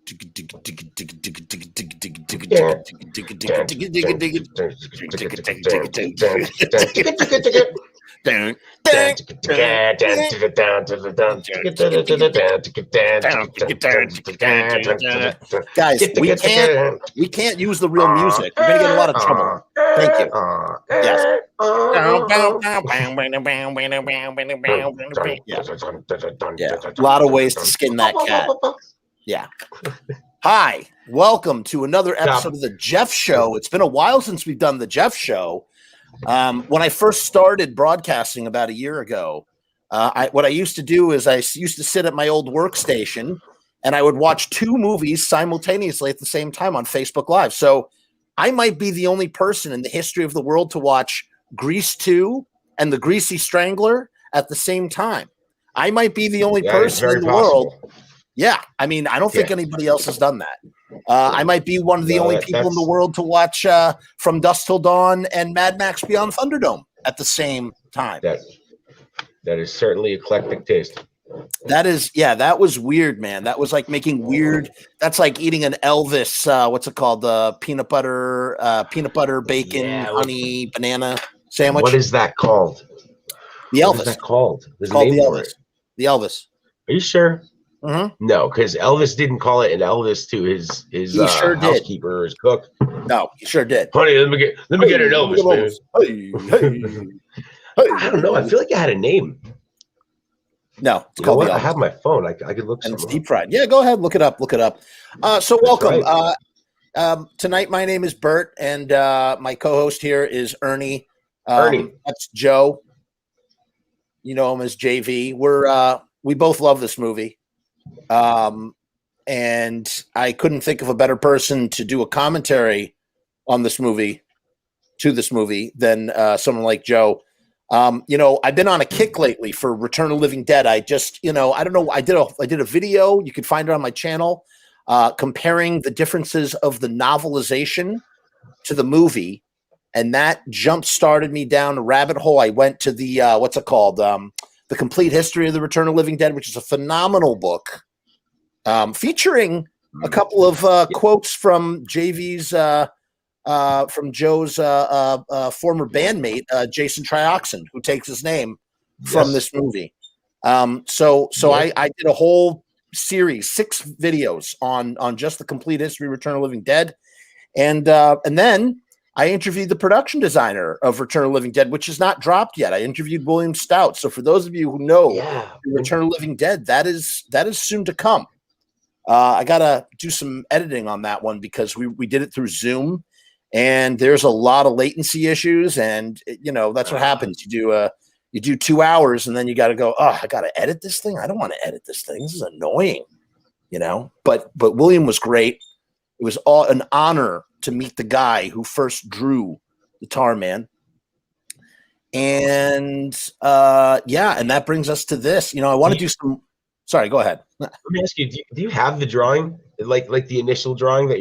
Guys, we can't use the real music. We're gonna get in a lot of trouble. Thank you. Yes. Yeah. A lot of ways to skin that cat. Yeah. Hi, welcome to another episode of the Jeff Show. It's been a while since we've done the Jeff Show. When I first started broadcasting about a year ago, what I used to do is I used to sit at my old workstation and I would watch two movies simultaneously at the same time on Facebook Live. So I might be the only person in the history of the world to watch Grease 2 and The Greasy Strangler at the same time. I might be the only person in the world. Yeah, I mean, I don't think anybody else has done that. I might be one of the only people in the world to watch From Dusk Till Dawn and Mad Max Beyond Thunderdome at the same time. That is certainly eclectic taste. That was weird, man. That was like making weird. That's like eating an Elvis. What's it called? The peanut butter, bacon, honey, banana sandwich. What is that called? The Elvis. What is that called? There's called the Elvis. The Elvis. Are you sure? Mm-hmm. No, because Elvis didn't call it an Elvis to his housekeeper or his cook. No, he sure did. Honey, let me get an Elvis, man. I don't know. I feel like it had a name. No, it's called the Elvis. I have my phone. I could look. And it's deep fried. Yeah, go ahead, look it up. So welcome. Right. Tonight, my name is Bert, and my co-host here is Ernie. Ernie, that's Joe. You know him as JV. We both love this movie. And I couldn't think of a better person to do a commentary on this movie, than someone like Joe. I've been on a kick lately for Return of the Living Dead. I just, I don't know. I did a video. You can find it on my channel, comparing the differences of the novelization to the movie. And that jump started me down a rabbit hole. I went to the, what's it called? The Complete History of the Return of the Living Dead, which is a phenomenal book, featuring a couple of quotes from JV's, from Joe's former bandmate, Jason Trioxin, who takes his name from this movie. So I did a whole series, 6 videos on just the Complete History of Return of the Living Dead, and then I interviewed the production designer of Return of the Living Dead, which is not dropped yet. I interviewed William Stout. So for those of you who know Return of the Living Dead, that is soon to come. I gotta do some editing on that one because we did it through Zoom, and there's a lot of latency issues, and that's what happens. You do 2 hours, and then you got to go. Oh, I got to edit this thing. I don't want to edit this thing. This is annoying, But William was great. It was an honor to meet the guy who first drew the Tarman. And and that brings us to this. I want to do some. Sorry, go ahead. Let me ask you: Do you have the drawing, like the initial drawing that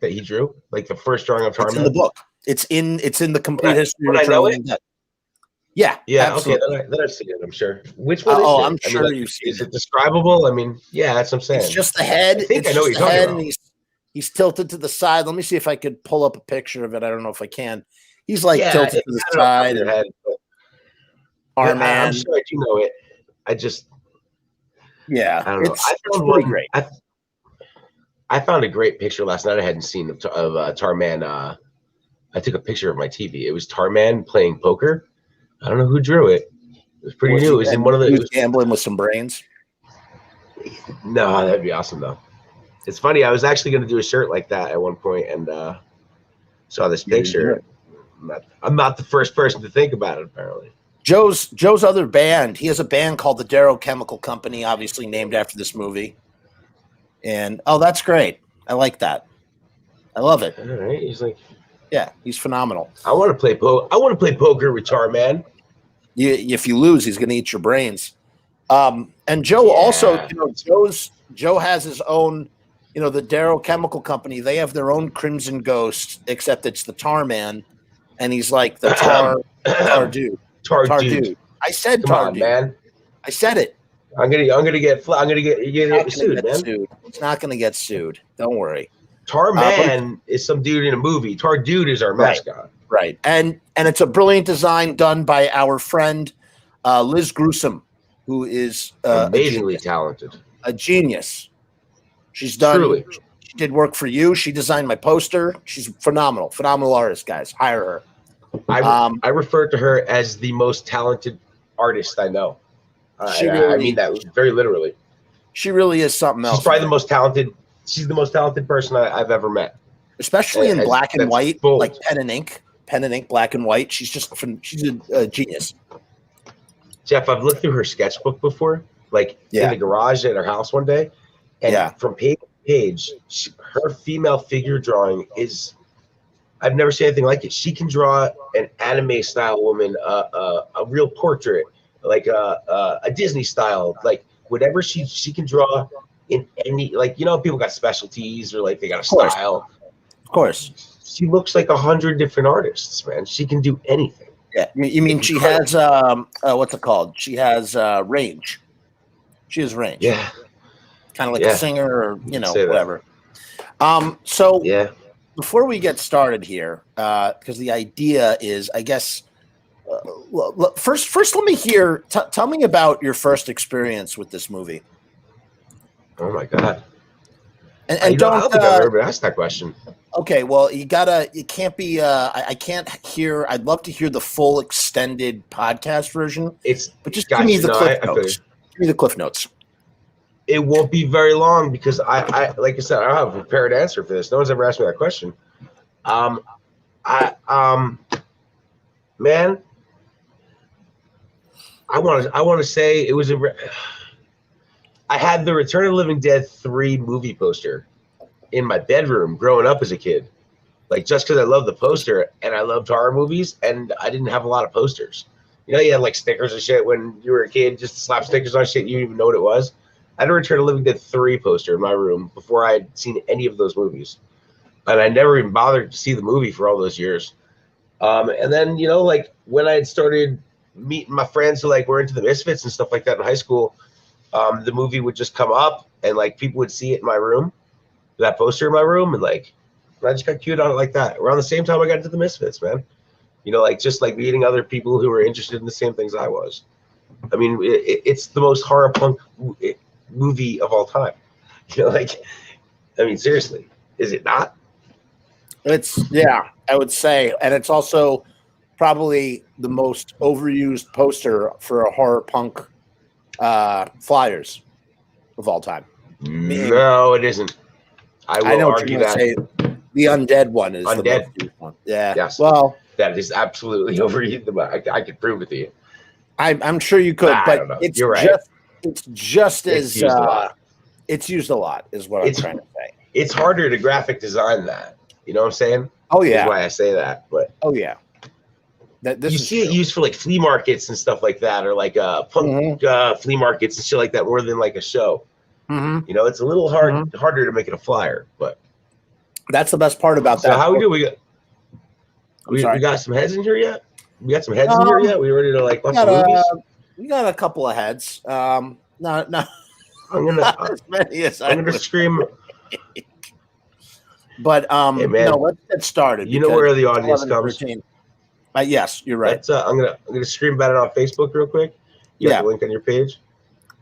he drew, like the first drawing of Tarman? It's in the book. It's in the Complete History of Return of the Living Dead. Yeah. Absolutely. Okay. Then I've seen it. I'm sure. Which one? I'm sure you've seen it. Is it describable? I mean, yeah, that's what I'm saying. It's just the head. I think I know what you're talking about. He's tilted to the side. Let me see if I could pull up a picture of it. I don't know if I can. He's like tilted to the side. I'm sure I do know it. I don't know. I found one great. I found a great picture last night. I hadn't seen of Tarman. I took a picture of my TV. It was Tarman playing poker. I don't know who drew it. It was pretty new. It was in one of the. He was gambling with some brains. No, that'd be awesome though. It's funny. I was actually going to do a shirt like that at one point, and saw this picture. I'm not the first person to think about it. Apparently, Joe's other band. He has a band called the Darrow Chemical Company, obviously named after this movie. And that's great. I like that. I love it. All right. He's like, he's phenomenal. I want to play poker with Tarman. If you lose, he's going to eat your brains. And Joe also, Joe has his own. The Darrow Chemical Company, they have their own Crimson Ghost, except it's the Tarman, and he's like the Tar dude. Tar dude. I said Come Tar on, dude. Man. I said it. you're gonna get sued, man. It's not gonna get sued. Don't worry. Tarman is some dude in a movie. Tar Dude is our mascot. Right. And it's a brilliant design done by our friend Liz Gruesome, who is amazingly talented. A genius. She's done. Truly. She did work for you. She designed my poster. She's phenomenal. Phenomenal artist, guys. Hire her. I refer to her as the most talented artist I know. I mean that very literally. She really is something else. She's probably the most talented. She's the most talented person I've ever met. Especially in black and white, bold. like pen and ink, black and white. She's a genius. Jeff, I've looked through her sketchbook before, like in the garage at her house one day, and from page to page, her female figure drawing is. I've never seen anything like it. She can draw an anime style woman, a real portrait, like a Disney style, like whatever she can draw in any, like, people got specialties or like they got a style. Of course. She looks like 100 different artists, man. She can do anything. Yeah. You mean she has what's it called? She has range. She has range. Yeah. Kind of like a singer or whatever. So before we get started here, because the idea is, I guess, first let me hear. Tell me about your first experience with this movie. Oh my God! And I don't think I've ever asked that question. Okay, well, you can't be. I can't hear. I'd love to hear the full extended podcast version. But just give me the cliff notes. Give me the cliff notes. It won't be very long because I like I said, I don't have a prepared answer for this. No one's ever asked me that question. Man, I want to say it was I had the Return of the Living Dead 3 movie poster in my bedroom growing up as a kid, like just because I loved the poster and I loved horror movies, and I didn't have a lot of posters. You had like stickers and shit when you were a kid, just to slap stickers on shit. You didn't even know what it was. I had a Return of the Living Dead 3 poster in my room before I had seen any of those movies. And I never even bothered to see the movie for all those years. And then, like when I had started meeting my friends who like were into the Misfits and stuff like that in high school, the movie would just come up and like people would see it in my room, that poster in my room, and like I just got cued on it like that. Around the same time I got into the Misfits, man. Like just like meeting other people who were interested in the same things I was. I mean, it's the most horror punk movie of all time. I mean, seriously, is it not? It's I would say, and it's also probably the most overused poster for a horror punk flyers of all time. No, it isn't. I will argue that the undead one is undead. The most used one. Yeah. Yes. Well, that is absolutely overused. I could prove it to you. I'm sure you could, but it's You're right. It's just as used a lot. It's used a lot, is what I'm trying to say. It's harder to graphic design that. You know what I'm saying? Oh yeah. That's why I say that. But oh yeah. You see it used for like flea markets and stuff like that, or like punk flea markets and shit like that, more than like a show. Mm-hmm. It's a little harder to make it a flyer, but that's the best part about that. So how we do? We got some heads in here yet? We got some heads in here yet? We ready to like watch some movies? We got a couple of heads. No. I'm gonna scream. But hey, man, no, let's get started. You know where the audience comes. Yes, you're right. I'm gonna scream about it on Facebook real quick. You have the link on your page.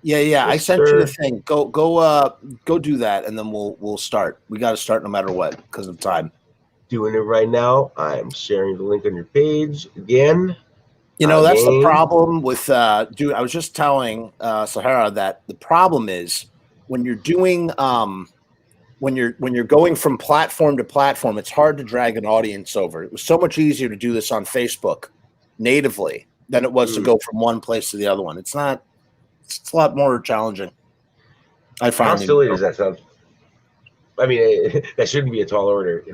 Yeah. Yes, I sent you the thing. Go do that, and then we'll start. We got to start no matter what because of time. Doing it right now. I'm sharing the link on your page again. That's the problem with dude. I was just telling Sahara that the problem is when you're doing when you're going from platform to platform, it's hard to drag an audience over. It was so much easier to do this on Facebook natively than it was to go from one place to the other one. It's not. It's a lot more challenging. I find. How silly does that sound? I mean, that shouldn't be a tall order,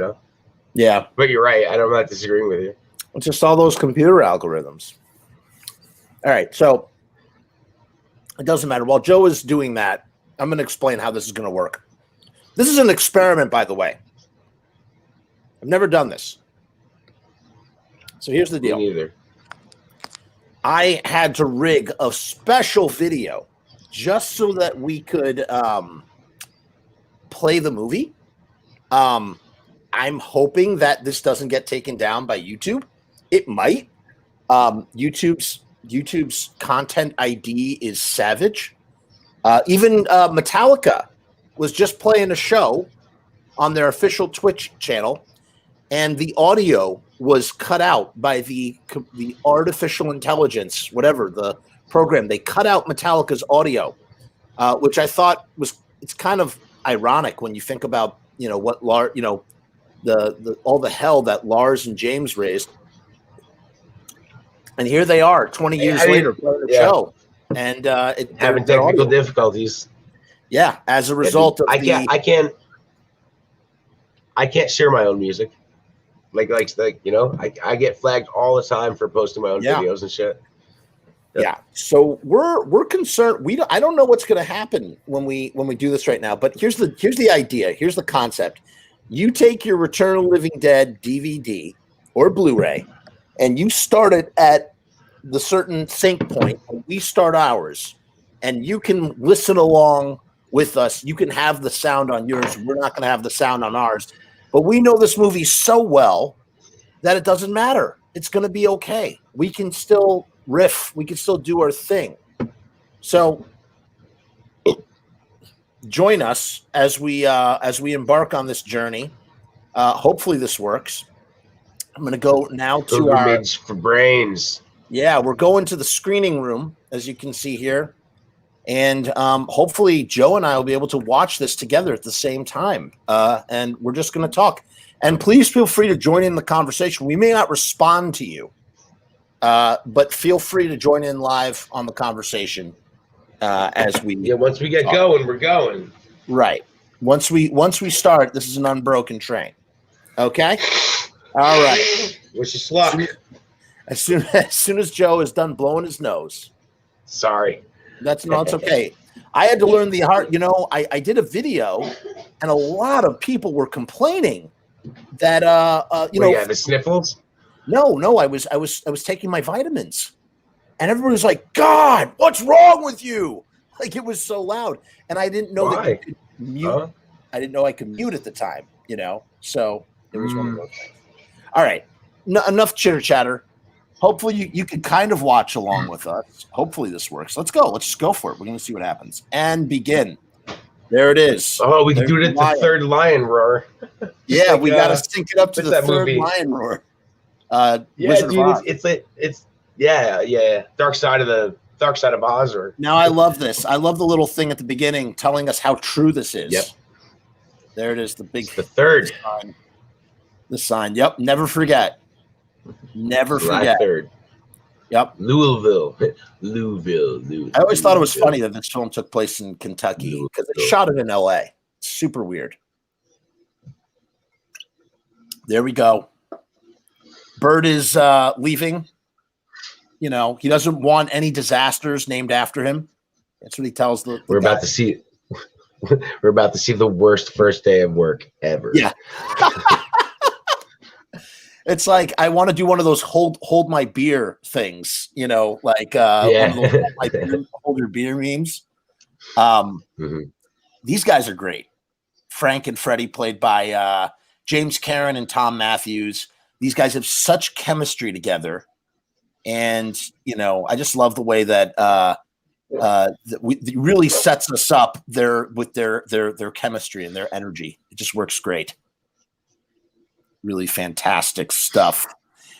Yeah, but you're right. I'm not disagreeing with you. It's just all those computer algorithms. All right, so it doesn't matter. While Joe is doing that, I'm going to explain how this is going to work. This is an experiment, by the way. I've never done this. So here's the deal. Me neither. I had to rig a special video just so that we could play the movie. I'm hoping that this doesn't get taken down by YouTube. It might. YouTube's content ID is savage. Even Metallica was just playing a show on their official Twitch channel, and the audio was cut out by the artificial intelligence, whatever the program. They cut out Metallica's audio, which I thought it's kind of ironic when you think about what all the hell that Lars and James raised, and here they are 20 years later playing the show, and having technical difficulties. Yeah, as a result of I can't share my own music. Like I get flagged all the time for posting my own videos and shit. Yeah. So we're concerned. I don't know what's going to happen when we do this right now. But here's the idea. Here's the concept. You take your Return of the Living Dead DVD or Blu-ray, and you start it at the certain sync point. And we start ours, and you can listen along with us. You can have the sound on yours. We're not going to have the sound on ours. But we know this movie so well that it doesn't matter. It's going to be okay. We can still riff. We can still do our thing. So join us as we embark on this journey. Hopefully this works. I'm going to go now to our for brains. Yeah, we're going to the screening room, as you can see here. And hopefully Joe and I will be able to watch this together at the same time. And we're just going to talk. And please feel free to join in the conversation. We may not respond to you, but feel free to join in live on the conversation as we. Yeah, once we get going, we're going. Right. Once we start, this is an unbroken train. Okay. All right. Wish us luck. As soon as Joe is done blowing his nose. Sorry. It's okay. I had to learn the art. I did a video, and a lot of people were complaining that you have the sniffles. No, I was taking my vitamins, and everyone was like, "God, what's wrong with you?" Like, it was so loud, and I didn't know that you could mute. I didn't know I could mute at the time. So it was one of those things. All right, enough chitter chatter. Hopefully you can kind of watch along with us. Hopefully this works. Let's go. Let's just go for it. We're going to see what happens. And begin. There it is. Oh, we can do it at the third lion roar. Yeah, we got to sync it up to the third lion roar. Yeah, dude, it's Dark Side of Oz. Now I love this. I love the little thing at the beginning telling us how true this is. Yep. There it is. The third. The sign. Yep. Never forget. Never forget. 3rd. Yep. Louisville. I always thought it was funny that this film took place in Kentucky because they shot it in LA. Super weird. There we go. Bird is leaving. He doesn't want any disasters named after him. That's what he tells the We're about to see the worst first day of work ever. Yeah. It's like I want to do one of those hold my beer things, one of those hold your beer memes. These guys are great. Frank and Freddie, played by James Karen and Tom Matthews. These guys have such chemistry together, and I just love the way that it really sets us up with their chemistry and their energy. It just works great. Really fantastic stuff.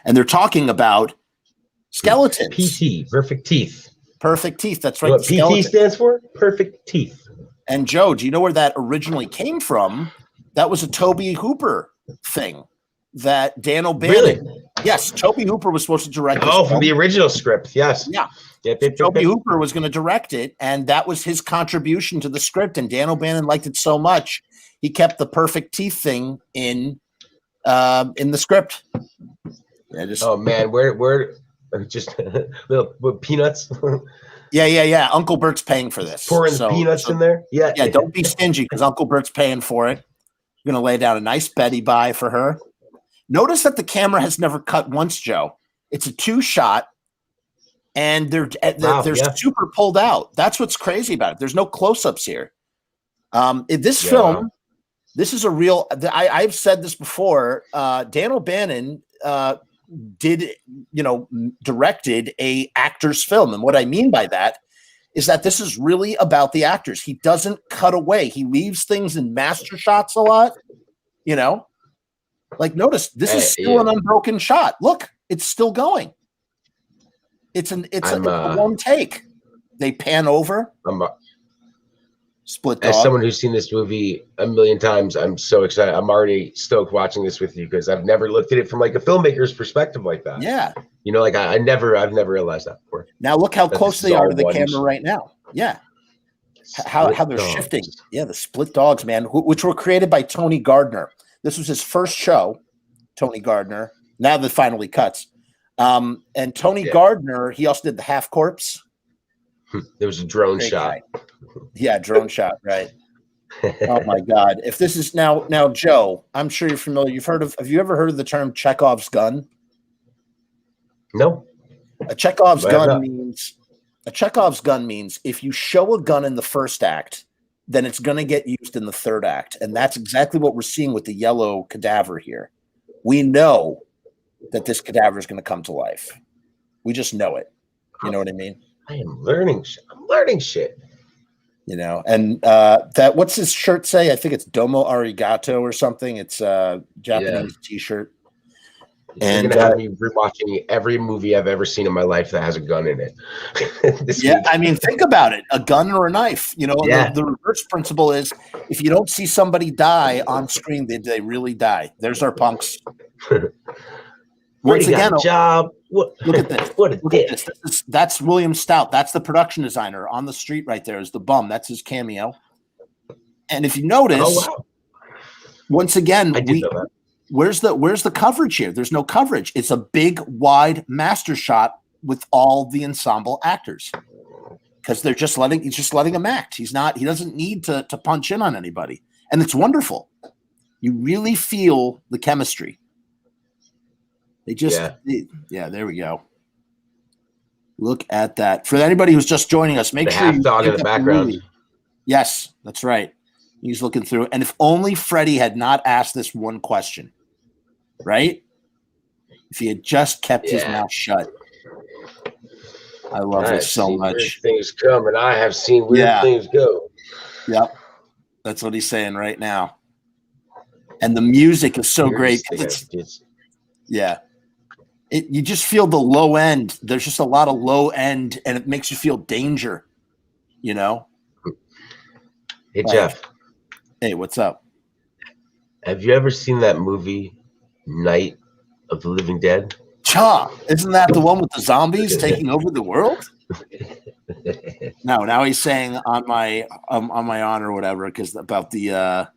And they're talking about skeletons. PT, perfect teeth. Perfect teeth. That's right. What PT stands for? Perfect teeth. And Joe, do you know where that originally came from? That was a Tobe Hooper thing that Dan O'Bannon. Really? Yes, Tobe Hooper was supposed to direct this from the original script. Yes. Yeah. Tobe Hooper was going to direct it, and that was his contribution to the script. And Dan O'Bannon liked it so much, he kept the perfect teeth thing in the script. Oh man, where just little peanuts. Yeah. Uncle Bert's paying for this. Pouring peanuts in there. Yeah. Don't be stingy because Uncle Bert's paying for it. You're gonna lay down a nice Betty bye for her. Notice that the camera has never cut once, Joe. It's a 2-shot. and they're Wow, they're yeah. super pulled out. That's what's crazy about it. There's no close-ups here. In this Yeah, film, wow. this is a real. I've said this before. Dan O'Bannon directed a actor's film, and what I mean by that is that this is really about the actors. He doesn't cut away. He leaves things in master shots a lot. Like notice this is still an unbroken shot. Look, it's still going. It's a one take. They pan over. Split dog. As someone who's seen this movie a million times, I'm so excited. I'm already stoked watching this with you because I've never looked at it from like a filmaker's perspective like that. Yeah. Like I've never realized that before. Now look how close they are to the camera right now. Yeah. How they're shifting. Yeah, the split dogs, man, which were created by Tony Gardner. This was his first show, Tony Gardner. Now that finally cuts. And Tony Gardner, he also did the Half Corpse. There was a drone shot. Yeah, drone shot, right. Oh my God. If this is now, Joe, I'm sure you're familiar. Have you ever heard of the term Chekhov's gun? No. A Chekhov's gun means if you show a gun in the first act, then it's going to get used in the third act. And that's exactly what we're seeing with the yellow cadaver here. We know that this cadaver is going to come to life. We just know it. You know what I mean? I am learning. I'm learning shit. And that what's his shirt say? I think it's Domo Arigato or something. It's a Japanese T-shirt. And you're gonna have me rewatching every movie I've ever seen in my life that has a gun in it. I mean, think about it: a gun or a knife. The reverse principle is if you don't see somebody die on screen, they really die. There's our punks. Once again, job. Look at this. Look at this. That's William Stout. That's the production designer on the street right there. Is the bum. That's his cameo. And if you notice, once again, where's the coverage here? There's no coverage. It's a big, wide master shot with all the ensemble actors because he's just letting him act. He doesn't need to punch in on anybody, and it's wonderful. You really feel the chemistry. They just, there we go. Look at that. For anybody who's just joining us, make sure you dog in the background. Yes, that's right. He's looking through. And if only Freddie had not asked this one question, right? If he had just kept his mouth shut. I love this so much. Weird things come, and I have seen weird things go. Yep. That's what he's saying right now. And the music is so great. You just feel the low end. There's just a lot of low end, and it makes you feel danger, Hey, Jeff. Hey, what's up? Have you ever seen that movie, Night of the Living Dead? Isn't that the one with the zombies taking over the world? No, now he's saying on my honor or whatever, because about the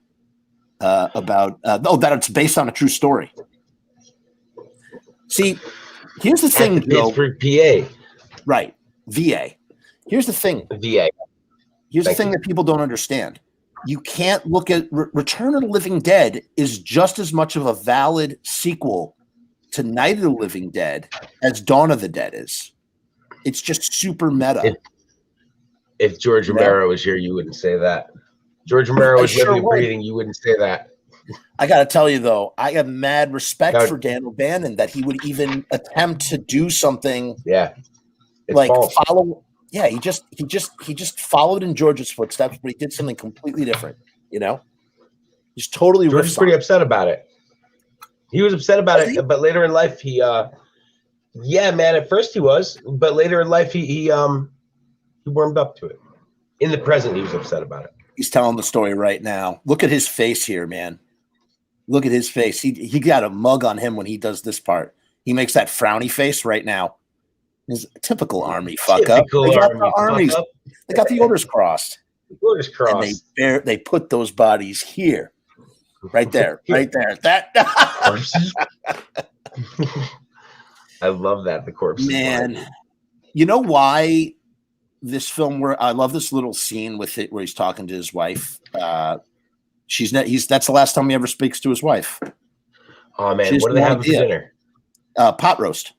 that it's based on a true story. See, here's the thing, Joe. Pittsburgh, PA. Right, VA. Here's the thing. VA. Here's the thing that people don't understand. You can't look at Return of the Living Dead is just as much of a valid sequel to Night of the Living Dead as Dawn of the Dead is. It's just super meta. If George Romero was here, you wouldn't say that. George Romero was living and breathing, you wouldn't say that. I got to tell you, though, I have mad respect for Dan O'Bannon that he would even attempt to do something. Yeah. Like follow. Yeah, he just followed in George's footsteps, but he did something completely different. He's totally. George was pretty upset about it. He was upset about it, but later in life, he, at first he was, but later in life, he warmed up to it. In the present, he was upset about it. He's telling the story right now. Look at his face here, man. Look at his face. He got a mug on him when he does this part. He makes that frowny face right now. His typical army fuck up. They got the orders crossed. The orders crossed. And they put those bodies here. Right there. Right there. That corpses. I love that, the corpses. Man. You know why this film I love this little scene with it where he's talking to his wife. That's the last time he ever speaks to his wife. Oh man, what do they have for dinner? Pot roast.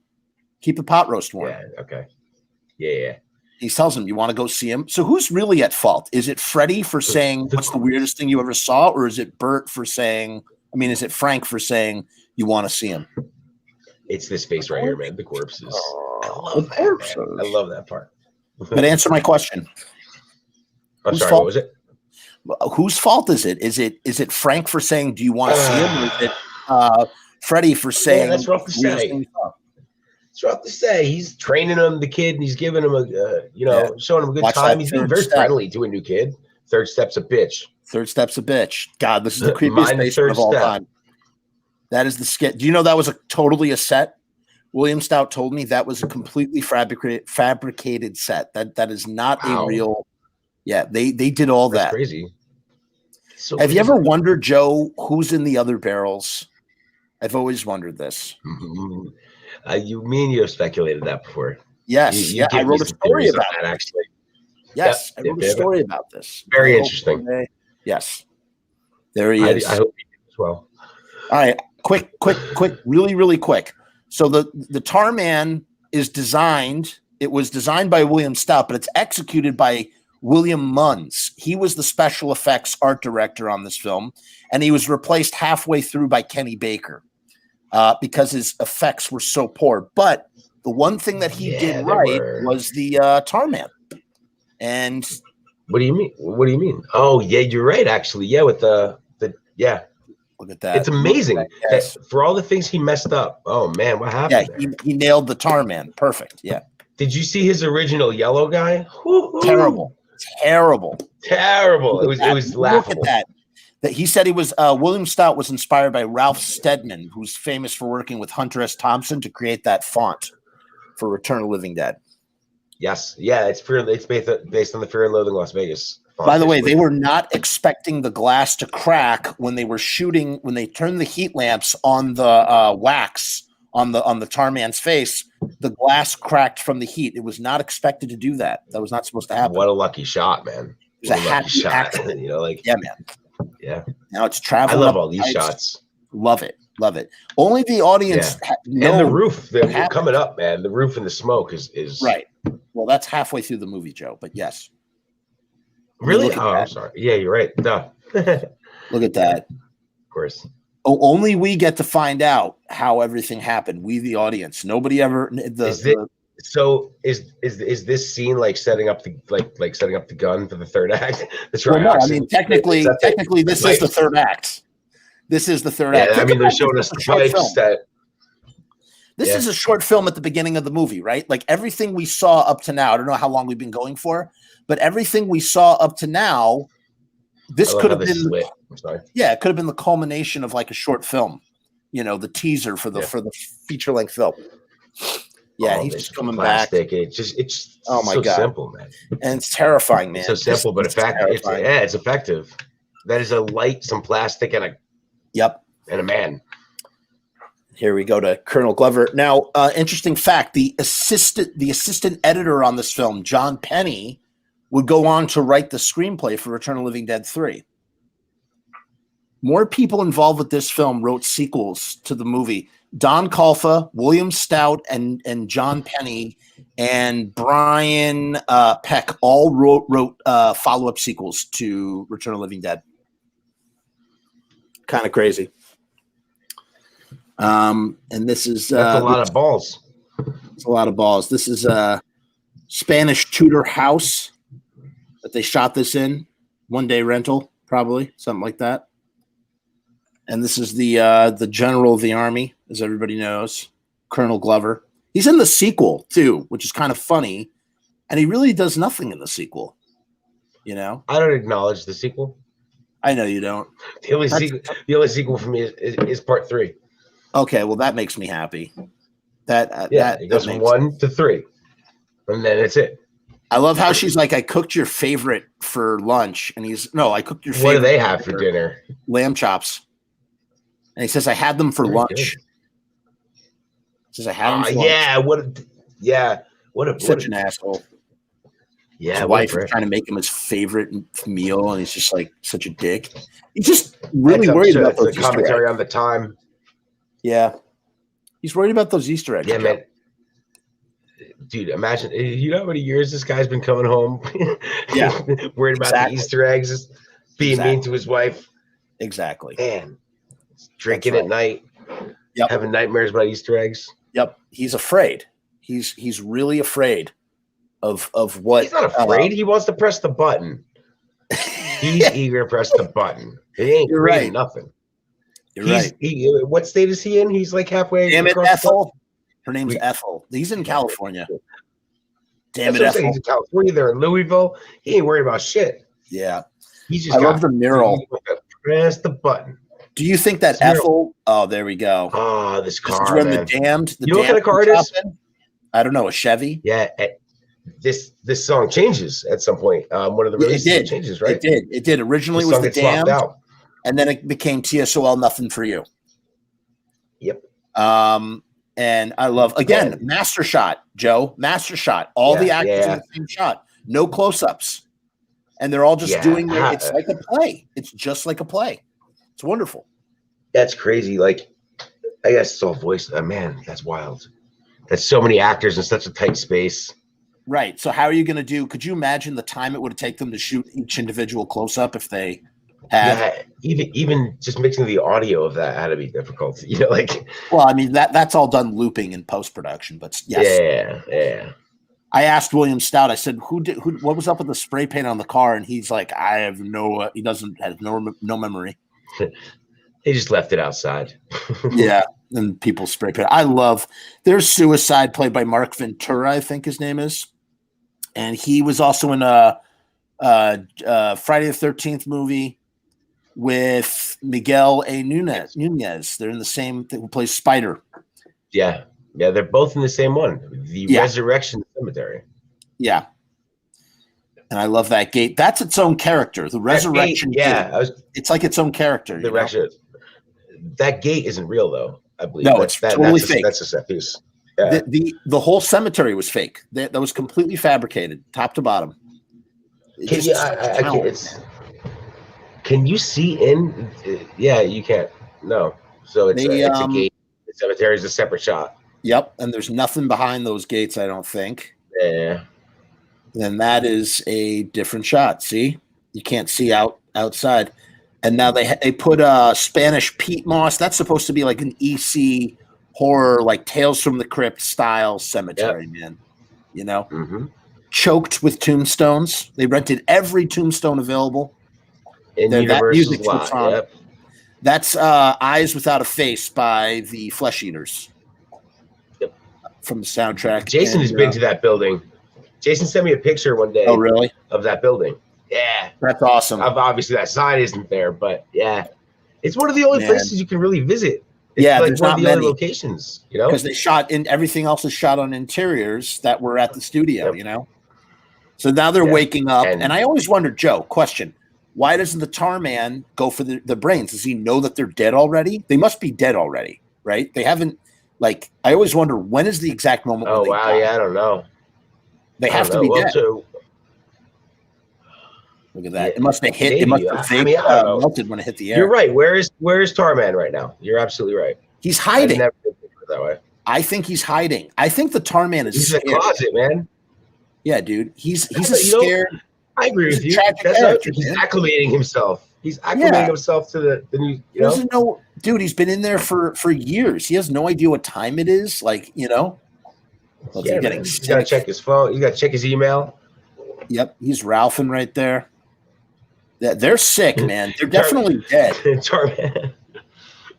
Keep the pot roast warm. Yeah, okay. Yeah. He tells him, you want to go see him? So who's really at fault? Is it Freddie for saying, what's the weirdest thing you ever saw? Or is it Bert for saying, is it Frank for saying, you want to see him? It's this face right here, man. The corpses. I love that, man. I love that part. But answer my question. I'm sorry, what was it? Whose fault is it? Is it Frank for saying, do you want to see him? Or is it Freddie for saying, that's rough to say. It's rough to say. He's training him, the kid, and he's giving him showing him a good time. He's being very friendly to a new kid. Third step's a bitch. Third step's a bitch. God, this is the creepiest statement of all time. That is the skit. Do you know that was totally a set? William Stout told me that was a completely fabricated set. That is not a real. Yeah, they did all that. Crazy. So Have you ever wondered, Joe, who's in the other barrels? I've always wondered this. You have speculated that before. Yes. I wrote a story about that, actually. Yes, I wrote a story about this. Very interesting. Yes. There he is. I hope he did as well. All right. Quick, really, really quick. So the Tarman is designed. It was designed by William Stout, but it's executed by William Munns. He was the special effects art director on this film, and he was replaced halfway through by Kenny Baker because his effects were so poor. But the one thing that he did right was the Tarman. And what do you mean? What do you mean? Oh, yeah, you're right. Actually, yeah, with the. Look at that. It's amazing that for all the things he messed up. Oh man, what happened? Yeah, he nailed the Tarman. Perfect. Yeah. Did you see his original yellow guy? Terrible. It was laughable. Look at that he said he was William Stout was inspired by Ralph Steadman, who's famous for working with Hunter S. Thompson to create that font for Return of the Living Dead. Yes. Yeah, it's based on the Fear and Loathing Las Vegas. By the way, they were not expecting the glass to crack when they were shooting, when they turned the heat lamps on the wax on the Tarman's face. The glass cracked from the heat. It was not expected to do that. That was not supposed to happen. What a lucky shot, man. It was a happy accident. Yeah, man. Yeah. Now it's traveling. I love all these shots. Love it. Only the audience and the roof. They're coming up, man. The roof and the smoke is right. Well, that's halfway through the movie, Joe. But yes. Really? Oh, I'm sorry. Yeah, you're right. Duh. Look at that. Of course. Oh, only we get to find out how everything happened. We, the audience. Nobody ever. So is this scene like setting up the setting up the gun for the third act? Well, no, I mean technically, this is the third act. This is the third act. I mean, they're showing us the pipes that. This is a short film at the beginning of the movie, right? Like everything we saw up to now. I don't know how long we've been going for. But everything we saw up to now, this could have been. I'm sorry. Yeah, it could have been the culmination of like a short film, the teaser for the feature length film. Yeah, he's just coming back. It's oh my so God, simple, man. And it's terrifying, man. It's so simple, but effective. It's effective. That is a light, some plastic, and a man. Here we go to Colonel Glover. Now, interesting fact: the assistant editor on this film, John Penny, would go on to write the screenplay for Return of the Living Dead 3. More people involved with this film wrote sequels to the movie. Don Calfa, William Stout, and John Penny, and Brian Peck all wrote follow-up sequels to Return of the Living Dead. Kind of crazy. And this is that's a lot of balls. It's a lot of balls. This is a Spanish Tudor house that they shot this in. 1-day rental, probably something like that. And this is the general of the army, as everybody knows, Colonel Glover. He's in the sequel too, which is kind of funny, and he really does nothing in the sequel. I don't acknowledge the sequel. I know you don't. The only sequel for me is part 3. Okay, well that makes me happy. It goes from 1 to 3, and then it's it. I love how she's like, I cooked your favorite for lunch, and I cooked your favorite. What do they have for dinner? Lamb chops. And he says, I had them for lunch. He says, I had them for lunch. Such an asshole. Yeah, his wife is trying to make him his favorite meal, and he's just like such a dick. He's just really worried about those commentary on the time. Yeah. He's worried about those Easter eggs. Yeah, man. dude, imagine you know how many years this guy's been coming home, Yeah, worried about the Easter eggs, being mean to his wife. Exactly. Man, drinking at night, having nightmares about Easter eggs. Yep, he's afraid. He's really afraid of what. He's not afraid. He wants to press the button. He's eager to press the button. He ain't reading nothing. You're right. What state is he in? He's like halfway. Damn it, Ethel. Her name's Ethel. He's in California. Damn it, Ethel. He's in California. They're in Louisville. He ain't worried about shit. Yeah. He's just love the mural. Press the button. Do you think that Ethel? Oh, there we go. Oh, this car. This is when the damned. You know what kind of car it is? I don't know. A Chevy. Yeah. This song changes at some point. One of the releases changes, right? It did. Originally it was the damned, and then it became TSOL. Nothing for you. Yep. And I love master shot, Joe. Master shot. All the actors in the same shot. No close-ups, and they're all just doing it. It's like a play. It's just like a play. It's wonderful. That's crazy. Like, I guess it's all voice. Man, that's wild. That's so many actors in such a tight space. Right. So how are you going to do? Could you imagine the time it would take them to shoot each individual close-up if they had? Yeah, even just mixing the audio of that had to be difficult. You know, like. Well, I mean that's all done looping in post-production, but yes. Yeah. I asked William Stout. I said, what was up with the spray paint on the car? And he's like, I have no. He doesn't have no memory. They just left it outside. Yeah, and people spray paint. I love. There's Suicide, played by Mark Ventura, I think his name is, and he was also in a Friday the 13th movie with Miguel A. Nunez. They're in the same thing. Who plays Spider? Yeah, they're both in the same one. The Resurrection Cemetery. Yeah. And I love that gate. That's its own character. The Resurrection Gate. It's like its own character. That gate isn't real, though. I believe. No, it's totally fake. That's a set piece. Yeah. The whole cemetery was fake. That was completely fabricated, top to bottom. Can you see in? Yeah, you can't. No. So it's a gate. The cemetery is a separate shot. Yep, and there's nothing behind those gates, I don't think. Yeah. Then that is a different shot. See, you can't see outside. And now they put Spanish peat moss. That's supposed to be like an EC horror, like Tales from the Crypt style cemetery, man. You know, choked with tombstones. They rented every tombstone available. In Universal's lot. Yep. That's Eyes Without a Face by the Flesh Eaters. Yep. From the soundtrack. Jason has been to that building. Jason sent me a picture one day. Oh, really? Of that building. Yeah. That's awesome. Obviously, that sign isn't there, but yeah. It's one of the only places you can really visit. It's there's one not of the many only locations, you know? Because they shot in everything else is shot on interiors that were at the studio, you know? So now they're waking up. And I always wondered, Joe, question. Why doesn't the Tarman go for the brains? Does he know that they're dead already? They must be dead already, right? They haven't, like, I always wonder, when is the exact moment when they die? I don't know. They have to be dead. Look at that. It must have hit. It must have melted when it hit the air. You're right. Where is Tarman right now? You're absolutely right. He's hiding. I've never been that way. I think he's hiding. I think the Tarman is He's in the closet, man. Yeah, dude. He's a scared. I agree with you. He's acclimating himself. He's acclimating himself to the new. You know? Doesn't know, dude. He's been in there for years. He has no idea what time it is. Like, you know. He's got to check his phone. He's got to check his email. Yep, he's Ralphing right there. They're sick, man. They're definitely dead.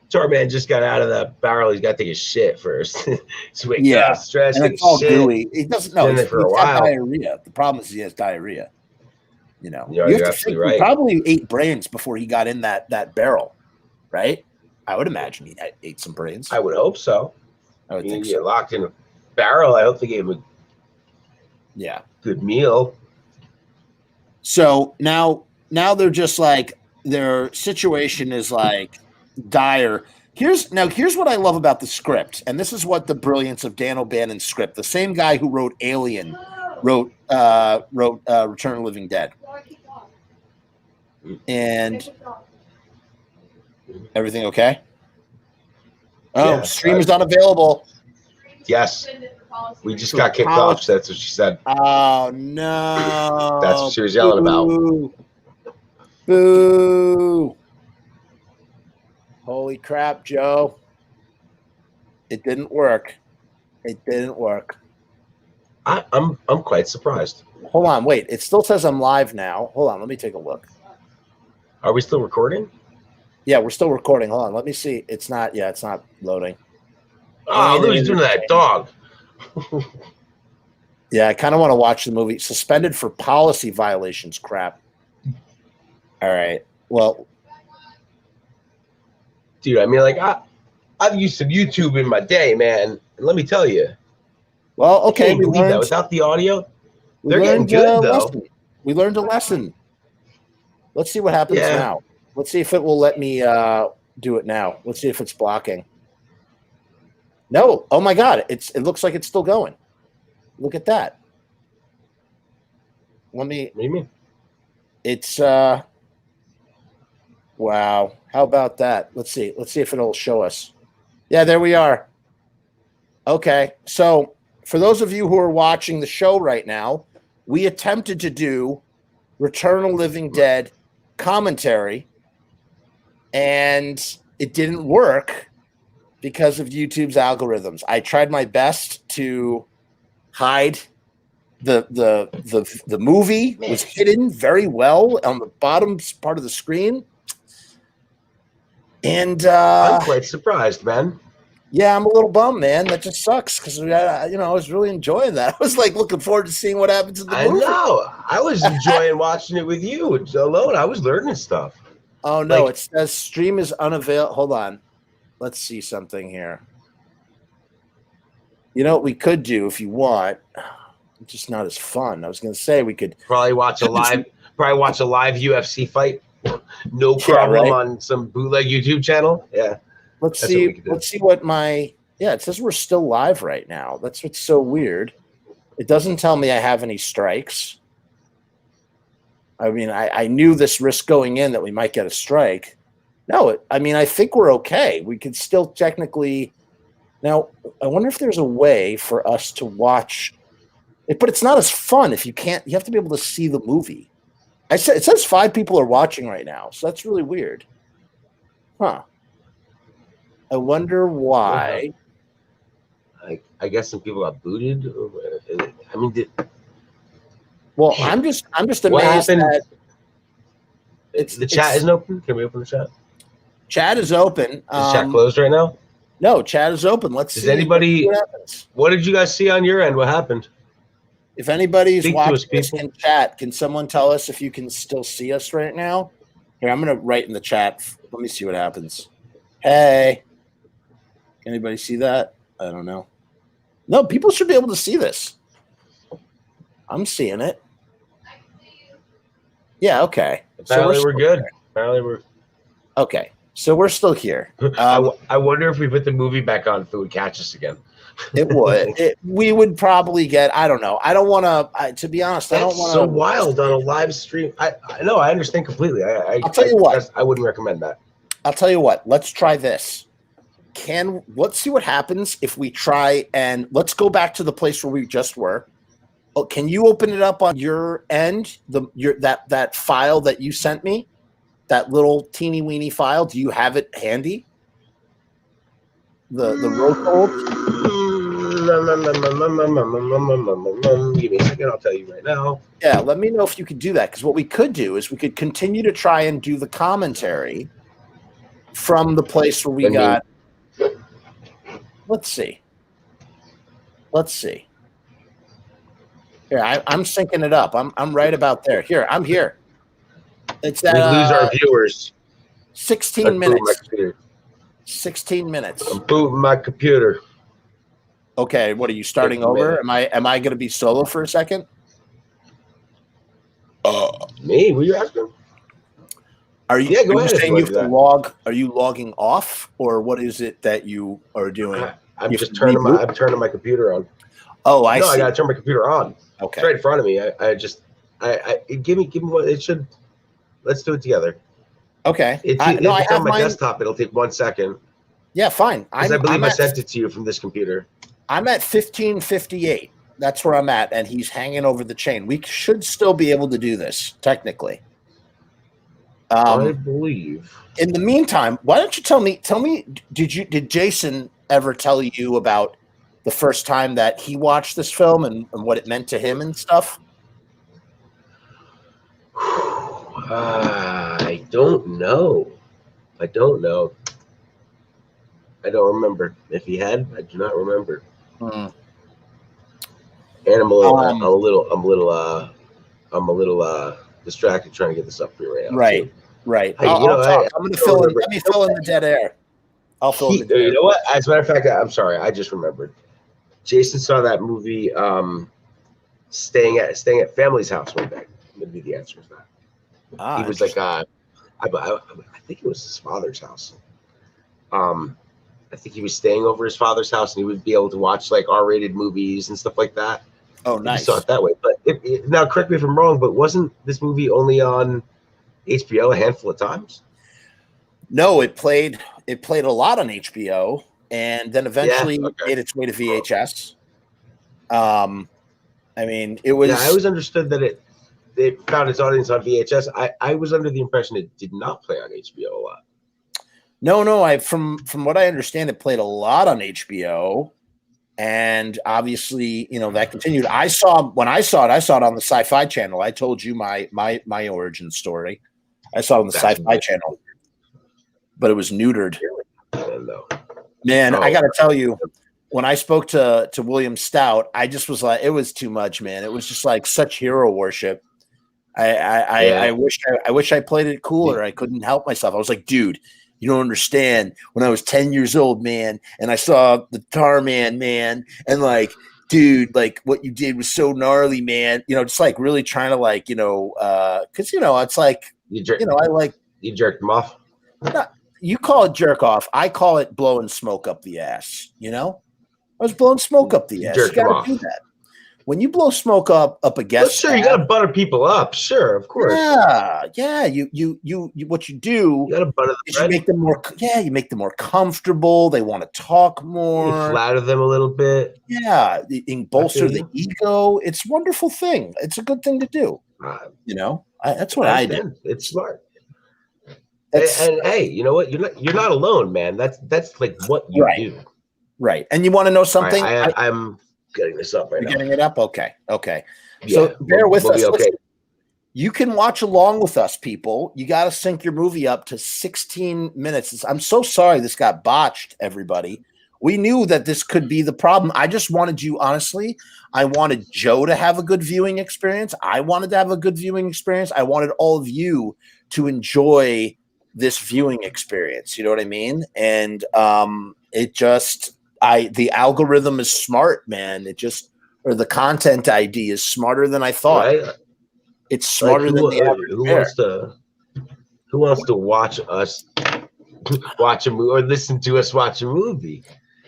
Tarman just got out of the barrel. He's got to take his shit first. He's waking up, stressed, and it's all gooey. He doesn't know. He's got diarrhea. The problem is he has diarrhea. You know, you have to think he probably ate brains before he got in that barrel, right? I would imagine he ate some brains. I would hope so. I would think get locked in a barrel. I hope they gave him a good meal. So now they're just like, their situation is like dire. Here's what I love about the script, and this is what the brilliance of Dan O'Bannon's script. The same guy who wrote Alien wrote Return of the Living Dead. And everything okay? Oh, stream is unavailable. Yes. We just got kicked off. So that's what she said. Oh no! That's what she was yelling about. Boo! Holy crap, Joe! It didn't work. It didn't work. I'm quite surprised. Hold on, wait. It still says I'm live now. Hold on, let me take a look. Are we still recording? Yeah, we're still recording. Hold on, let me see. It's not. Yeah, it's not loading. Oh, Louis doing that dog. Yeah, I kind of want to watch the movie. Suspended for policy violations. Crap. All right. Well, dude, I mean, like I've used some YouTube in my day, man. And let me tell you. Well, okay. We learned that without the audio. They're getting good though. Lesson. We learned a lesson. Let's see what happens now. Let's see if it will let me do it now. Let's see if it's blocking. No. Oh my God. It looks like it's still going. Look at that. Let me. What do you mean? It's wow. How about that? Let's see. Let's see if it'll show us. Yeah, there we are. Okay. So for those of you who are watching the show right now, we attempted to do Return of the Living Dead commentary, and it didn't work because of YouTube's algorithms. I tried my best to hide the movie. Was hidden very well on the bottom part of the screen, and I'm quite surprised, man. Yeah, I'm a little bummed, man. That just sucks because I was really enjoying that. I was like looking forward to seeing what happens in the movie. I know. I was enjoying watching it with you alone. I was learning stuff. Oh no, it says stream is unavailable. Hold on, let's see something here. You know what we could do if you want? It's just not as fun. I was going to say we could probably watch a live UFC fight. No problem on some bootleg YouTube channel. Yeah. Let's see what my it says we're still live right now. That's what's so weird. It doesn't tell me I have any strikes. I mean, I knew this risk going in that we might get a strike. No, I think we're okay. We could still technically. Now, I wonder if there's a way for us to watch it, but it's not as fun if you can't. You have to be able to see the movie. It says 5 people are watching right now, so that's really weird. Huh. I wonder why. I guess some people got booted. I mean, well, I'm just amazed that the chat isn't open. Can we open the chat? Chat is open. Is chat closed right now? No, chat is open. Let's see. Anybody? What did you guys see on your end? What happened? If anybody's watching this in chat, can someone tell us if you can still see us right now? Here, I'm going to write in the chat. Let me see what happens. Hey. Anybody see that? I don't know. No, people should be able to see this. I'm seeing it. Yeah, okay. Apparently we're good. Apparently we're okay. So we're still here. I wonder if we put the movie back on if it would catch us again. It would. We would probably get. I don't know. I don't want to. To be honest, I don't want to. So wild on a live stream. I know. I understand completely. I'll tell you what. I wouldn't recommend that. I'll tell you what. Let's try this. Let's see what happens if we try and let's go back to the place where we just were. Oh, can you open it up on your end? That file that you sent me, that little teeny weeny file. Do you have it handy? The ROTLD. Give me a second. I'll tell you right now. Yeah, let me know if you could do that because what we could do is we could continue to try and do the commentary from the place where we got. Let's see. Here, I'm syncing it up. I'm right about there. Here, I'm here. It's that. We lose our viewers. 16 minutes. 16 minutes. I'm booting my computer. Okay, what are you starting over? Am I going to be solo for a second? Me? What are you asking? Are you, go ahead, saying you have to log? Are you logging off, or what is it that you are doing? I'm just turning my computer on. Oh, I see. I gotta turn my computer on. Okay, it's right in front of me. Give me what it should. Let's do it together. Okay. If it's on my desktop, it'll take 1 second. Yeah, fine. I believe I sent it to you from this computer. I'm at 1558. That's where I'm at, and he's hanging over the chain. We should still be able to do this technically. I believe. In the meantime, why don't you tell me? Did Jason ever tell you about the first time that he watched this film and what it meant to him and stuff? I don't know. I don't remember. If he had, I do not remember. And I'm a little distracted trying to get this up for you right now. Right, too. Right. Hey, I'm going to fill in. Let me fill in the dead air. I'll fill in the dead air. You know what? As a matter of fact, I'm sorry. I just remembered. Jason saw that movie, staying at family's house one day. Maybe the answer is that. He was like, I think it was his father's house. I think he was staying over his father's house, and he would be able to watch like R-rated movies and stuff like that. Oh, nice. He saw it that way. But now, correct me if I'm wrong, but wasn't this movie only on HBO a handful of times? No, it played a lot on HBO, and then eventually made its way to VHS. I mean, it was. Yeah, I always understood that it found its audience on VHS. I was under the impression it did not play on HBO a lot. No. From what I understand, it played a lot on HBO, and obviously, that continued. When I saw it on the Sci-Fi Channel. I told you my origin story. I saw it on the Sci-Fi Channel, but it was neutered. Man, I got to tell you, when I spoke to William Stout, I just was like, it was too much, man. It was just like such hero worship. I wish I played it cooler. I couldn't help myself. I was like, dude, you don't understand. When I was 10 years old, man, and I saw the Tarman, man, and like, dude, like what you did was so gnarly, man. Just like really trying to like, because it's like, you jerked them off. You call it jerk off. I call it blowing smoke up the ass. I was blowing smoke up the ass. You got to do that. When you blow smoke up against, sure, you got to butter people up. Sure, of course. Yeah. You what you do? You got to butter them. You make them more. Yeah, you make them more comfortable. They want to talk more. You flatter them a little bit. Yeah, and bolster the ego. It's a wonderful thing. It's a good thing to do. That's what I do. It's smart. And hey, you know what? You're not alone, man. That's like what you do. Right. And you want to know something? I'm getting this up right now. Getting it up? Okay. So bear with us. Okay. You can watch along with us, people. You got to sync your movie up to 16 minutes. I'm so sorry this got botched, everybody. We knew that this could be the problem. I just wanted you, honestly, I wanted Joe to have a good viewing experience. I wanted to have a good viewing experience. I wanted all of you to enjoy this viewing experience. You know what I mean? And the algorithm is smart, man. The content ID is smarter than I thought. Right? It's smarter than the average. Who wants to watch us watch a movie or listen to us watch a movie,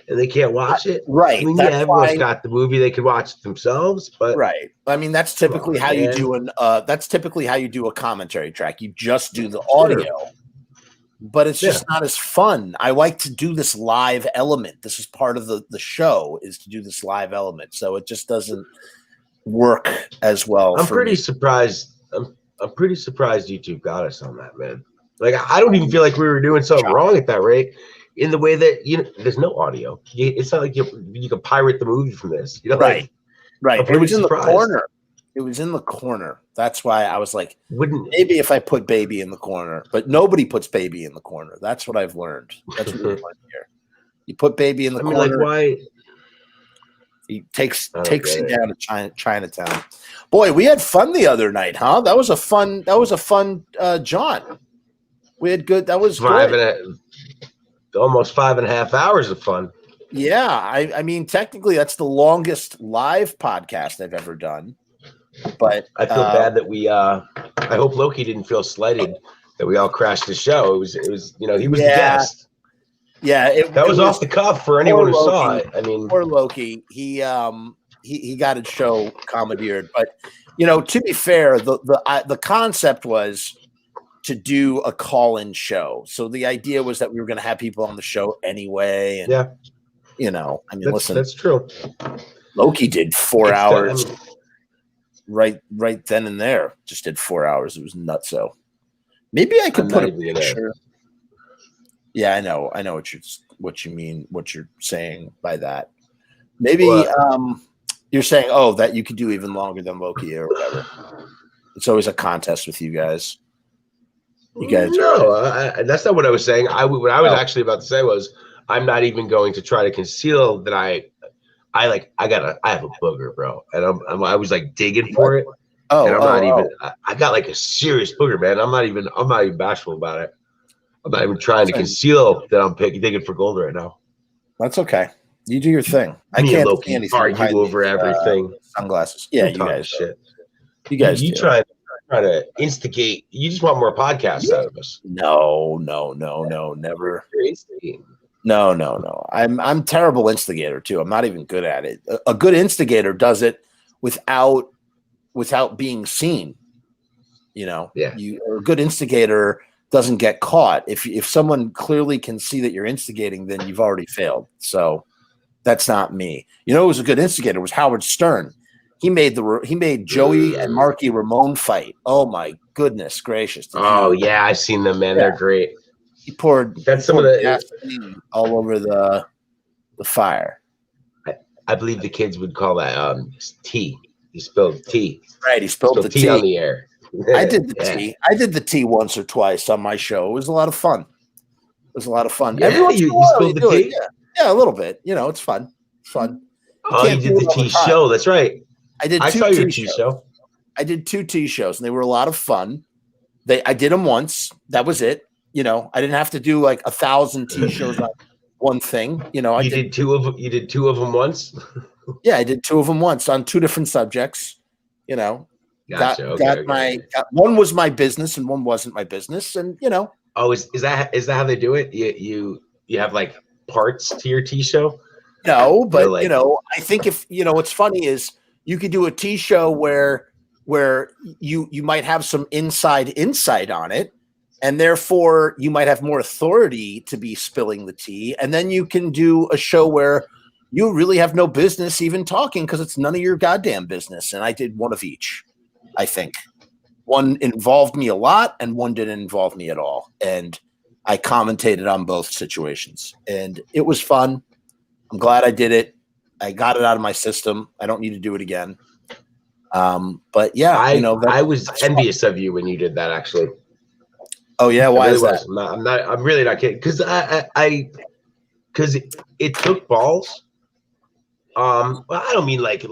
and they can't watch it? Right. I mean, everyone's got the movie; they can watch it themselves. But right. I mean, that's typically how you do a commentary track. You just do the audio. But it's just not as fun. I like to do this live element. This is part of the show, is to do this live element. So it just doesn't work as well. I'm pretty surprised. I'm pretty surprised YouTube got us on that, man. Like, I don't even feel like we were doing something wrong at that rate. In the way that there's no audio. It's not like you can pirate the movie from this. Right. It was in the corner. It was in the corner. That's why I was like, maybe if I put baby in the corner, but nobody puts baby in the corner. That's what I've learned. That's what we learned here. You put baby in the corner. Like, why? He takes you down to Chinatown. Boy, we had fun the other night, huh? That was a fun John. We had good. That was almost 5.5 hours of fun. Yeah, I mean, technically, that's the longest live podcast I've ever done. But I feel bad that we. I hope Loki didn't feel slighted that we all crashed the show. It was. He was the guest. Yeah, that was off the cuff for anyone who saw it. I mean, poor Loki. He got his show commandeered. But to be fair, the concept was to do a call-in show. So the idea was that we were going to have people on the show anyway. And You know, I mean, listen, that's true. Loki did 4 It's hours I mean, right then and there. Just did 4 hours. It was nutso. Maybe I could I'm put not a even gonna. picture. Yeah, I know what you mean, what you're saying by that. Maybe What? you're saying, oh, that you could do even longer than Loki or whatever. It's always a contest with you guys. You guys No, are that's not what I was saying. What I was Oh. actually about to say was I'm not even going to try to conceal that I have a booger, bro, and I was like digging for it, and I'm not even. I got like a serious booger, man. I'm not even bashful about it. I'm not even trying to conceal that I'm digging for gold right now. That's okay. You do your thing. I Me and can't see Loki anything argue behind over these, everything. sunglasses. Yeah, Don't you talk guys. shit. You guys You do. try to instigate. You just want more podcasts out of us. No, never. You're instigating. No. I'm terrible instigator too. I'm not even good at it. A good instigator does it without being seen. You know, Yeah. A good instigator doesn't get caught. If someone clearly can see that you're instigating, then you've already failed. So that's not me. You know, who was a good instigator was Howard Stern. He made Joey and Marky Ramone fight. Oh my goodness gracious! Yeah, I've seen them, man. Yeah. They're great. He poured some of the gasoline all over the fire. I believe the kids would call that tea. He spilled tea. Right, he spilled the tea on the air. I did the tea. I did the tea once or twice on my show. It was a lot of fun. Yeah, you spilled the tea? Yeah, a little bit. You know, it's fun. It's fun. You did the tea show. That's right. I saw your tea show. I did 2 tea shows, and they were a lot of fun. I did them once. That was it. You know, I didn't have to do like 1,000 tea shows on one thing. You know, you did two of them once. Yeah, I did 2 of them once on 2 different subjects. You know, gotcha. One was my business and one wasn't my business, and you know. Oh, is that how they do it? You have like parts to your tea show? No, but you know, I think if you know what's funny is you could do a tea show where you might have some insight on it, and therefore you might have more authority to be spilling the tea, and then you can do a show where you really have no business even talking because it's none of your goddamn business. And I did one of each. I think one involved me a lot and one didn't involve me at all. And I commentated on both situations and it was fun. I'm glad I did it. I got it out of my system. I don't need to do it again. But yeah, I was envious of you when you did that actually. Oh yeah. Why is that? I'm really not kidding. Cause because it took balls. Well, I don't mean like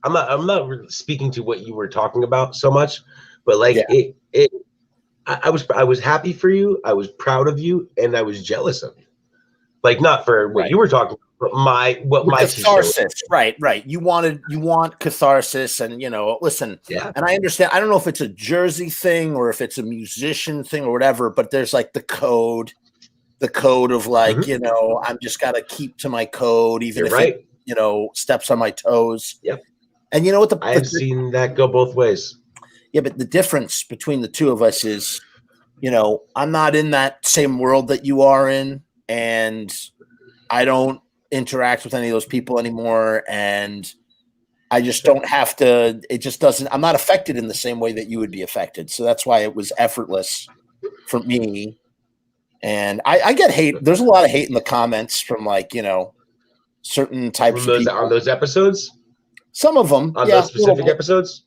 I'm not really speaking to what you were talking about so much, but like I was happy for you, I was proud of you, and I was jealous of you. Like not for what you were talking about, but my catharsis. Right. You want catharsis, and you know, listen, and I understand. I don't know if it's a Jersey thing or if it's a musician thing or whatever, but there's like the code of like, you know, I'm just gotta keep to my code, even if it, you know, steps on my toes. Yep. And you know what? I've seen that go both ways. Yeah, but the difference between the two of us is, you know, I'm not in that same world that you are in, and I don't interact with any of those people anymore, and I just don't have to. It just doesn't. I'm not affected in the same way that you would be affected. So that's why it was effortless for me. And I get hate. There's a lot of hate in the comments from like, you know, certain types of people on those episodes. Some of them on those specific episodes.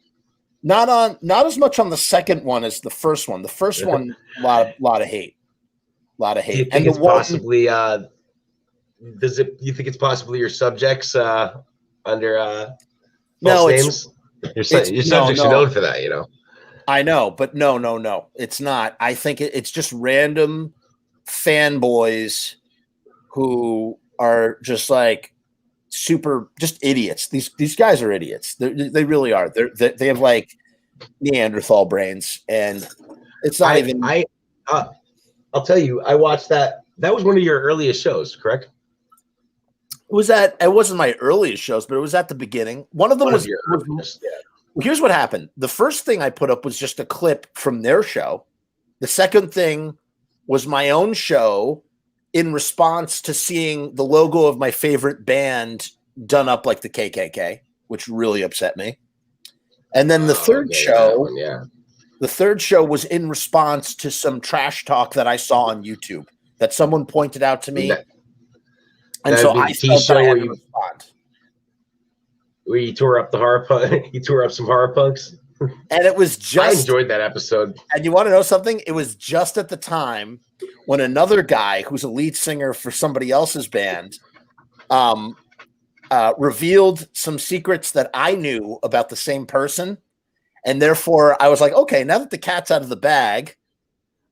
Not as much on the second one as the first one. The first one, a lot of hate. Do you think it's possibly? You think it's possibly your subjects under false names? Your subjects are known for that, you know. I know, but no, it's not. I think it's just random fanboys who are just like super, just idiots. These guys are idiots. They really are. They have like Neanderthal brains, and it's not even. I'll tell you, I watched that. That was one of your earliest shows, correct? It wasn't my earliest shows, but it was at the beginning. One of them was your earliest. Yeah. Well, here's what happened. The first thing I put up was just a clip from their show. The second thing was my own show in response to seeing the logo of my favorite band done up like the KKK, which really upset me. And then the third show, the third show was in response to some trash talk that I saw on YouTube that someone pointed out to me. And so I felt that I had to respond. Where you tore up the horror punk, you tore up some horror punks. And it was just, I enjoyed that episode. And you want to know something? It was just at the time when another guy who's a lead singer for somebody else's band revealed some secrets that I knew about the same person. And therefore I was like, okay, now that the cat's out of the bag,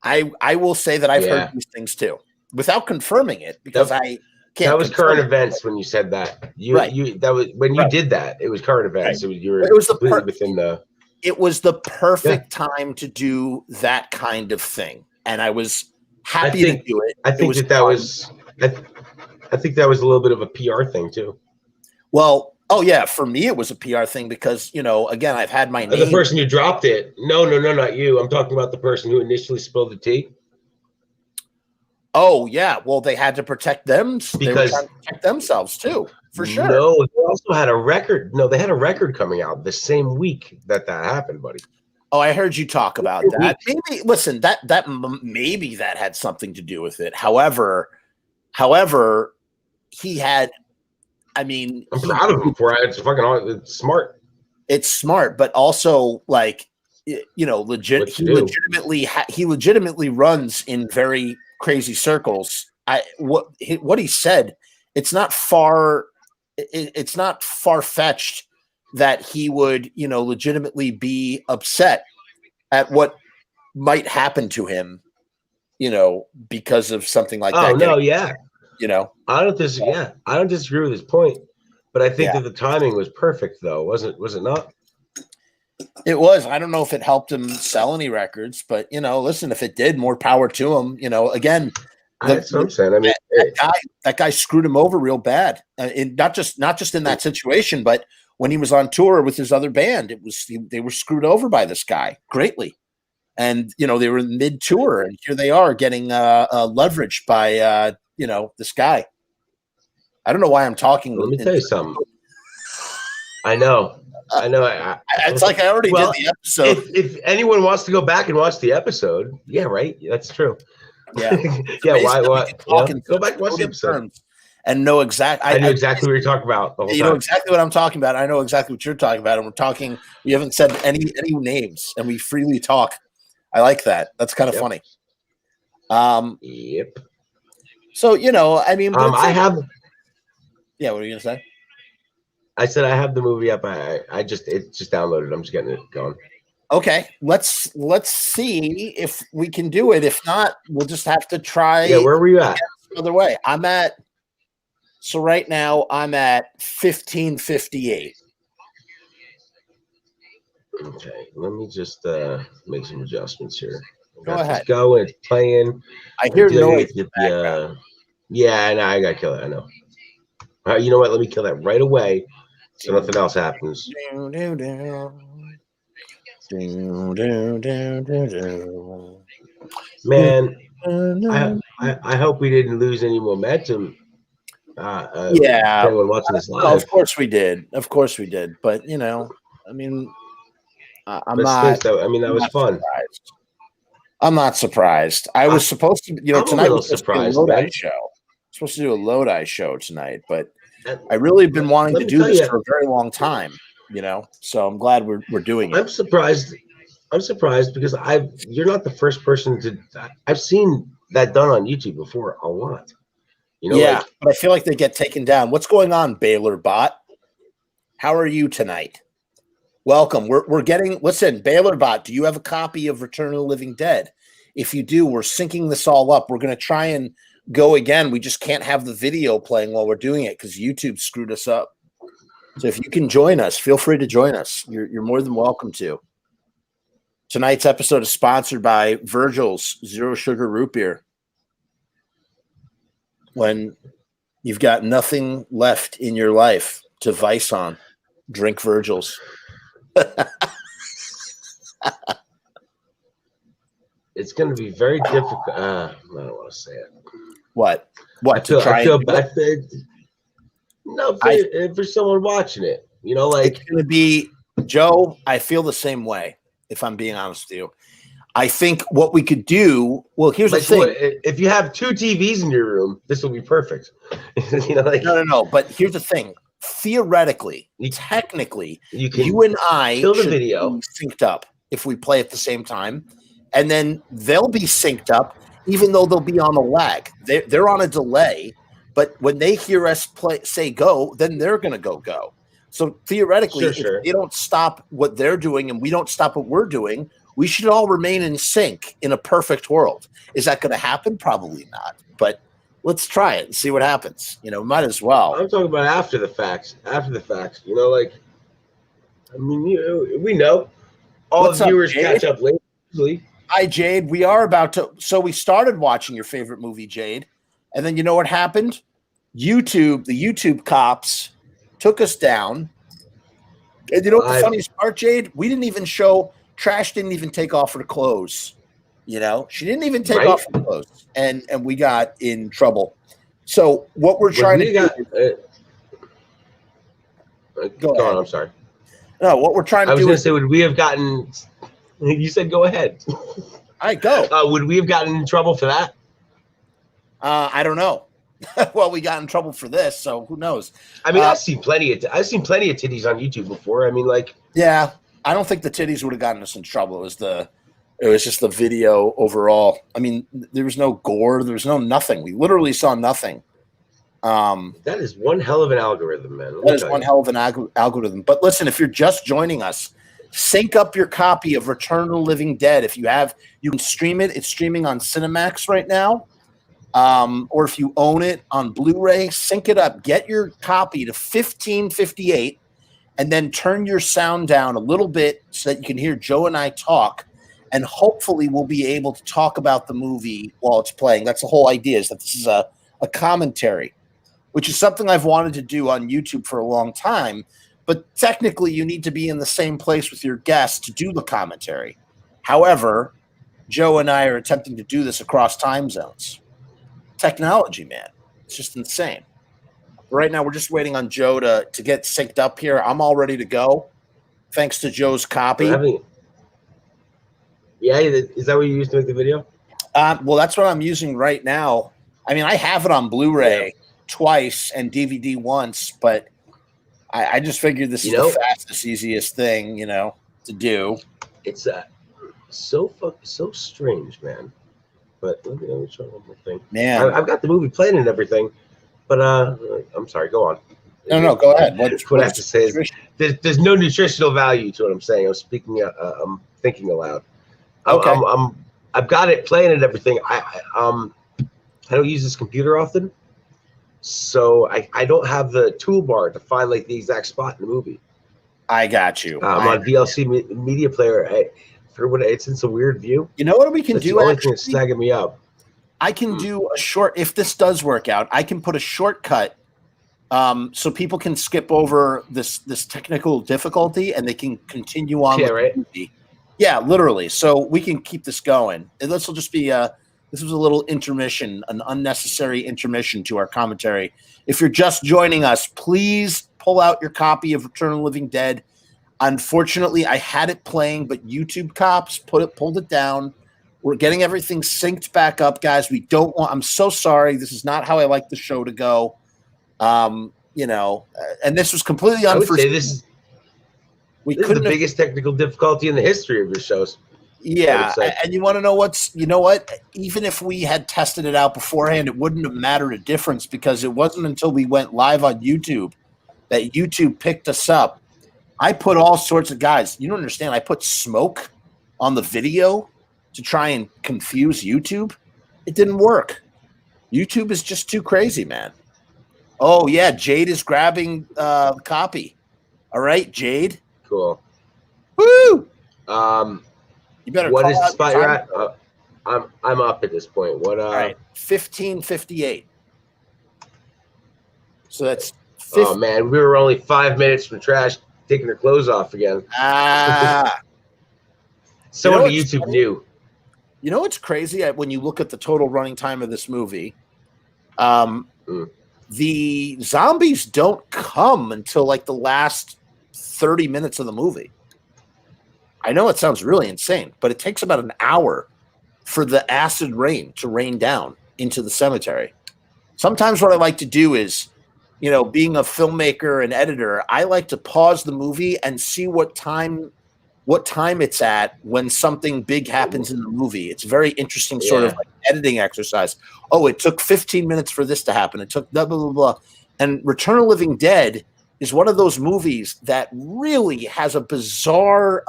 I will say that I've heard these things too, without confirming it, because I can't. That was current events when you said that. That was when you did that. It was current events. Right. It was completely within the. It was the perfect time to do that kind of thing, and I was happy to do it. I think that was. I think that was a little bit of a PR thing too. Well, oh yeah, for me it was a PR thing because again, I've had my name. The person who dropped it. No, not you. I'm talking about the person who initially spilled the tea. Oh yeah, well they had to protect them because they were trying to protect themselves too, for sure. No, they also had a record. No, they had a record coming out the same week that happened, buddy. Oh, I heard you talk about that. Maybe listen, maybe that had something to do with it. However, he had. I mean, I'm proud of him for it. It's smart. It's smart, but also like He legitimately runs in very crazy circles. What he said, it's not far-fetched that he would legitimately be upset at what might happen to him because of something like that. I don't disagree. Yeah, I don't disagree with his point, but I think that the timing was perfect, though. Was it not? It was. I don't know if it helped him sell any records, but listen, if it did, more power to him. Again, that's what I'm saying. I mean, that guy screwed him over real bad, and not just in that situation, but when he was on tour with his other band, they were screwed over by this guy greatly, and they were in mid tour, and here they are getting leveraged by this guy. I don't know why I'm talking. Let me tell you something. I know. It's like I already did the episode. If anyone wants to go back and watch the episode, yeah, right. That's true. Yeah, yeah. Why? Go back and watch the episode and know exactly. I know exactly what you're talking about. The whole time. Know exactly what I'm talking about. I know exactly what you're talking about, and we're talking. We haven't said any names, and we freely talk. I like that. That's kind of funny. Yep. So I mean, I have. Yeah, what are you gonna say? I said I have the movie up. It's just downloaded. I'm just getting it going. Okay, let's see if we can do it. If not, we'll just have to try. Yeah, where were you at? Another way. So right now I'm at 1558. Okay, let me just make some adjustments here. Go ahead. Go and it's playing. I hear noise. Yeah, I know. I gotta kill it. I know. You know what? Let me kill that right away, so nothing else happens. Man, I hope we didn't lose any momentum. Anyone watching this live? Of course we did. But I mean, I'm not. That was fun. Surprised. I'm not surprised. I was supposed to, tonight was supposed to be a Lodi show. Supposed to do a Lodi show tonight, but I really been wanting to do this for a very long time, So I'm glad we're doing it. I'm surprised because you're not the first person I've seen that done on YouTube before a lot. But I feel like they get taken down. What's going on, Baylor Bot? How are you tonight? Welcome. We're getting. Listen, Baylor Bot. Do you have a copy of Return of the Living Dead? If you do, we're syncing this all up. We're going to try and go again. We just can't have the video playing while we're doing it because YouTube screwed us up. So if you can join us, feel free to join us. You're more than welcome to. Tonight's episode is sponsored by Virgil's Zero Sugar Root Beer. When you've got nothing left in your life to vice on, drink Virgil's. It's going to be very difficult. I don't want to say it. What? What to try? I feel bad. No, for someone watching it, you know, like it's going to be Joe. I feel the same way. If I'm being honest with you, I think what we could do. Well, here's the thing: if you have 2 TVs in your room, this will be perfect. You know, like no. But here's the thing: theoretically, technically, you and I kill the should video be synced up if we play at the same time, and then they'll be synced up, even though they'll be on a lag. They're on a delay, but when they hear us say go, then they're going to go. So theoretically, if they don't stop what they're doing and we don't stop what we're doing, we should all remain in sync in a perfect world. Is that going to happen? Probably not. But let's try it and see what happens. You know, might as well. I'm talking about after the facts. You know, like, I mean, we know all the viewers catch up later. Hi, Jade. We are about to. So we started watching your favorite movie, Jade, and then you know what happened? The YouTube cops took us down. And you know what the funniest part, Jade? We didn't even show. Trash didn't even take off her clothes. You know, she didn't even take off her clothes, and we got in trouble. So what we're trying to do. Go on. I'm sorry. No, what we're trying to do. I was going to say, would we have gotten? You said go ahead. All right, go. Would we have gotten in trouble for that? I don't know. Well, we got in trouble for this, so who knows? I mean, I've seen plenty of titties on YouTube before. I mean, like, yeah, I don't think the titties would have gotten us in trouble. It was just the video overall. I mean, there was no gore, there was no nothing. We literally saw nothing. That is one hell of an algorithm, man. That is one hell of an algorithm. But listen, if you're just joining us, sync up your copy of Return of the Living Dead. If you have, you can stream it. It's streaming on Cinemax right now. Or if you own it on Blu-ray, sync it up. Get your copy to 1558 and then turn your sound down a little bit so that you can hear Joe and I talk. And hopefully we'll be able to talk about the movie while it's playing. That's the whole idea, is that this is a commentary, which is something I've wanted to do on YouTube for a long time. But technically, you need to be in the same place with your guests to do the commentary. However, Joe and I are attempting to do this across time zones. Technology, man. It's just insane. Right now, we're just waiting on Joe to get synced up here. I'm all ready to go, thanks to Joe's copy. Yeah, is that what you used to make the video? Well, that's what I'm using right now. I mean, I have it on Blu-ray twice and DVD once, but I just figured this is the fastest, easiest thing, to do. It's so strange, man. But let me try one more thing. Man, I've got the movie playing and everything, but I'm sorry. Go on. No, go ahead. What I have to say is there's no nutritional value to what I'm saying. I'm thinking aloud. Okay. I've got it playing and everything. I don't use this computer often, so I don't have the toolbar to find like the exact spot in the movie. I got you. I'm on VLC media player. It's in some weird view. You know what we can do? The only thing that's snagging me up. I can do a short. If this does work out, I can put a shortcut, so people can skip over this technical difficulty and they can continue on. Yeah, right. The movie. Yeah, literally. So we can keep this going. And this will just be this was a little intermission, an unnecessary intermission to our commentary. If you're just joining us, please pull out your copy of Return of the Living Dead. Unfortunately, I had it playing, but YouTube cops pulled it down. We're getting everything synced back up, guys. I'm so sorry. This is not how I like the show to go. And this was completely unforeseen. I would say this is the biggest technical difficulty in the history of your shows. Yeah, and you want to know what? Even if we had tested it out beforehand, it wouldn't have mattered a difference, because it wasn't until we went live on YouTube that YouTube picked us up. I put all sorts of guys. You don't understand. I put smoke on the video to try and confuse YouTube. It didn't work. YouTube is just too crazy, man. Oh, yeah. Jade is grabbing the copy. All right, Jade. Cool. Woo! You better. What is the spot you're at? I'm up at this point. What? All right, 1558. So that's. Oh man, we were only 5 minutes from Trash taking her clothes off again. Someone on YouTube knew. You know what's crazy? When you look at the total running time of this movie, The zombies don't come until like the last 30 minutes of the movie. I know it sounds really insane, but it takes about an hour for the acid rain to rain down into the cemetery. Sometimes what I like to do is, being a filmmaker and editor, I like to pause the movie and see what time it's at when something big happens in the movie. It's a very interesting sort of like editing exercise. Oh, it took 15 minutes for this to happen. It took blah, blah, blah, blah. And Return of the Living Dead is one of those movies that really has a bizarre,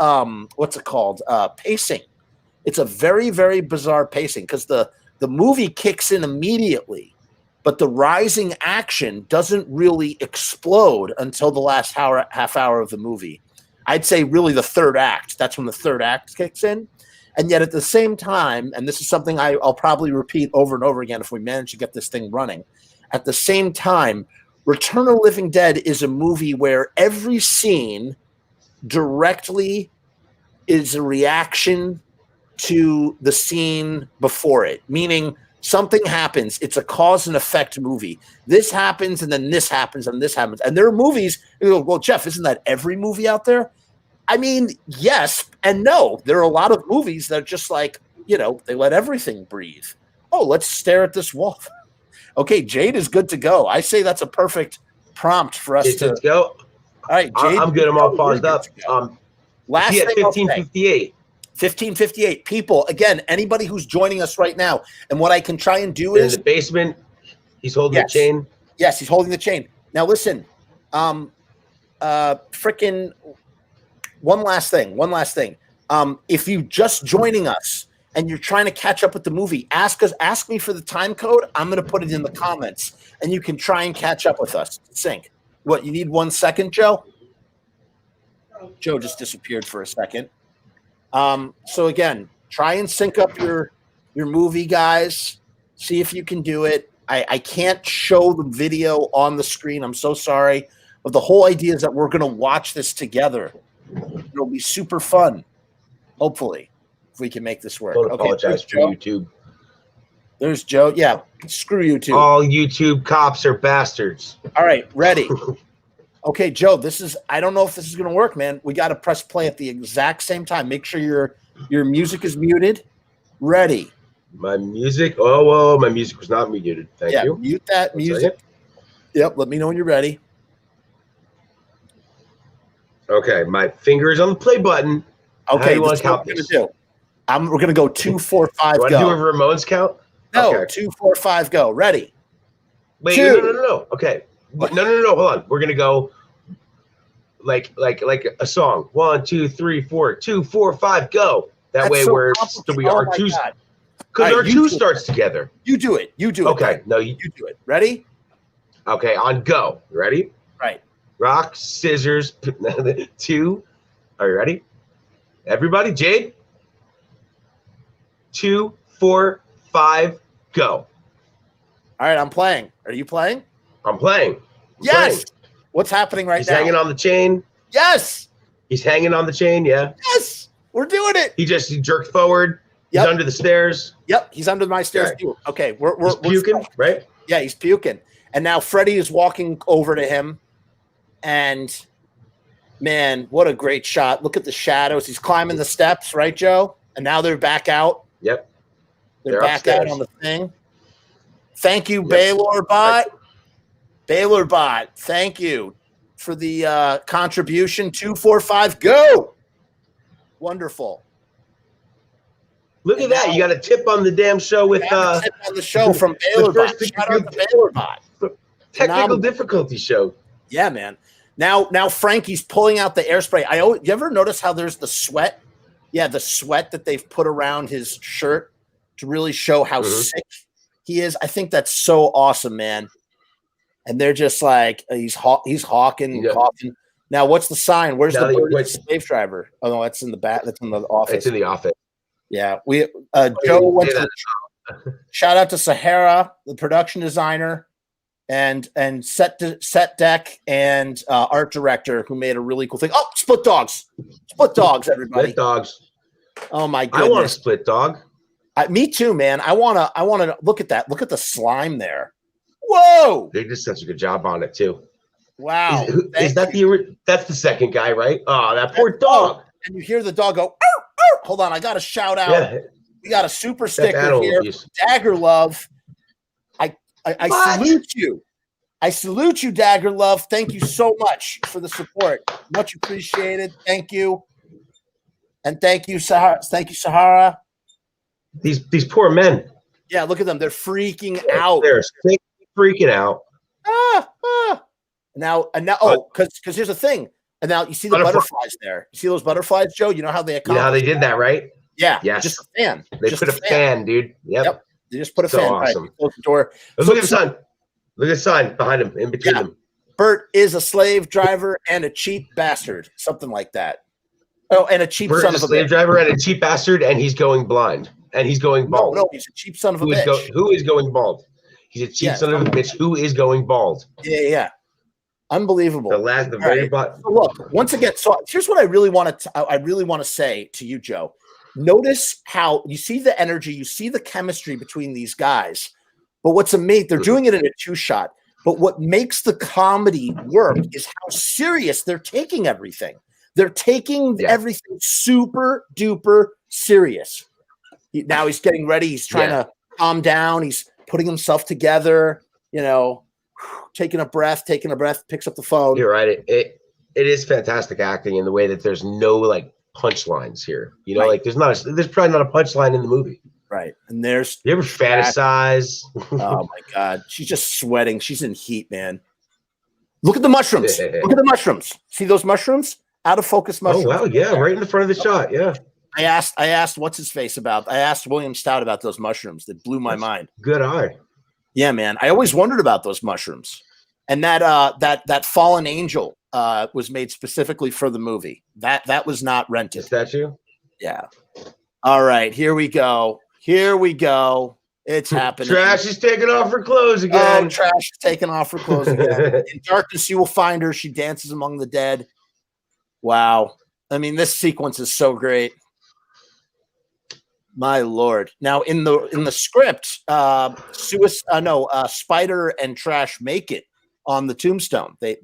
pacing. It's a very, very bizarre pacing because the movie kicks in immediately, but the rising action doesn't really explode until the last half hour of the movie. I'd say really the third act. That's when the third act kicks in. And yet at the same time, and this is something I'll probably repeat over and over again if we manage to get this thing running, at the same time, Return of the Living Dead is a movie where every scene directly is a reaction to the scene before it, meaning something happens. It's a cause and effect movie. This happens, and then this happens, and this happens. And there are movies, you go, well, Jeff, isn't that every movie out there? I mean, yes and no. There are a lot of movies that are just like, they let everything breathe. Oh, let's stare at this wall. Okay, Jade is good to go. I say that's a perfect prompt for us to go. All right, Jade. I'm good. I'm all paused up. Last thing, 1558. 1558. People, again, anybody who's joining us right now, and what I can try and do is in the basement. He's holding the chain. Yes, he's holding the chain. Now listen, freaking one last thing. If you just joining us and you're trying to catch up with the movie, ask me for the time code. I'm going to put it in the comments, and you can try and catch up with us. Sync. What, you need 1 second, Joe? Joe just disappeared for a second. So again, try and sync up your movie, guys. See if you can do it. I can't show the video on the screen. I'm so sorry. But the whole idea is that we're going to watch this together. It'll be super fun, hopefully, if we can make this work. Don't apologize for YouTube. There's Joe. Yeah, screw YouTube. All YouTube cops are bastards. All right, ready. Okay, Joe, I don't know if this is going to work, man. We got to press play at the exact same time. Make sure your music is muted. Ready. My music? Oh, my music was not muted. Thank you. Mute that music. Yep, let me know when you're ready. Okay, my finger is on the play button. Okay, this is what we're going to do. We're going to go 2, 4, 5, go. Do I do a Ramones count? No, okay. 2, 4, 5, go. Ready. Wait, no. Okay. No. Hold on. We're gonna go like a song. 1, 2, 3, 4. 2, 4, 5, go. That way we're our two, because our two starts together. You do it. Okay. No, you do it. Ready? Okay. On go. Ready? Right. Rock, scissors, 2. Are you ready? Everybody, Jade. 2, 4, 5, go. All right, I'm playing. Are you playing? I'm playing. Yes. What's happening right now? He's hanging on the chain. Yes. He's hanging on the chain. Yeah. Yes. We're doing it. He jerked forward. Yep. He's under the stairs. Yep. He's under my stairs too. Okay. We're puking, right? Yeah, he's puking. And now Freddie is walking over to him. And man, what a great shot. Look at the shadows. He's climbing the steps, right, Joe? And now they're back out. Yep. They're back upstairs. Out on the thing. Thank you, Baylor Bot. Baylor Bot, thank you for the contribution. 2, 4, 5, go. Wonderful. Look at that. You got a tip on the damn show with tip on the show from Baylor Bot. Shout out to Baylor Bot. Technical difficulty show. Yeah, man. Now Frankie's pulling out the air spray. You ever notice how there's the sweat? Yeah, the sweat that they've put around his shirt to really show how sick he is. I think that's so awesome, man. And they're just like he's hawking, coughing. Now, what's the sign? Where's the slave driver? Oh no, that's in the back. That's in the office. It's in the office. Yeah, we Joe went to shout out to Sahara, the production designer, and set deck and art director who made a really cool thing. Oh, split dogs, everybody. Split dogs. Oh my goodness, I want a split dog. Me too, man. I want to look at that. Look at the slime there. Whoa! They did such a good job on it too. Wow. Is that that's the second guy, right? Oh, that poor dog. And you hear the dog go, "Ow, ow." Hold on, I got to shout out. Yeah. We got a super That's sticker animal here. abuse. Dagger Love. I salute you. I salute you, Dagger Love. Thank you so much for the support. Much appreciated. Thank you. And thank you, Sahara. Thank you, Sahara. These poor men. Yeah, look at them. They're freaking out. They're freaking out. Now, because here's the thing. And now you see the butterflies there. You see those butterflies, Joe? You know how they You know how they did that, right? Yeah. Yes. Just a fan. They put a fan, dude. Yep. They just put a So fan. awesome. Right. Close the door. Look at the sun. Look at the sign behind him, in between them. Bert is a slave driver and a cheap bastard. Something like that. Oh, and a cheap son of a slave driver and a cheap bastard, and he's going blind. And he's going bald. No, he's a cheap son of a bitch. Who is going bald? He's a cheap son of a bitch who is going bald. Yeah. Unbelievable. The very bottom. So look, once again, so here's what I really want to say to you, Joe. Notice how you see the energy, you see the chemistry between these guys. But what's amazing, they're doing it in a 2-shot. But what makes the comedy work is how serious they're taking everything. They're taking everything super duper serious. Now he's getting ready. He's trying to calm down. He's putting himself together, taking a breath, picks up the phone. You're right. It is fantastic acting in the way that there's no like punchlines here. Like there's probably not a punchline in the movie. Right. And there's you ever fantasize? Oh my God. She's just sweating. She's in heat, man. Look at the mushrooms. Look at the mushrooms. See those mushrooms? Out of focus mushrooms. Oh wow, yeah, right in the front of the shot. Yeah. I asked what's his face about. I asked William Stout about those mushrooms. That blew my mind. Good eye. Yeah, man. I always wondered about those mushrooms. And that fallen angel was made specifically for the movie. That was not rented. The statue? Yeah. All right, here we go. It's happening. Trash is taking off her clothes again. Oh, Trash is taking off her clothes again. In darkness, you will find her. She dances among the dead. Wow. I mean, this sequence is so great. My Lord. Now, in the script, Spider and Trash make it on the tombstone. They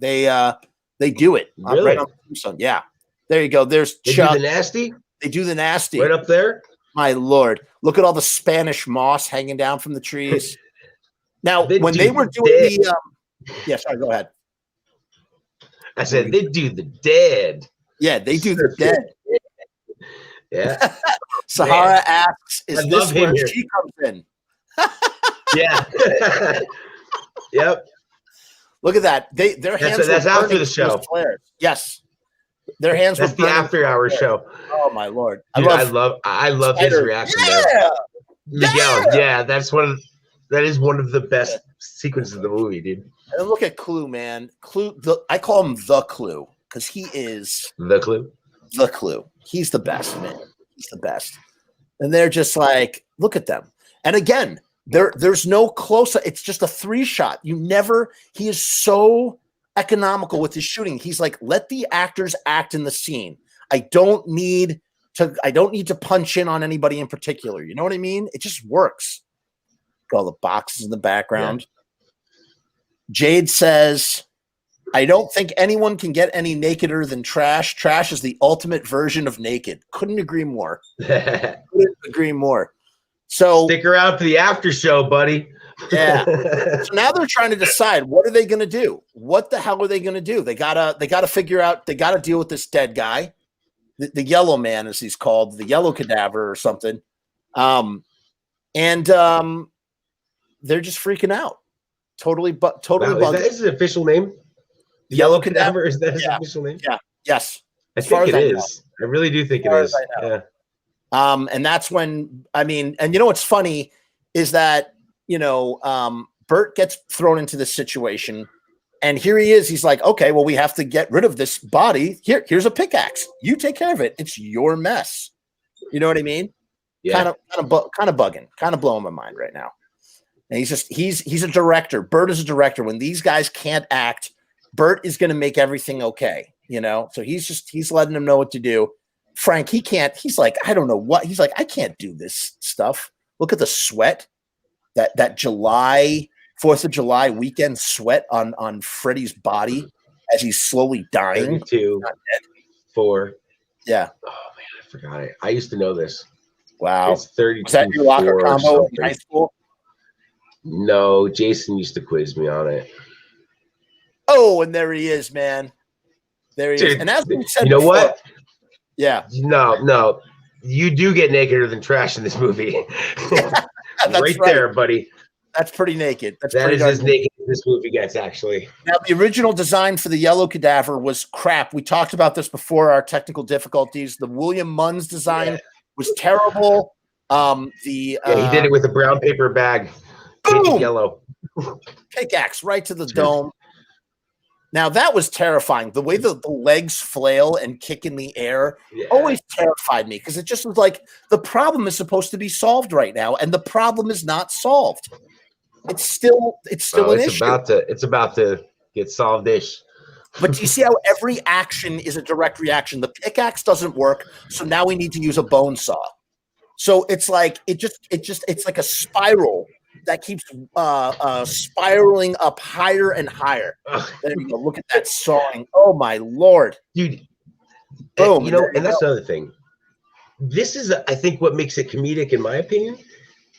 do it really? Right on the tombstone. Yeah. There you go. There's Chuck. Do the nasty? They do the nasty. Right up there? My Lord. Look at all the Spanish moss hanging down from the trees. Now, when they were doing sorry, go ahead. I said they do the dead. Yeah, they do the dead. Yeah. Sahara asks, "Is this where here. she comes in?" Yeah. Yep. Look at that. Their hands. That's after the show. Yes. Their hands. That's the after-hours show. Oh my Lord! Dude, I love his reaction. Yeah. Miguel. Yeah, that is one of the best sequences of the movie, dude. And look at Clue, man. I call him the Clue because he is the Clue. The Clue. He's the best, man. He's the best. And they're just like, look at them. And again, there's no close-up. It's just a 3-shot. He is so economical with his shooting. He's like, let the actors act in the scene. I don't need to punch in on anybody in particular. You know what I mean? It just works. All the boxes in the background. Yeah. Jade says, I don't think anyone can get any nakeder than Trash. Trash is the ultimate version of naked. Couldn't agree more. So stick around for the after show, buddy. Yeah. So now they're trying to decide, what are they going to do? What the hell are they going to do? They gotta figure out. They gotta deal with this dead guy, the yellow man, as he's called, the yellow cadaver or something. They're just freaking out. Totally bugged. Is that his official name? The Yellow Cadaver? Is that his official name? Yeah. Yes. I think it is. I really do think it is. Yeah. And that's when, and you know what's funny is that, Bert gets thrown into this situation, and here he is. He's like, okay, well, we have to get rid of this body. Here's a pickaxe. You take care of it. It's your mess. You know what I mean? Yeah. Kind of bugging, kind of blowing my mind right now. And he's a director. Bert is a director. When these guys can't act, Bert is going to make everything okay. So he's letting them know what to do. Frank, he can't. He's like, I don't know what. He's like, I can't do this stuff. Look at the sweat. That July 4th of July weekend sweat on Freddie's body as he's slowly dying. 32, 4. Yeah. Oh man, I forgot it. I used to know this. Wow. It's 32. Was that your locker combo in high school? No, Jason used to quiz me on it. Oh, and there he is, man. There he is. And as we said, you know before, what? Yeah. No. You do get nakeder than trash in this movie. right there, buddy. That's pretty naked. That is as naked as this movie gets, actually. Now, the original design for the yellow cadaver was crap. We talked about this before our technical difficulties. The William Munn's design was terrible. He did it with a brown paper bag, painted yellow. Pickaxe right to the dome. Now, that was terrifying. The way the legs flail and kick in the air always terrified me because it just was like the problem is supposed to be solved right now, and the problem is not solved. It's still an issue. It's about to get solved-ish. But do you see how every action is a direct reaction? The pickaxe doesn't work, so now we need to use a bone saw. So it's like it's like a spiral that keeps spiraling up higher and higher. There you go. Look at that sawing. Oh my Lord, dude! Boom. And that's another thing. This is, I think, what makes it comedic, in my opinion.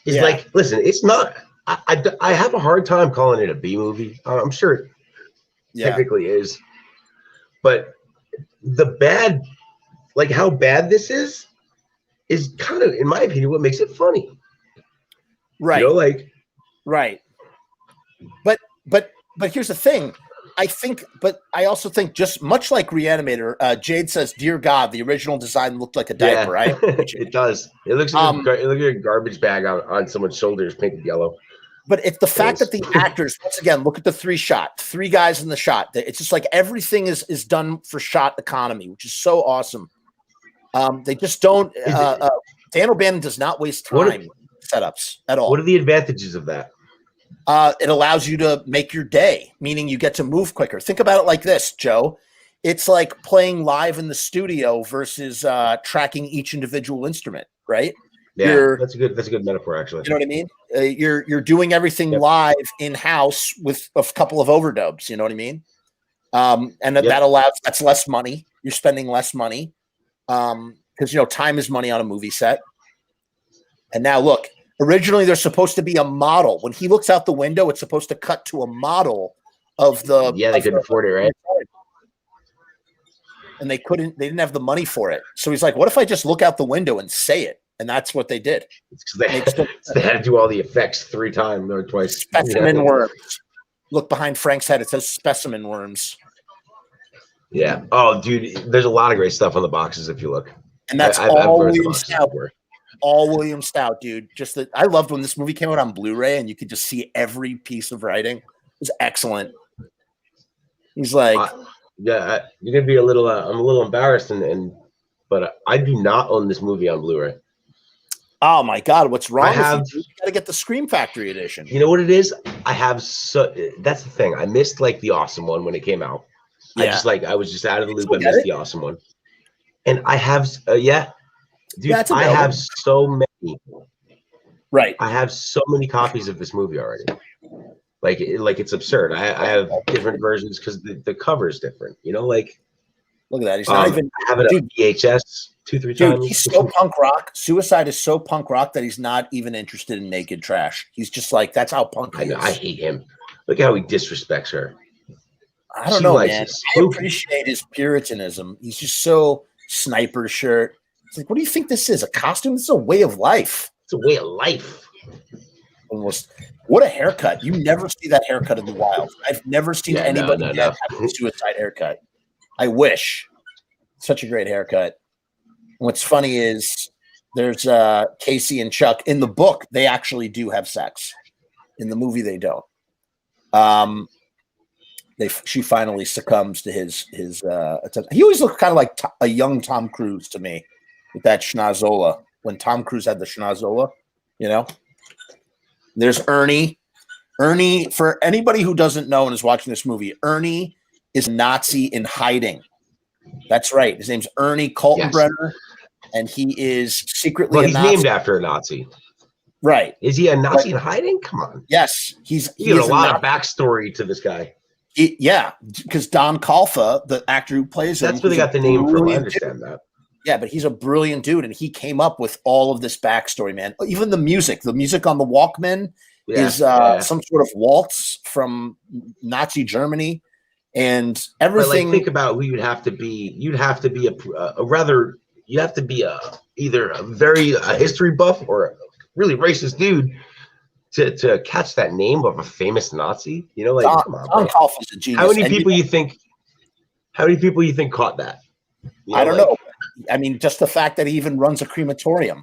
Is like, listen, it's not. I have a hard time calling it a B movie. I'm sure it technically is, but the bad, like how bad this is kind of, in my opinion, what makes it funny. Right. Right. But here's the thing. I also think just much like Reanimator, Jade says, "Dear God, the original design looked like a diaper." Right? It does. It looks like a garbage bag on someone's shoulders painted yellow. But it's the fact that the actors, once again, look at the three guys in the shot. It's just like everything is done for shot economy, which is so awesome. They just don't. Dan O'Bannon does not waste time setups at all. What are the advantages of that? It allows you to make your day, meaning you get to move quicker. Think about it like this, Joe. It's like playing live in the studio versus tracking each individual instrument, right? Yeah, that's a good metaphor, actually. You know what I mean? You're doing everything live in house with a couple of overdubs. You know what I mean? And that allows that's less money. You're spending less money because time is money on a movie set. And now look. Originally, there's supposed to be a model. When he looks out the window, it's supposed to cut to a model of the. Yeah, they couldn't afford it, right? And they didn't have the money for it. So he's like, what if I just look out the window and say it? And that's what they did. They had to do all the effects 3 times or twice. Specimen worms. Look behind Frank's head. It says specimen worms. Yeah. Oh, dude, there's a lot of great stuff on the boxes if you look. And that's all William Stout. All William Stout, dude. Just that I loved when this movie came out on Blu-ray and you could just see every piece of writing. It was excellent. He's like, you're gonna be a little. I'm a little embarrassed, but I do not own this movie on Blu-ray. Oh my God, what's wrong with you? You got to get the Scream Factory edition. You know what it is? That's the thing. I missed like the awesome one when it came out. Yeah. I was just out of the loop. I missed the awesome one, and I have Dude, I have so many. Right. I have so many copies of this movie already. Like it's absurd. I have different versions because the cover is different. Look at that. He's not even. I have it on VHS 2-3 times. He's so punk rock. Suicide is so punk rock that he's not even interested in naked trash. He's just like, that's how punk he is. I hate him. Look how he disrespects her. I don't know, man. I appreciate his puritanism. He's just so sniper shirt. It's like, what do you think this is? A costume? This is a way of life. It's a way of life. Almost. What a haircut. You never see that haircut in the wild. I've never seen anybody have a suicide haircut. I wish. Such a great haircut. What's funny is there's Casey and Chuck. In the book, they actually do have sex. In the movie, they don't. She finally succumbs to his attempt. He always looked kind of like a young Tom Cruise to me. With that schnozola, when Tom Cruise had the schnozola, There's Ernie. Ernie, for anybody who doesn't know and is watching this movie, Ernie is a Nazi in hiding. That's right. His name's Ernie Kaltenbrenner, and he is secretly a Nazi. He's named after a Nazi. Right. Is he a Nazi in hiding? Come on. Yes, he has a lot of backstory to this guy. Yeah, because Don Calfa, the actor who plays him, that's where they got the name from. I understand that. Yeah, but he's a brilliant dude, and he came up with all of this backstory, man. Even the music on the Walkman is some sort of waltz from Nazi Germany, and everything. But like, think about who you'd have to be. You'd have to be either a very history buff or a really racist dude to catch that name of a famous Nazi. You know, like come on, Don Calfa's a genius. How many people you think caught that? I don't know. I mean, just the fact that he even runs a crematorium.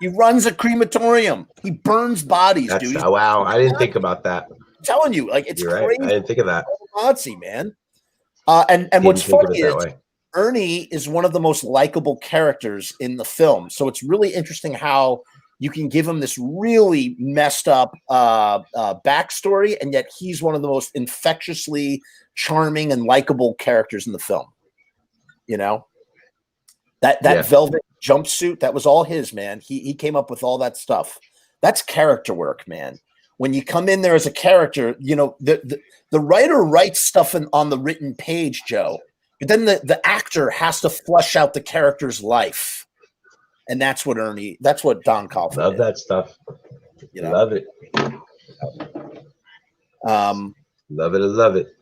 He runs a crematorium. He burns bodies, dude. Wow, I didn't think about that. I'm telling you, like, it's crazy. Right. I didn't think of that. Nazi, man. And what's funny is Ernie is one of the most likable characters in the film. So it's really interesting how you can give him this really messed up backstory, and yet he's one of the most infectiously charming and likable characters in the film. You know? That velvet jumpsuit, that was all his, man. He came up with all that stuff. That's character work, man. When you come in there as a character, you know, the writer writes stuff on the written page, Joe, but then the actor has to flesh out the character's life. And that's what Don Calfa Love did. that stuff. You know? Love it. Love it.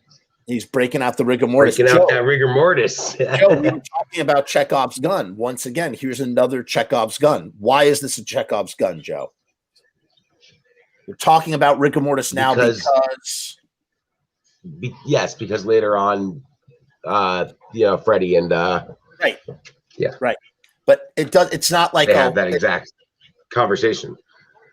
He's breaking out the rigor mortis. Breaking out that rigor mortis. Joe, we were talking about Chekhov's gun. Once again, here's another Chekhov's gun. Why is this a Chekhov's gun, Joe? We're talking about rigor mortis now because later on, Freddie and right. Yeah. Right. But it's not like they have that exact conversation.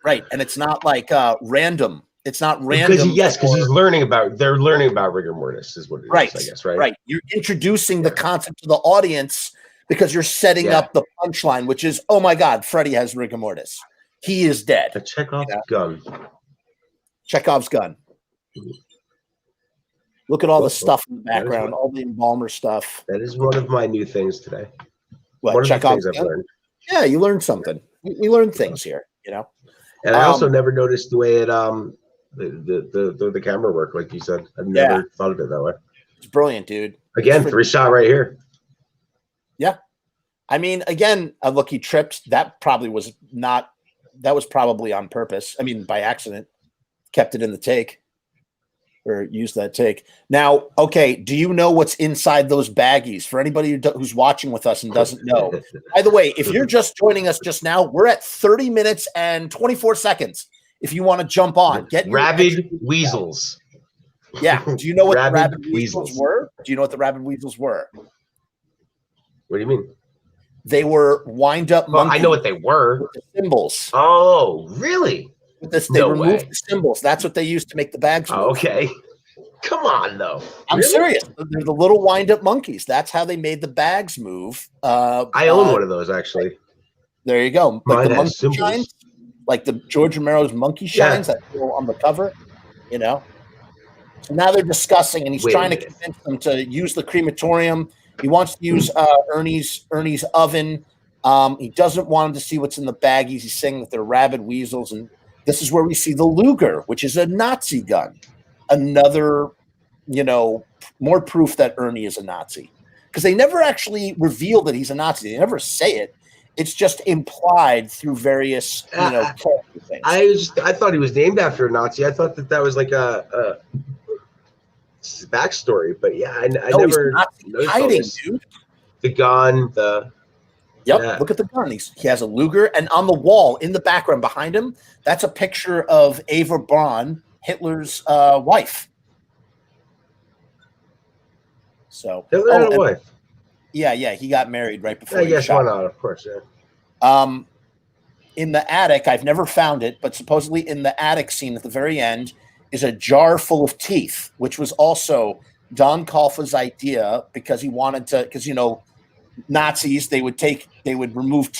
Right. And it's not like random. It's not random. Because they're learning about rigor mortis is what it is, I guess, right? Right. You're introducing the concept to the audience because you're setting up the punchline, which is, oh my God, Freddy has rigor mortis. He is dead. A Chekhov's gun. Chekhov's gun. Look at all the stuff in the background, all the embalmer stuff. That is one of my new things today. What, Chekhov's gun? I've learned. Yeah, you learned something. We learned things here, you know. And I also never noticed the way it the camera work, like you said. I've never thought of it that way. It's brilliant, dude. Again, 3-shot right here. Yeah. I mean, again, look, he tripped. That was probably on purpose. I mean, by accident. Kept it in the take. Or used that take. Now, okay, do you know what's inside those baggies? For anybody who's watching with us and doesn't know. By the way, if you're just joining us just now, we're at 30 minutes and 24 seconds. If you want to jump on, get rabid weasels. Yeah. Do you know what the rabid weasels were? Do you know what the rabid weasels were? What do you mean? They were wind-up monkeys. I know what they were. With the symbols. Oh, really? They removed the symbols. That's what they used to make the bags move. Okay. Come on, though. I'm serious. They're the little wind-up monkeys. That's how they made the bags move. I own one of those, actually. There you go. Like the monkey shines, like the George Romero's monkey shines that's on the cover, you know. So now they're discussing, and he's trying to convince them to use the crematorium. He wants to use Ernie's oven. He doesn't want them to see what's in the baggies. He's saying that they're rabid weasels, and this is where we see the Luger, which is a Nazi gun. Another, more proof that Ernie is a Nazi. Because they never actually reveal that he's a Nazi. They never say it. It's just implied through various, character things. I thought he was named after a Nazi. I thought that was like a backstory. But yeah, I never noticed hiding, dude. The gun, Look at the gun. He has a Luger, and on the wall in the background behind him, that's a picture of Eva Braun, Hitler's wife. So Hitler had a wife. Yeah, he got married right before. I guess why not? Of course, yeah. In the attic, I've never found it, but supposedly in the attic scene at the very end is a jar full of teeth, which was also Don Calfa's idea because he wanted to, because Nazis, they would remove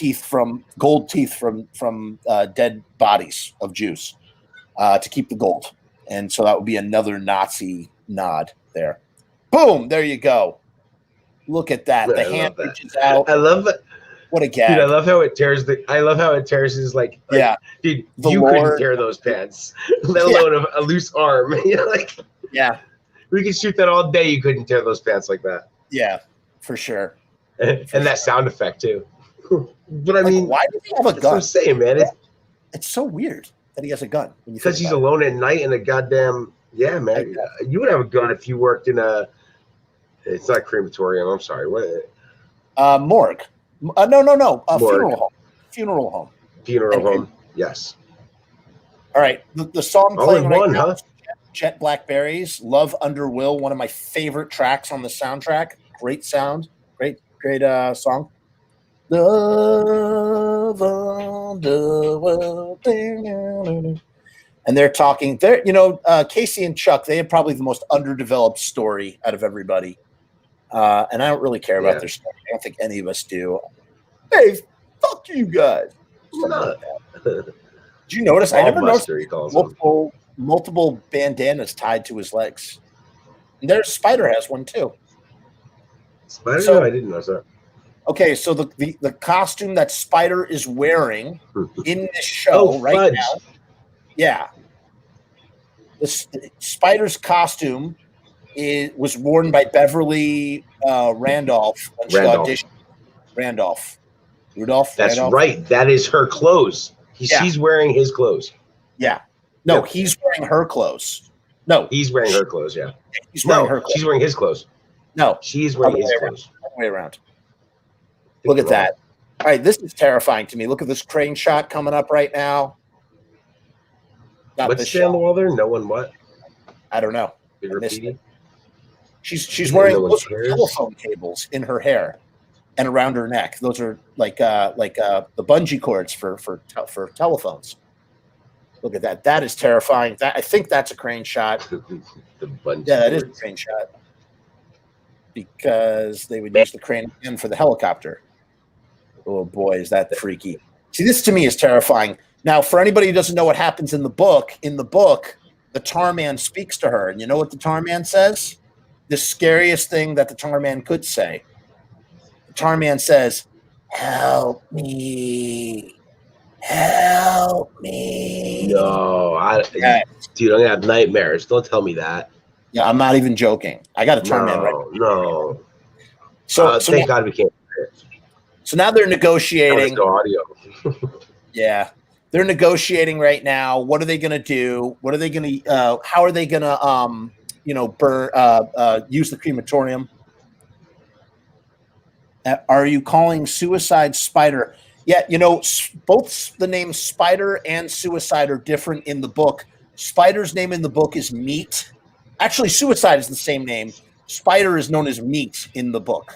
gold teeth from dead bodies of Jews to keep the gold. And so that would be another Nazi nod there. Boom, there you go. Look at that. The hand reaches out. I love it. What a gag. Dude, I love how it tears his like yeah. Dude, The you lore, couldn't tear those pants, let alone a loose arm. You're like, yeah. We could shoot that all day. You couldn't tear those pants like that. Yeah, for sure. And that sound effect too. But I like, mean, why does he have a gun? That's what I'm saying, man. It's so weird that he has a gun. Because he's alone at night in a goddamn man. You would have a gun if you worked in a. It's not crematorium. I'm sorry. What? Morgue. No. Morgue. Funeral home. Funeral home. Funeral home. Yes. All right. The song all playing in right one, now, huh? Jet Blackberries, "Love Under Will," one of my favorite tracks on the soundtrack. Great sound. Great song. Love Under Will. And they're talking. Casey and Chuck. They have probably the most underdeveloped story out of everybody. And I don't really care about their story. I don't think any of us do. Hey, fuck you guys. Did you notice? I never noticed multiple bandanas tied to his legs. And their Spider has one too. Spider? No, I didn't notice that. Okay, so the costume that Spider is wearing in this show now. Yeah. The Spider's costume was worn by Beverly Randolph when she auditioned. Rudolph. That's right. That is her clothes. She's wearing his clothes. Yeah. No, he's wearing her clothes. No. He's wearing her clothes, yeah. He's wearing her clothes. She's wearing his clothes. No. She's wearing his clothes. Way around. Look at that. All right, this is terrifying to me. Look at this crane shot coming up right now. What's on the wall there? No one what? I don't know. Graffiti? She's wearing telephone cables in her hair and around her neck. Those are like the bungee cords for telephones. Look at that. That is terrifying. I think that's a crane shot. That is a crane shot. Because they would use the crane again for the helicopter. Oh boy, is that freaky. See, this to me is terrifying. Now, for anybody who doesn't know what happens in the book, the Tarman speaks to her. And you know what the Tarman says? The scariest thing that the Tarman could say. The Tarman says, "Help me. Help me." No, dude, I'm going to have nightmares. Don't tell me that. Yeah, I'm not even joking. I got a Tarman right now. No. So thank God we can't. So now they're negotiating. Audio. Yeah. They're negotiating right now. What are they going to do? What are they going to? How are they going to, burn? Use the crematorium? Are you calling Suicide Spider? Yeah, both the names Spider and Suicide are different in the book. Spider's name in the book is Meat. Actually, Suicide is the same name. Spider is known as Meat in the book.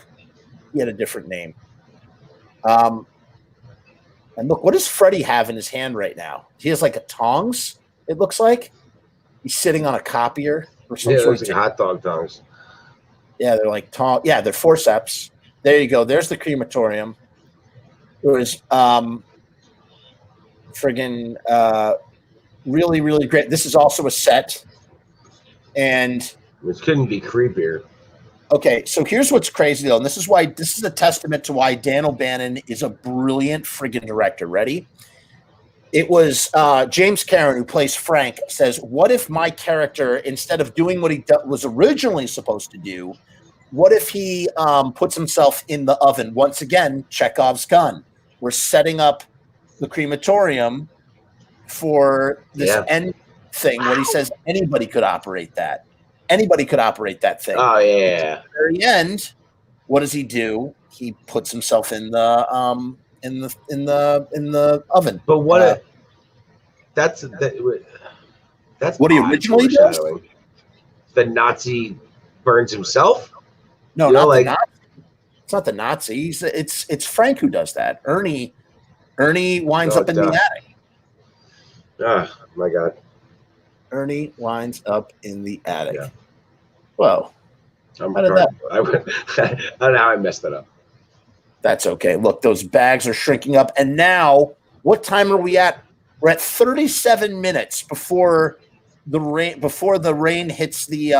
He had a different name. And look, what does Freddy have in his hand right now? He has like a tongs, it looks like. He's sitting on a copier or some sort of like hot dog tongs. Yeah, they're like they're forceps. There you go. There's the crematorium. It was really, really great. This is also a set. And it couldn't be creepier. Okay, so here's what's crazy though, and this is a testament to why Dan O'Bannon is a brilliant friggin' director. Ready? It was James Karen, who plays Frank, says, "What if my character, instead of doing what he was originally supposed to do, what if he puts himself in the oven?" Once again, Chekhov's gun. We're setting up the crematorium for this end thing where he says anybody could operate that. Anybody could operate that thing. Oh yeah. At the very end, what does he do? He puts himself in the oven. But what? That's what he originally does. The Nazi burns himself. No, not the Nazi. It's not the Nazi. It's Frank who does that. Ernie winds up in the attic. Ah, my God. Ernie winds up in the attic. Yeah. Whoa. How did that? Now I messed it up. That's okay. Look, those bags are shrinking up. And now, what time are we at? We're at 37 minutes before the rain hits the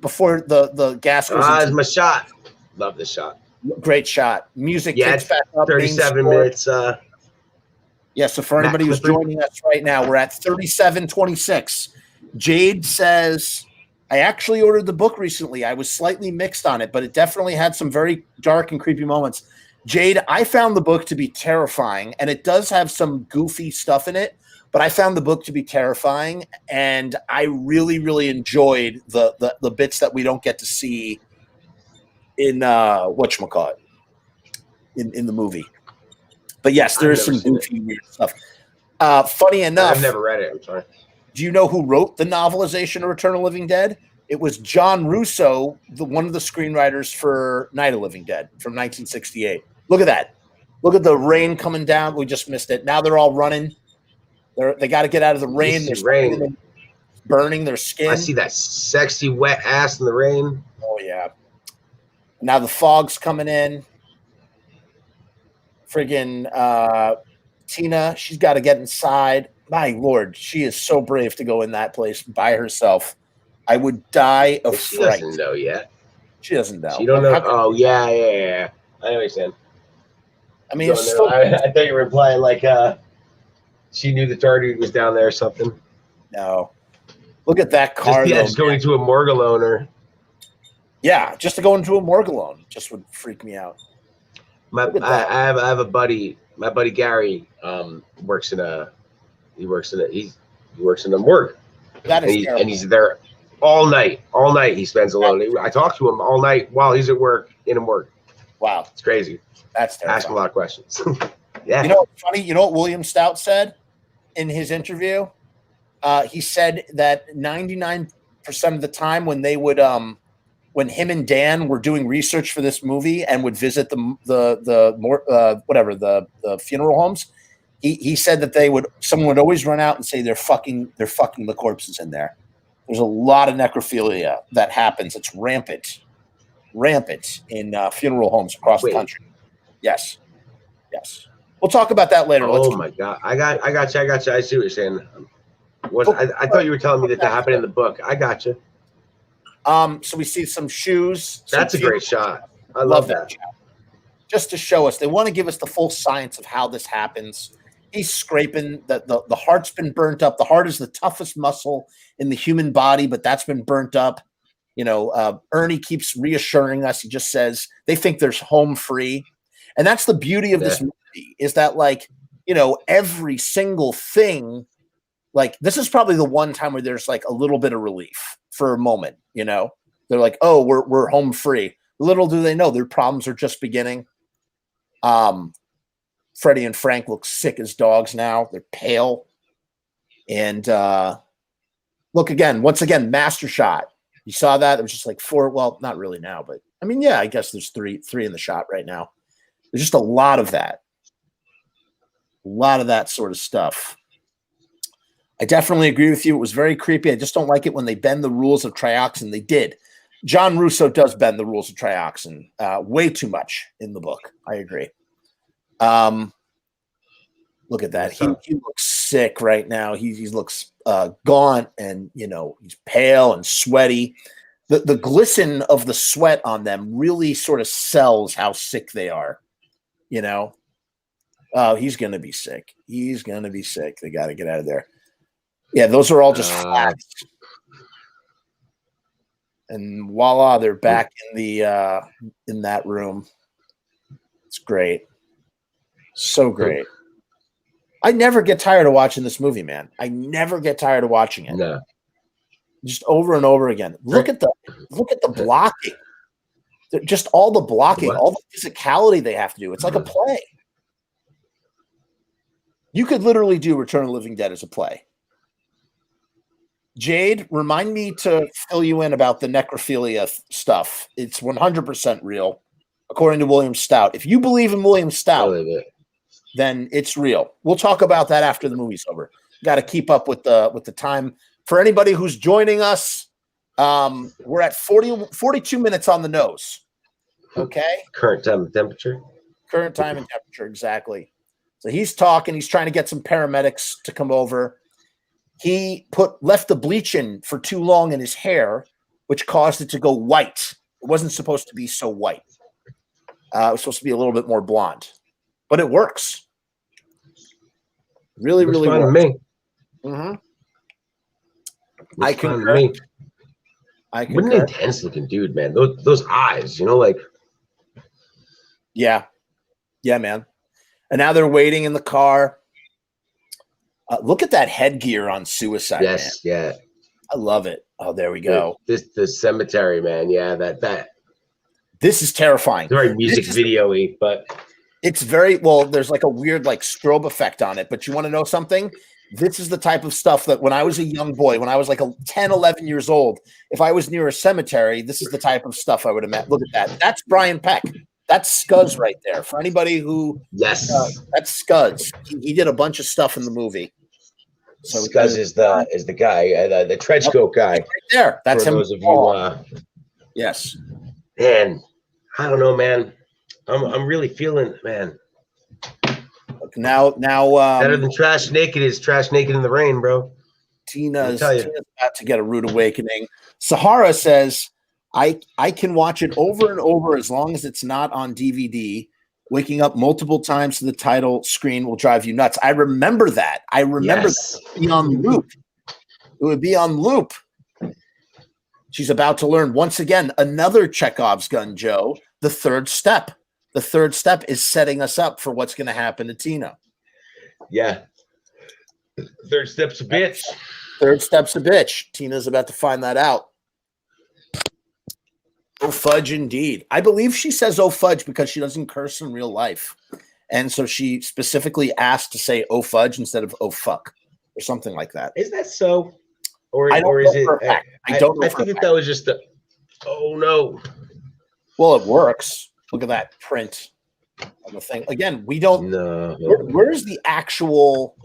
before the gas goes it's my shot. Love this shot. Great shot. Music Yeah, kicks it's back up. 37 minutes. Yeah, so for Matt anybody who's Clifford. joining us right now, we're at 37:26. Jade says, I actually ordered the book recently. I was slightly mixed on it, but it definitely had some very dark and creepy moments. Jade, I found the book to be terrifying, and it does have some goofy stuff in it, but I found the book to be terrifying, and I really, really enjoyed the bits that we don't get to see in whatchamacallit, in the movie. But yes, there I've is never some seen goofy, weird stuff. Funny enough, I've never read it. I'm sorry. do you know who wrote the novelization of Return of the Living Dead? It was John Russo, one of the screenwriters for Night of the Living Dead from 1968. Look at that. Look at the rain coming down. We just missed it. Now they're all running. They got to get out of the rain. They're rain. burning their skin. I see that sexy wet ass in the rain. Oh, yeah. Now the fog's coming in. Friggin' Tina, she's got to get inside. My Lord, she is so brave to go in that place by herself. I would die of She fright. doesn't know yet. She doesn't know. She don't know. Oh, yeah. I know what you're saying. I mean, it's still, I thought you were implying like she knew the tar dude was down there or something. no. Look at that car. Just going into a morgue alone, or just to go into a morgue alone just would freak me out. I have a buddy. My buddy Gary works in a morgue. That is and he's there all night. All night he spends alone. I talk to him all night while he's at work in a morgue. Wow, it's crazy. That's terrifying. Ask him a lot of questions. Yeah. You know what's funny? You know what William Stout said in his interview? He said that 99% of the time when they would when him and Dan were doing research for this movie and would visit the funeral homes, he said that someone would always run out and say they're fucking the corpses in there. There's a lot of necrophilia that happens. It's rampant in funeral homes across the country. Yes. We'll talk about that later. Oh my God. I got you. I see what you're saying. I thought you were telling me that happened in the book. I got you. So we see some shoes. That's a great shot. I love that. Just to show us, they want to give us the full science of how this happens. He's scraping the heart's been burnt up. The heart is the toughest muscle in the human body, but that's been burnt up. You know, Ernie keeps reassuring us. He just says they think they're home free. And that's the beauty of this movie, is that, like, you know, every single thing, like, this is probably the one time where there's like a little bit of relief for a moment. You know, they're like, oh, we're home free. Little do they know their problems are just beginning. Freddie and Frank look sick as dogs now. They're pale. And once again, master shot. You saw that? It was just like four. Well, not really now, but I mean, yeah, I guess there's three in the shot right now. There's just a lot of that. A lot of that sort of stuff. I definitely agree with you. It was very creepy. I just don't like it when they bend the rules of Trioxin. They did. John Russo does bend the rules of Trioxin way too much in the book. I agree. Look at that. He looks sick right now. He looks gaunt, and, you know, he's pale and sweaty. The glisten of the sweat on them really sort of sells how sick they are. You know, he's going to be sick. He's going to be sick. They got to get out of there. Yeah, those are all just facts. And voila, they're back in that room. It's great. So great. I never get tired of watching this movie, man. I never get tired of watching it. No. Just over and over again. Look at the blocking. Just all the blocking, all the physicality they have to do. It's like a play. You could literally do Return of the Living Dead as a play. Jade, remind me to fill you in about the necrophilia stuff. It's 100% real, according to William Stout. If you believe in William Stout, then it's real. We'll talk about that after the movie's over. Got to keep up with the time. For anybody who's joining us, we're at 42 minutes on the nose. Okay. Current time and temperature. Current time and temperature, exactly. So he's talking. He's trying to get some paramedics to come over. He left the bleach in for too long in his hair, which caused it to go white. It wasn't supposed to be so white. It was supposed to be a little bit more blonde, but it works. Really, Looks really fine works. to me. Mm-hmm. I concur. I What an concur. intense looking dude, man. Those eyes, you know, like. Yeah, man. And now they're waiting in the car. Look at that headgear on Suicide Man. Yes, yeah. I love it. Oh, there we go. The cemetery, man. Yeah, that. This is terrifying. Very music video-y, but it's very well. There's like a weird like strobe effect on it. But you want to know something? This is the type of stuff that when I was a young boy, when I was like 10, 11 years old, if I was near a cemetery, this is the type of stuff I would have met. Look at that. That's Brian Peck. That's Scuzz right there. For anybody who yes, that's Scuzz. He did a bunch of stuff in the movie. So Scuzz is the guy, the trench coat guy. Right there. That's for him. Those of you, yes. Man, I don't know, man. I'm really feeling, man. Look, now, better than Trash Naked is Trash Naked in the Rain, bro. Tina's about to get a rude awakening. Sahara says, I can watch it over and over as long as it's not on DVD. Waking up multiple times to the title screen will drive you nuts. I remember that. I remember that it would be on loop. It would be on loop. She's about to learn once again another Chekhov's gun, Joe. The third step. The third step is setting us up for what's going to happen to Tina. Yeah. Third step's a bitch. Third step's a bitch. Tina's about to find that out. Oh, fudge indeed. I believe she says oh, fudge because she doesn't curse in real life. And so she specifically asked to say oh, fudge instead of oh, fuck or something like that. Is that so? Or I is it? I don't know. I think that was just a, oh, no. Well, it works. Look at that print on the thing. Again, we don't. No. Where's the actual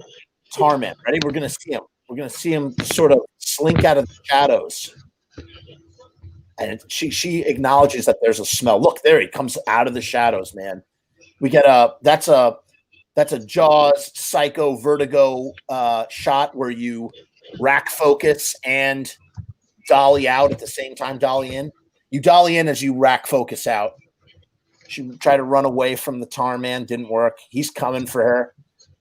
Tarman? Ready? We're going to see him. We're going to see him sort of slink out of the shadows. And she acknowledges that there's a smell. Look, there he comes out of the shadows, man. We get that's a Jaws Psycho Vertigo shot where you rack focus and dolly out at the same time, dolly in. You dolly in as you rack focus out. She tried to run away from the Tarman, didn't work. He's coming for her.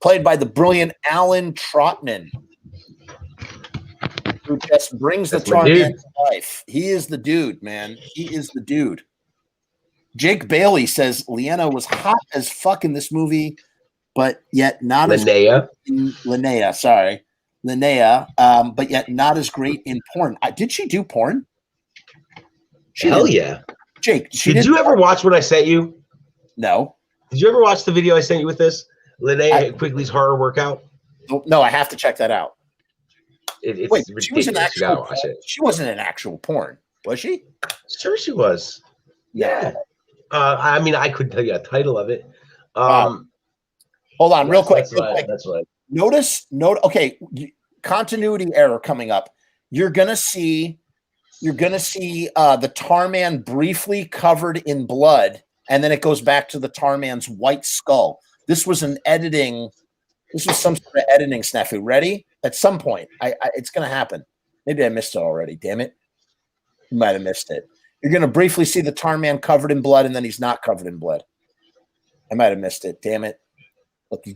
Played by the brilliant Alan Trotman, who just brings the Tarman to life. He is the dude, man. He is the dude. Jake Bailey says Linnea was hot as fuck in this movie, but yet not Linnea. Linnea, sorry. Linnea, but yet not as great in porn. Did she do porn? Hell yeah. Jake, did you ever watch what I sent you? No. Did you ever watch the video I sent you with this? Linnea at Quigley's horror workout? No, I have to check that out. It's Wait, ridiculous. You gotta watch it. She wasn't an actual porn, was she? Sure she was. Yeah. I mean, I couldn't tell you a title of it. Hold on, real quick. That's right. Okay, continuity error coming up. You're gonna see the Tarman briefly covered in blood, and then it goes back to the Tarman's white skull. This was some sort of editing snafu. Ready? At some point, it's gonna happen. Maybe I missed it already. Damn it. You might have missed it. You're gonna briefly see the Tarman covered in blood, and then he's not covered in blood. I might have missed it. Damn it. Look,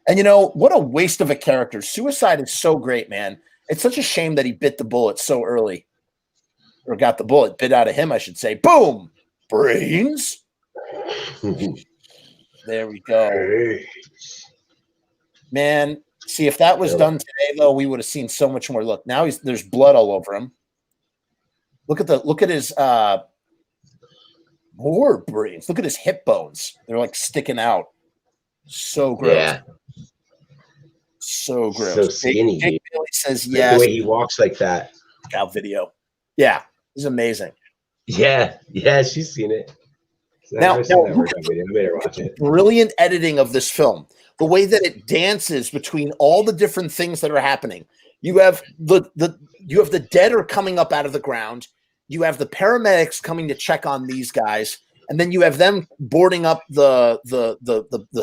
and you know, what a waste of a character. Suicide is so great, man. It's such a shame that he bit the bullet so early. Or got the bullet bit out of him, I should say. Boom! Brains. There we go. Man, see, if that was done today, though, we would have seen so much more. Look, now there's blood all over him. Look at his more brains. Look at his hip bones. They're like sticking out. So gross. Yeah. So gross. So skinny. Jake Bailey says yes. The way he walks like that. Out video. Yeah. It's amazing. Yeah, she's seen it. Now brilliant editing of this film. The way that it dances between all the different things that are happening. You have the dead are coming up out of the ground. You have the paramedics coming to check on these guys, and then you have them boarding up the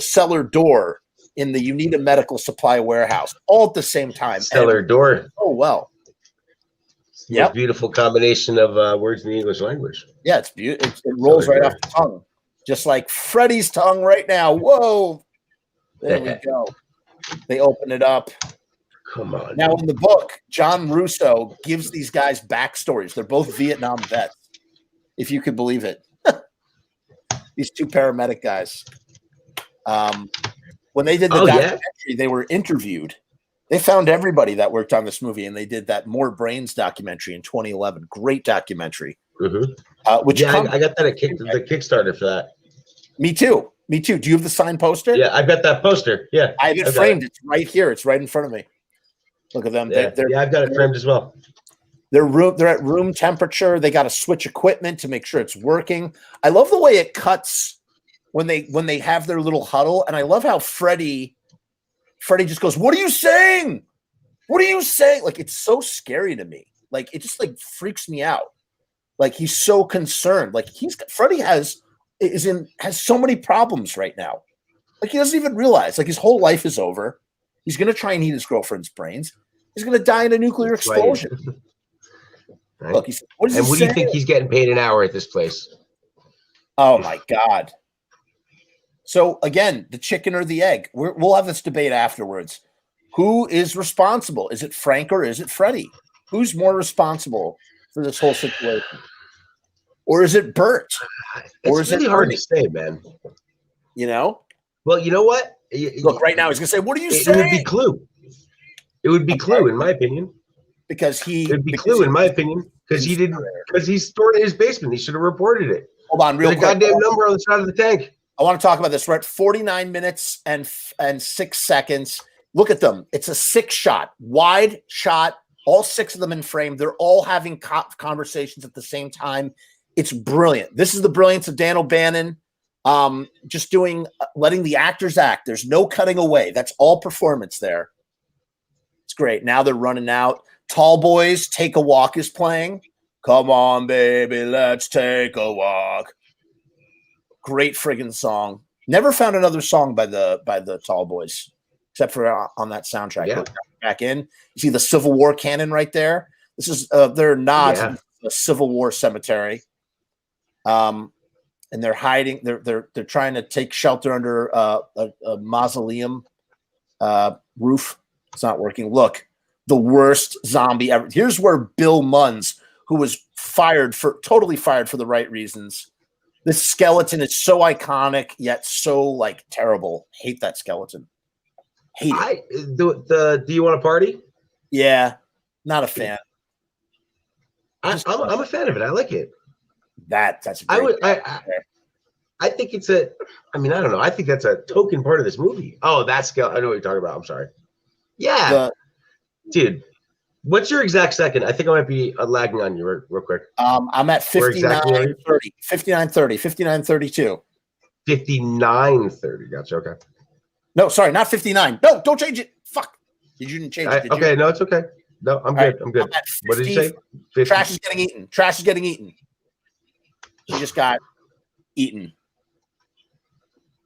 cellar door in the Unita Medical Supply warehouse, all at the same time. Cellar door. Oh well. Beautiful combination of words in the English language. Yeah, it's beautiful. It rolls right off the tongue. just like Freddy's tongue right now. Whoa. There we go. They open it up. Come on. Now, in the book, John Russo gives these guys backstories. They're both Vietnam vets, if you could believe it. These two paramedic guys. When they did the documentary, they were interviewed. They found everybody that worked on this movie, and they did that More Brains documentary in 2011. Great documentary. Mm-hmm. I got that at the Kickstarter for that. Me too. Me too. Do you have the signed poster? Yeah, I've got that poster. Yeah, I have it framed. It's right here. It's right in front of me. Look at them. Yeah, I've got it framed as well. They're at room temperature. They got to switch equipment to make sure it's working. I love the way it cuts when they have their little huddle, and I love how Freddie just goes, "What are you saying? What are you saying?" Like, it's so scary to me. Like, it just like freaks me out. Like, he's so concerned. Like, Freddie has so many problems right now. Like, he doesn't even realize. Like, his whole life is over. He's gonna try and eat his girlfriend's brains. He's gonna die in a nuclear explosion. Right. Look, what do you think he's getting paid an hour at this place? Oh my God. So again, the chicken or the egg? We'll have this debate afterwards. Who is responsible? Is it Frank or is it Freddie? Who's more responsible for this whole situation? Or is it Bert? Or is really hard to say, man. You know? Well, you know what? Look, right now he's gonna say, "What are you saying?" It would be Clue. It would be Clue, in my opinion. It would be Clue, in my opinion, because he's stored it in his basement. He should have reported it. Hold on, real quick. There's a goddamn number on the side of the tank. I want to talk about this. We're at 49 minutes and 6 seconds. Look at them. It's a 6-shot, wide shot. All 6 of them in frame. They're all having conversations at the same time. It's brilliant. This is the brilliance of Dan O'Bannon. Just letting the actors act. There's no cutting away. That's all performance there. It's great. Now they're running out. Tall Boys, Take a Walk is playing. Come on, baby, let's take a walk. Great friggin' song. Never found another song by the Tall Boys, except for on that soundtrack. Yeah. Back in. You see the Civil War cannon right there? This is they're nods to the Civil War cemetery. And they're hiding. They're trying to take shelter under a mausoleum roof. It's not working. Look, the worst zombie ever. Here's where Bill Munns, who was totally fired for the right reasons. This skeleton is so iconic yet so like terrible. Hate that skeleton. Hate it. Do you want to party? Yeah, not a fan. I'm a fan of it. I like it. That's a great I think it's I don't know. I think that's a token part of this movie. Oh, that skeleton. I know what you're talking about. I'm sorry. Yeah. Dude, what's your exact second? I think I might be lagging on you real quick. I'm at 59:30, 59:30, 59:32. 59:30. Gotcha. Okay. No, sorry, not 59. No, don't change it. Fuck. You didn't change it. Okay, no, it's okay. No, I'm good. I'm good. What did you say? 50? Trash is getting eaten. Trash is getting eaten. She just got eaten.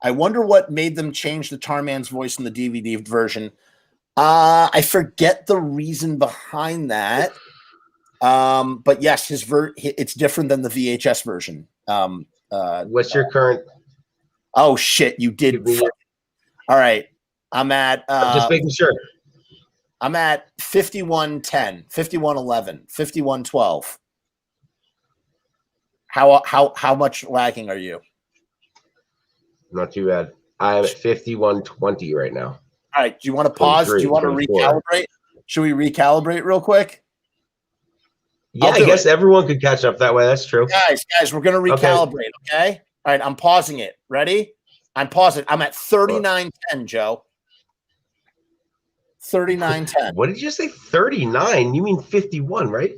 I wonder what made them change the Tarman's voice in the DVD version. I forget the reason behind that. But yes, it's different than the VHS version. What's your current? Oh shit, you did. All right. I'm at just making sure. I'm at 51:10, 51:11, 51:12. How much lagging are you? Not too bad. I'm at 51:20 right now. All right. Do you want to pause? Do you want to recalibrate? Should we recalibrate real quick? Yeah, I guess everyone could catch up that way. That's true. Guys, we're going to recalibrate, okay? All right, I'm pausing it. Ready? I'm pausing. I'm at 39:10, Joe. 39:10. What did you say? 39? You mean 51, right?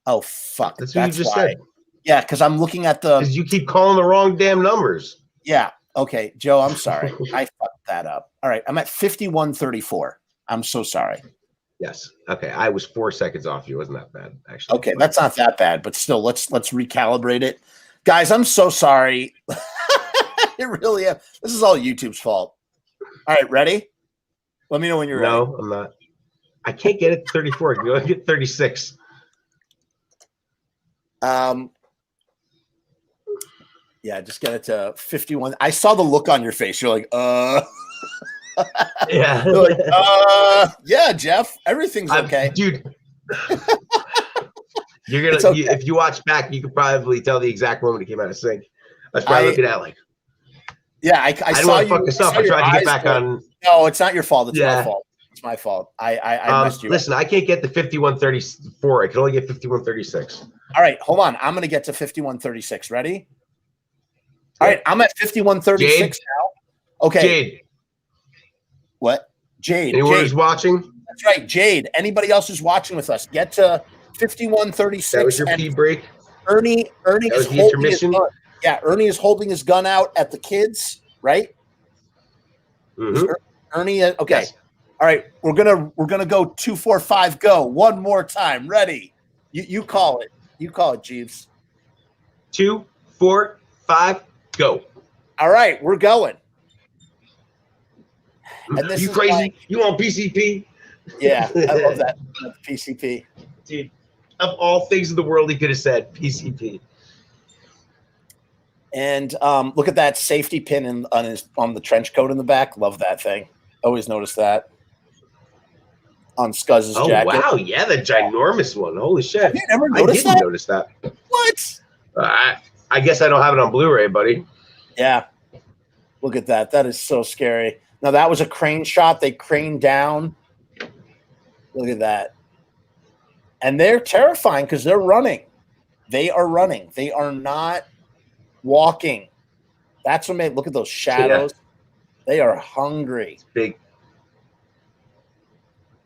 Oh, fuck. That's what you just said. Yeah, because I'm looking at because you keep calling the wrong damn numbers. Yeah. Okay, Joe, I'm sorry. I fucked that up. All right, I'm at 51:34. I'm so sorry. Yes. Okay, I was 4 seconds off you. It wasn't that bad, actually. Okay, that's not that bad, but still, let's recalibrate it. Guys, I'm so sorry. It really is. This is all YouTube's fault. All right, ready? Let me know when you're ready. No, I'm not. I can't get it to 34. I can only get 36. Yeah, just get it to 51. I saw the look on your face. You're like, Yeah. You're like, yeah, Jeff, everything's okay. Dude. You're gonna Okay. if you watch back, you could probably tell the exact moment it came out of sync. I was probably looking at like, yeah, I didn't saw want to you. fuck this up. I tried to get back on. No, it's not your fault. It's my fault. It's my fault. I messed you. Listen, I can't get the 5134. I can only get 5136. All right, hold on. I'm gonna get to 5136. Ready? All right, I'm at 5136 now. Okay. Jade. What? Jade. Anyone Jade. who's watching? That's right, Jade. Anybody else who's watching with us, get to 5136. That was your pee break. Ernie is holding his gun. Yeah, Ernie is holding his gun out at the kids, right? Mm-hmm. Ernie, okay. Yes. All right, we're gonna go 2, 4, 5, go. One more time. Ready? You call it. You call it, Jeeves. 2, 4, 5, go. All right, we're going. And this you is crazy? like, You want PCP? Yeah, I love that. PCP. Dude, of all things in the world, he could have said PCP. And look at that safety pin on the trench coat in the back. Love that thing. Always notice that on Scuzz's jacket. Oh wow, yeah, the ginormous one. Holy shit! Have you never noticed that? I didn't notice that. What? I guess I don't have it on Blu-ray, buddy. Yeah. Look at that. That is so scary. Now that was a crane shot. They craned down. Look at that. And they're terrifying because they're running. They are running. They are not walking. That's what made. Look at those shadows. Yeah. They are hungry. It's big.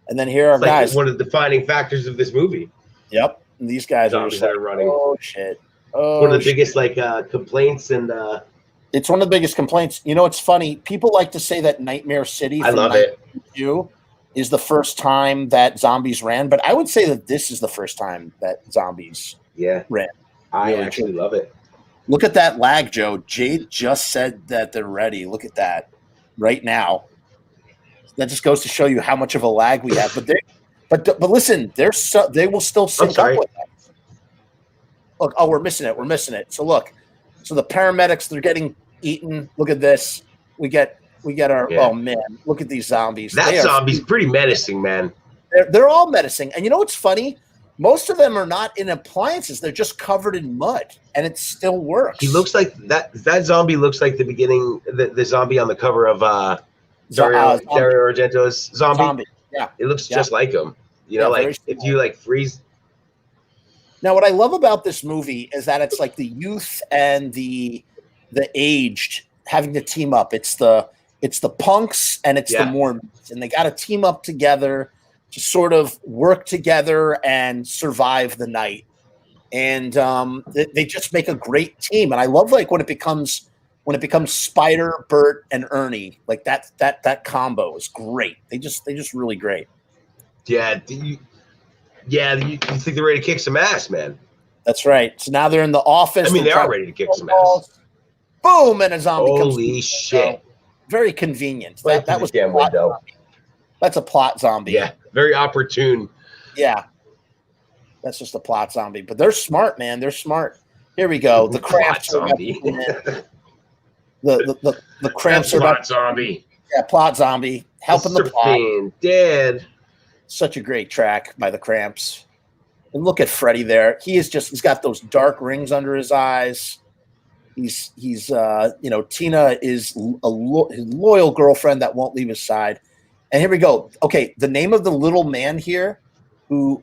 And then here are guys. Like one of the defining factors of this movie. Yep. And these guys Zombies are running. Oh shit. Oh, one of the biggest complaints and. It's one of the biggest complaints. You know, it's funny. People like to say that Nightmare City. I love it. Is the first time that zombies ran, but I would say that this is the first time that zombies ran. I actually love it. Look at that lag, Joe. Jade just said that they're ready. Look at that right now. That just goes to show you how much of a lag we have. But listen, they will still sync up with us. Look, we're missing it. We're missing it. So look, so the paramedics, they're getting eaten. Look at this. We get our oh man, look at these zombies. That zombie's pretty menacing, man. They're all menacing. And you know what's funny? Most of them are not in appliances. They're just covered in mud, and it still works. He looks like that zombie looks like the beginning, the zombie on the cover of Dario Argento's zombie. Yeah. It looks just like him. You know, like if you like freeze. Now, what I love about this movie is that it's like the youth and the aged having to team up. It's the punks and it's the Mormons, and they got to team up together to sort of work together and survive the night. And they just make a great team. And I love like when it becomes Spider, Bert, and Ernie. Like that combo is great. They just really great. Yeah. You think they're ready to kick some ass, man? That's right. So now they're in the office. I mean, they are ready to kick some ass. Boom, and a zombie comes. Holy shit! Very convenient. That was damn window. That's a plot zombie. Yeah, very opportune. Yeah, that's just a plot zombie. But they're smart, man. They're smart. Here we go. The cramps zombie. The cramps are plot zombie. Yeah, plot zombie helping the plot. Dead. Such a great track by the Cramps. And look at Freddie there. He's got those dark rings under his eyes. He's Tina is his loyal girlfriend that won't leave his side. And here we go. Okay, the name of the little man here, who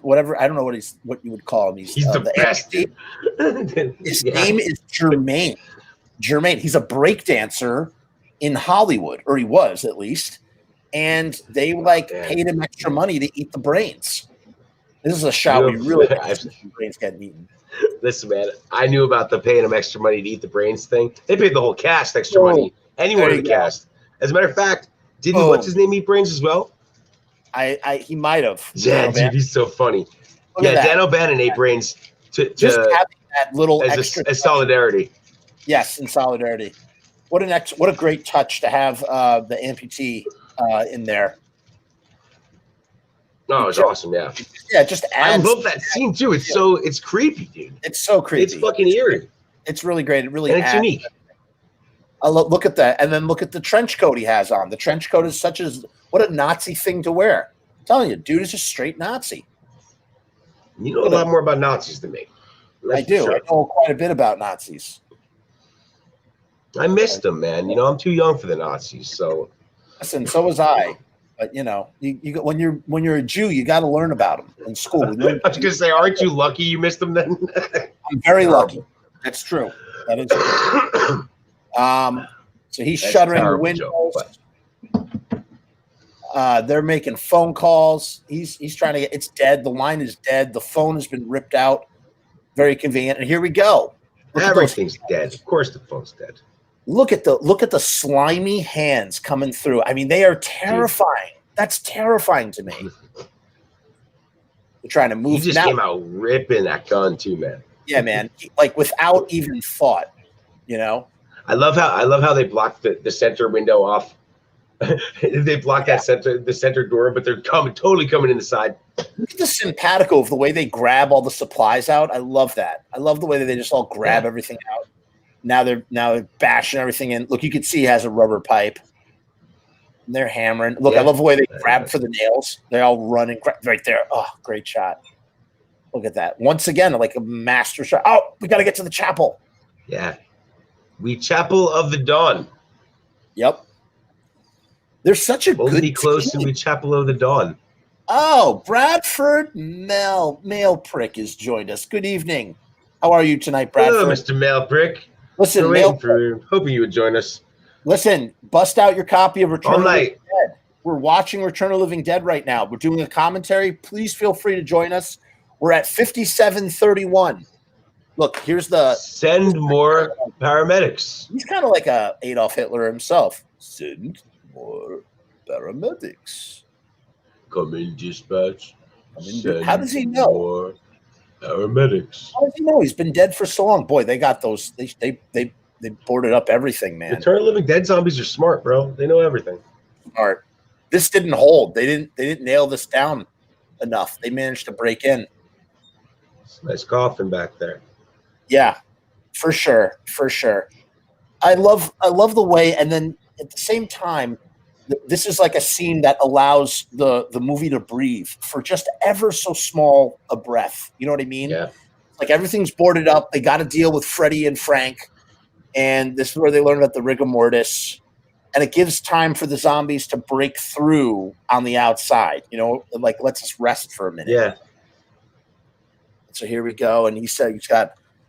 whatever, I don't know what you would call him. He's the best. His name is Jermaine. Jermaine. He's a breakdancer in Hollywood, or he was at least. And they paid him extra money to eat the brains. This is a shot we really brains getting eaten. Listen, man, I knew about the paying him extra money to eat the brains thing. They paid the whole cast extra money. Anyone in the cast. As a matter of fact, didn't what's his name eat brains as well? He might have. Yeah, dude, he's so funny. Dan O'Bannon ate brains to just having that little extra as solidarity. Yes, in solidarity. What a great touch to have the amputee in there. No, it's awesome. Yeah, just adds. I love that scene too. It's creepy, dude. It's so creepy. It's fucking eerie. It's really great. It really and it's adds. unique. Look at that, and then look at the trench coat he has on. The trench coat is what a Nazi thing to wear. I'm telling you, dude is a straight Nazi. You know a lot more about Nazis than me. I do. Sure. I know quite a bit about Nazis. I missed them, man. You know, I'm too young for the Nazis. So listen, so was I. But you know, you when you're a Jew, you got to learn about them in school. I was gonna say, aren't you lucky you missed them then? I'm very lucky. That's true. That is true. So he's shuttering windows. They're making phone calls. He's trying to get. It's dead. The line is dead. The phone has been ripped out. Very convenient. And here we go. Everything's dead. Of course, the phone's dead. Look at the slimy hands coming through. I mean, they are terrifying. Dude. That's terrifying to me. They're trying to move. He just came out ripping that gun too, man. Yeah, man. Like without even thought. You know. I love how they blocked the center window off. They blocked the center door, but they're totally coming in the side. Look at the simpatico of the way they grab all the supplies out. I love that. I love the way that they just all grab everything out. Now they're bashing everything in. Look, you can see he has a rubber pipe. And they're hammering. Look, I love the way they grab for the nails. They all run and grab right there. Oh, great shot. Look at that. Once again, like a master shot. Oh, we got to get to the chapel. Yeah. We Chapel of the Dawn. Yep. There's such a Only good close team. to we Chapel of the Dawn. Oh, Bradford Mail Prick has joined us. Good evening. How are you tonight, Bradford? Hello, Mr. Mail Prick. Listen, hoping you would join us. Listen, bust out your copy of Return all of the night. Living Dead. We're watching Return of the Living Dead right now. We're doing a commentary. Please feel free to join us. We're at 57:31. Look, here's the send more paramedics. He's kind of like a Adolf Hitler himself. Send more paramedics. Come in, dispatch. How does he know? More paramedics. How does he know? He's been dead for so long. Boy, they got those. They boarded up everything, man. Return of the Living Dead zombies are smart, bro. They know everything. Smart. This didn't hold. They didn't nail this down enough. They managed to break in. Nice coffin back there. Yeah, for sure. I love the way, and then at the same time, this is like a scene that allows the movie to breathe for just ever so small a breath. You know what I mean? Yeah. Like everything's boarded up. They got to deal with Freddie and Frank, and this is where they learn about the rigor mortis, and it gives time for the zombies to break through on the outside. You know, like let's just rest for a minute. Yeah. So here we go, and he said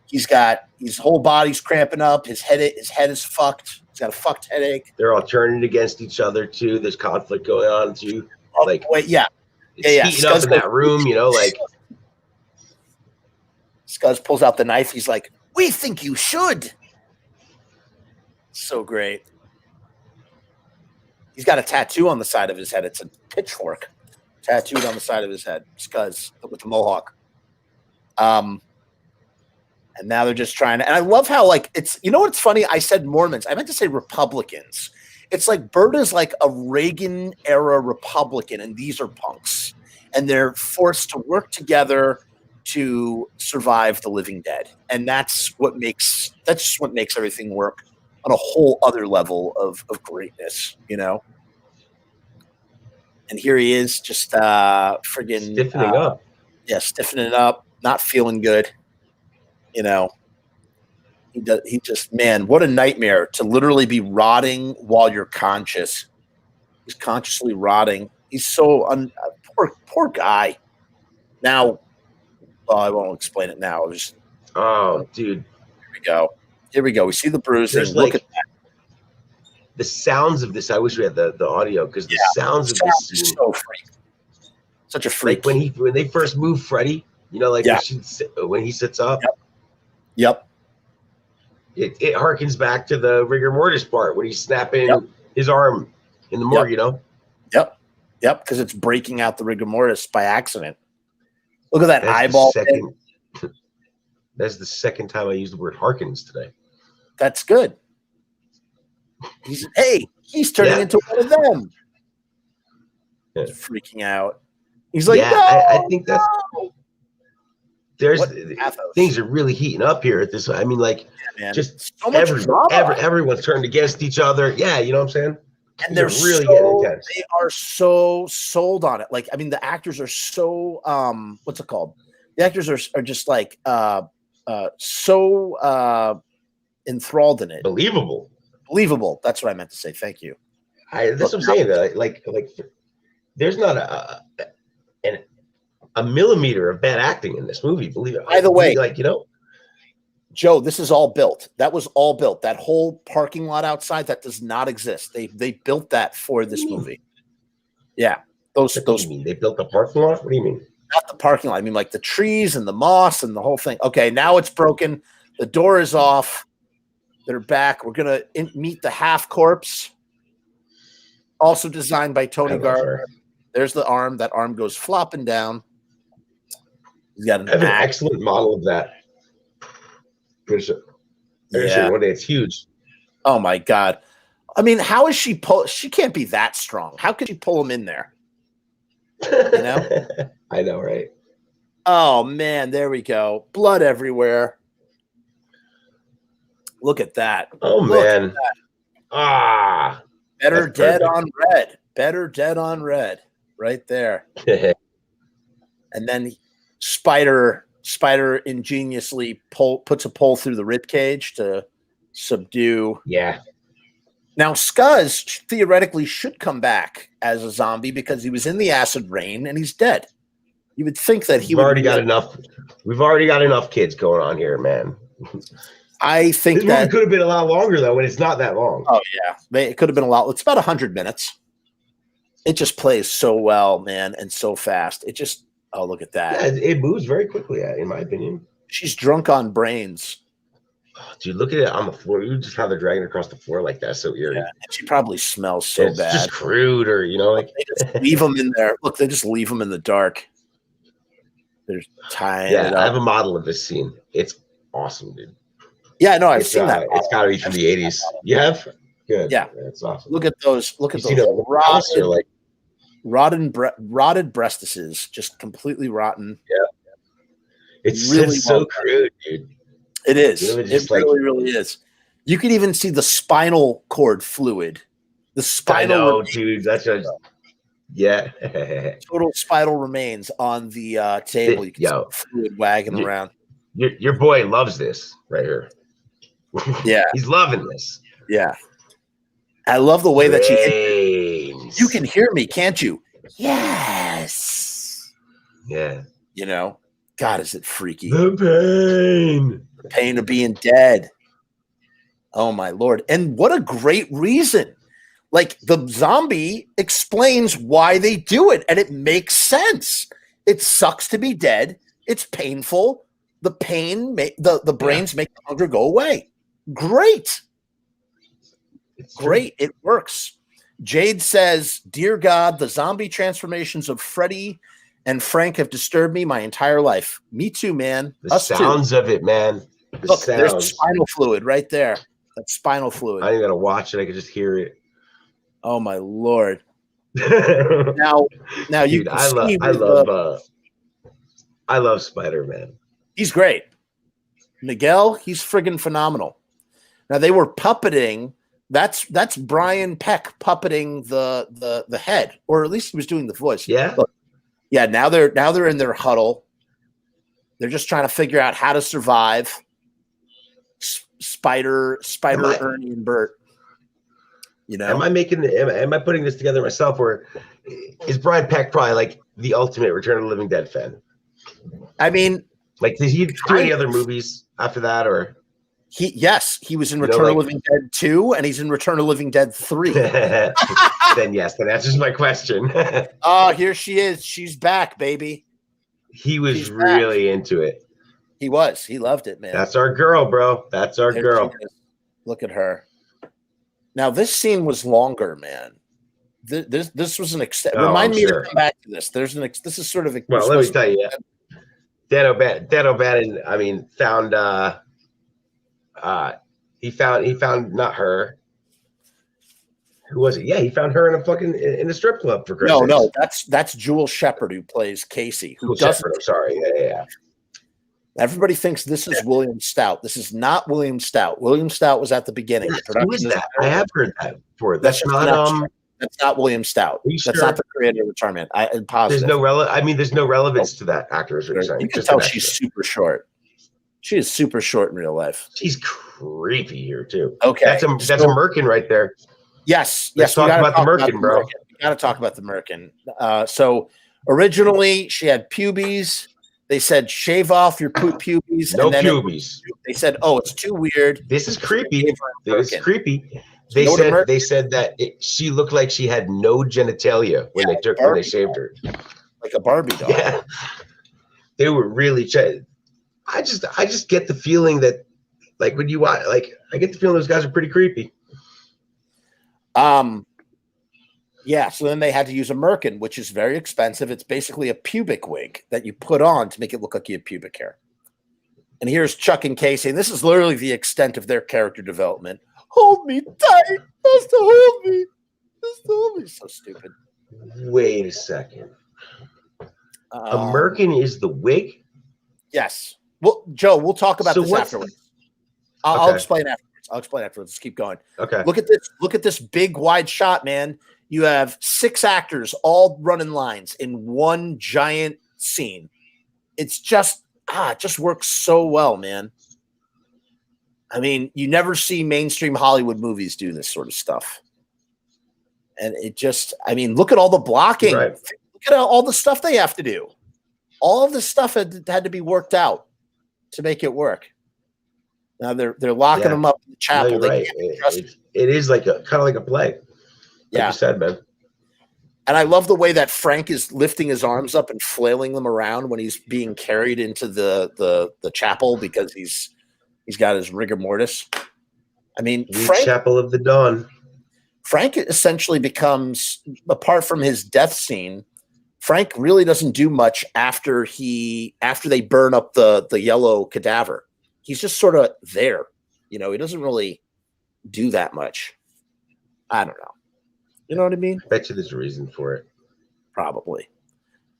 he's got his whole body's cramping up. His head is fucked. He's got a fucked headache. They're all turning against each other too. There's conflict going on too. Like yeah. Heating up in that room, you know, like Scuzz pulls out the knife. He's like, "We think you should." So great. He's got a tattoo on the side of his head. It's a pitchfork tattooed on the side of his head. Scuzz with the mohawk. And now they're just trying to, and I love how like it's, you know what's funny? I said Mormons. I meant to say Republicans. It's like Bert is like a Reagan era Republican, and these are punks, and they're forced to work together to survive the living dead, and that's just what makes everything work on a whole other level of greatness, you know. And here he is, just friggin' stiffening up. Yeah, stiffening up, not feeling good. You know, he just, man, what a nightmare to literally be rotting while you're conscious. He's consciously rotting. He's so poor guy. Now, well, I won't explain it now. Dude. Here we go. We see the bruising. There's Look like, at that. The sounds of this. I wish we had the audio, because the sounds of this scene. So freak. Such a freak. Like when they first move Freddy, you know, like when he sits up. Yep. It harkens back to the rigor mortis part when he's snapping his arm in the morgue, you know? Yep. Because it's breaking out the rigor mortis by accident. Look at that eyeball. That's the second time I used the word harkens today. That's good. He's turning into one of them. Yeah. He's freaking out. He's like, I think that's. there's pathos. things are really heating up here at this. I mean, like, man. just So much drama. everyone's turned against each other. Yeah, you know what I'm saying? And they're really getting intense. They are so sold on it. Like, I mean, the actors are so what's it called? The actors are just like so enthralled in it. Believable. That's what I meant to say. Thank you. That's what I'm saying. Like there's not a millimeter of bad acting in this movie. Believe it. By the way, like, you know, Joe, this is all built. That was all built. That whole parking lot outside, that does not exist. They built that for this movie. Yeah. What do you mean? They built the parking lot? What do you mean? Not the parking lot. I mean, like the trees and the moss and the whole thing. Okay, now it's broken. The door is off. They're back. We're going to meet the half corpse. Also designed by Tony Gardner. There's the arm. That arm goes flopping down. He's got an excellent model of that. Yeah. One day it's huge. Oh my God. I mean, how is she she can't be that strong. How could she pull him in there? You know? I know, right? Oh man, there we go. Blood everywhere. Look at that. Oh man. Ah. Better dead on red. Better dead on red. Right there. And then Spider ingeniously puts a pole through the rib cage to subdue. Yeah. Now Scuzz theoretically should come back as a zombie because he was in the acid rain and he's dead. You would think that We've already got enough kids going on here, man. I think this movie could have been a lot longer though, and it's not that long. Oh yeah, it could have been a lot. It's about 100 minutes. It just plays so well, man, and so fast. It just look at that. Yeah, it moves very quickly, in my opinion. She's drunk on brains. Oh, dude, look at it on the floor. You just how they're dragging across the floor like that. So eerie. Yeah, and she probably smells so bad. Just crude, or you know, like they just leave them in there. Look, they just leave them in the dark. They're tying it up. I have a model of this scene. It's awesome, dude. Yeah, I know. I've seen that. It's got to be from the 80s. You have? Good. Yeah, that's awesome. Look at those. Look at those rotted breastises, just completely rotten. Yeah, it's really so crude, dude. It is. It really is. You can even see the spinal cord fluid. The spinal. Dude. That's just. Yeah. Total spinal remains on the table. You can see the fluid wagging around. Your boy loves this right here. Yeah. He's loving this. Yeah. I love the way that she hit. You can hear me, can't you? Yes. Yeah. You know, God, is it freaky? The pain. The pain of being dead. Oh my Lord. And what a great reason. Like the zombie explains why they do it, and it makes sense. It sucks to be dead. It's painful. The pain, the brains make the hunger go away. Great. Great. It works. Jade says, "Dear God, the zombie transformations of Freddy and Frank have disturbed me my entire life." Me too, man. The sounds of it, man. Look, there's spinal fluid right there. That's spinal fluid. I ain't gotta watch it. I can just hear it. Oh my Lord. now you Dude, can I love Spider-Man. He's great. Miguel, he's friggin' phenomenal. Now they were puppeting. That's Brian Peck puppeting the head, or at least he was doing the voice. Yeah. Look, yeah. Now they're in their huddle. They're just trying to figure out how to survive. Spider, Ernie, and Bert. You know, am I putting this together myself, or is Brian Peck probably like the ultimate Return of the Living Dead fan? I mean, like, did he do any other movies after that, or? He was in Return of the Living Dead 2, and he's in Return of the Living Dead 3. Then yes, that answers my question. Oh, here she is. She's back, baby. He was really into it. He was. He loved it, man. That's our girl, bro. That's our girl. Look at her. Now, this scene was longer, man. This was an extent. Remind me to come back to this. This is sort of a. Well, let me tell you. Dan O'Bannon, I mean, found he found not her. Who was it? Yeah, he found her in a strip club for Christmas. No, that's Jewel Shepard who plays Casey. Shepard, I'm sorry. Yeah. Everybody thinks this is William Stout. This is not William Stout. William Stout was at the beginning. Yes, The who is production that? I have heard that before. That's not That's not William Stout. Are you That's sure? not the creator of Tarman. I'm positive. There's no relevance to that actor, is what you're saying. You can tell she's super short. She is super short in real life. She's creepy here too. Okay, that's a Merkin right there. Yes, Let's talk about the Merkin, bro. We got to talk about the Merkin. So originally she had pubes. They said shave off your pubes. No pubes. They said, oh, it's too weird. This is creepy. This is creepy. They said that she looked like she had no genitalia when they shaved her, like a Barbie doll. Yeah, they were really. I just get the feeling that, like, when you watch, like, I get the feeling those guys are pretty creepy. Yeah. So then they had to use a Merkin, which is very expensive. It's basically a pubic wig that you put on to make it look like you have pubic hair. And here's Chuck and Casey, and this is literally the extent of their character development. Hold me tight. Just to hold me. Just to hold me. So stupid. Wait a second. A Merkin is the wig? Yes. Well, Joe, we'll talk about this afterwards. I'll explain afterwards. Let's keep going. Okay. Look at this. Look at this big wide shot, man. You have 6 actors all running lines in one giant scene. It's just it just works so well, man. I mean, you never see mainstream Hollywood movies do this sort of stuff. And it just, I mean, look at all the blocking. Right. Look at all the stuff they have to do. All of this stuff had to be worked out to make it work. Now they're locking them up in the chapel. No, right. It is like kind of like a play. Like you said, man. And I love the way that Frank is lifting his arms up and flailing them around when he's being carried into the chapel because he's got his rigor mortis. I mean, Frank, Chapel of the Dawn. Frank essentially becomes, apart from his death scene, Frank really doesn't do much after they burn up the yellow cadaver. He's just sort of there. You know, he doesn't really do that much. I don't know. You know what I mean? I bet you there's a reason for it. Probably.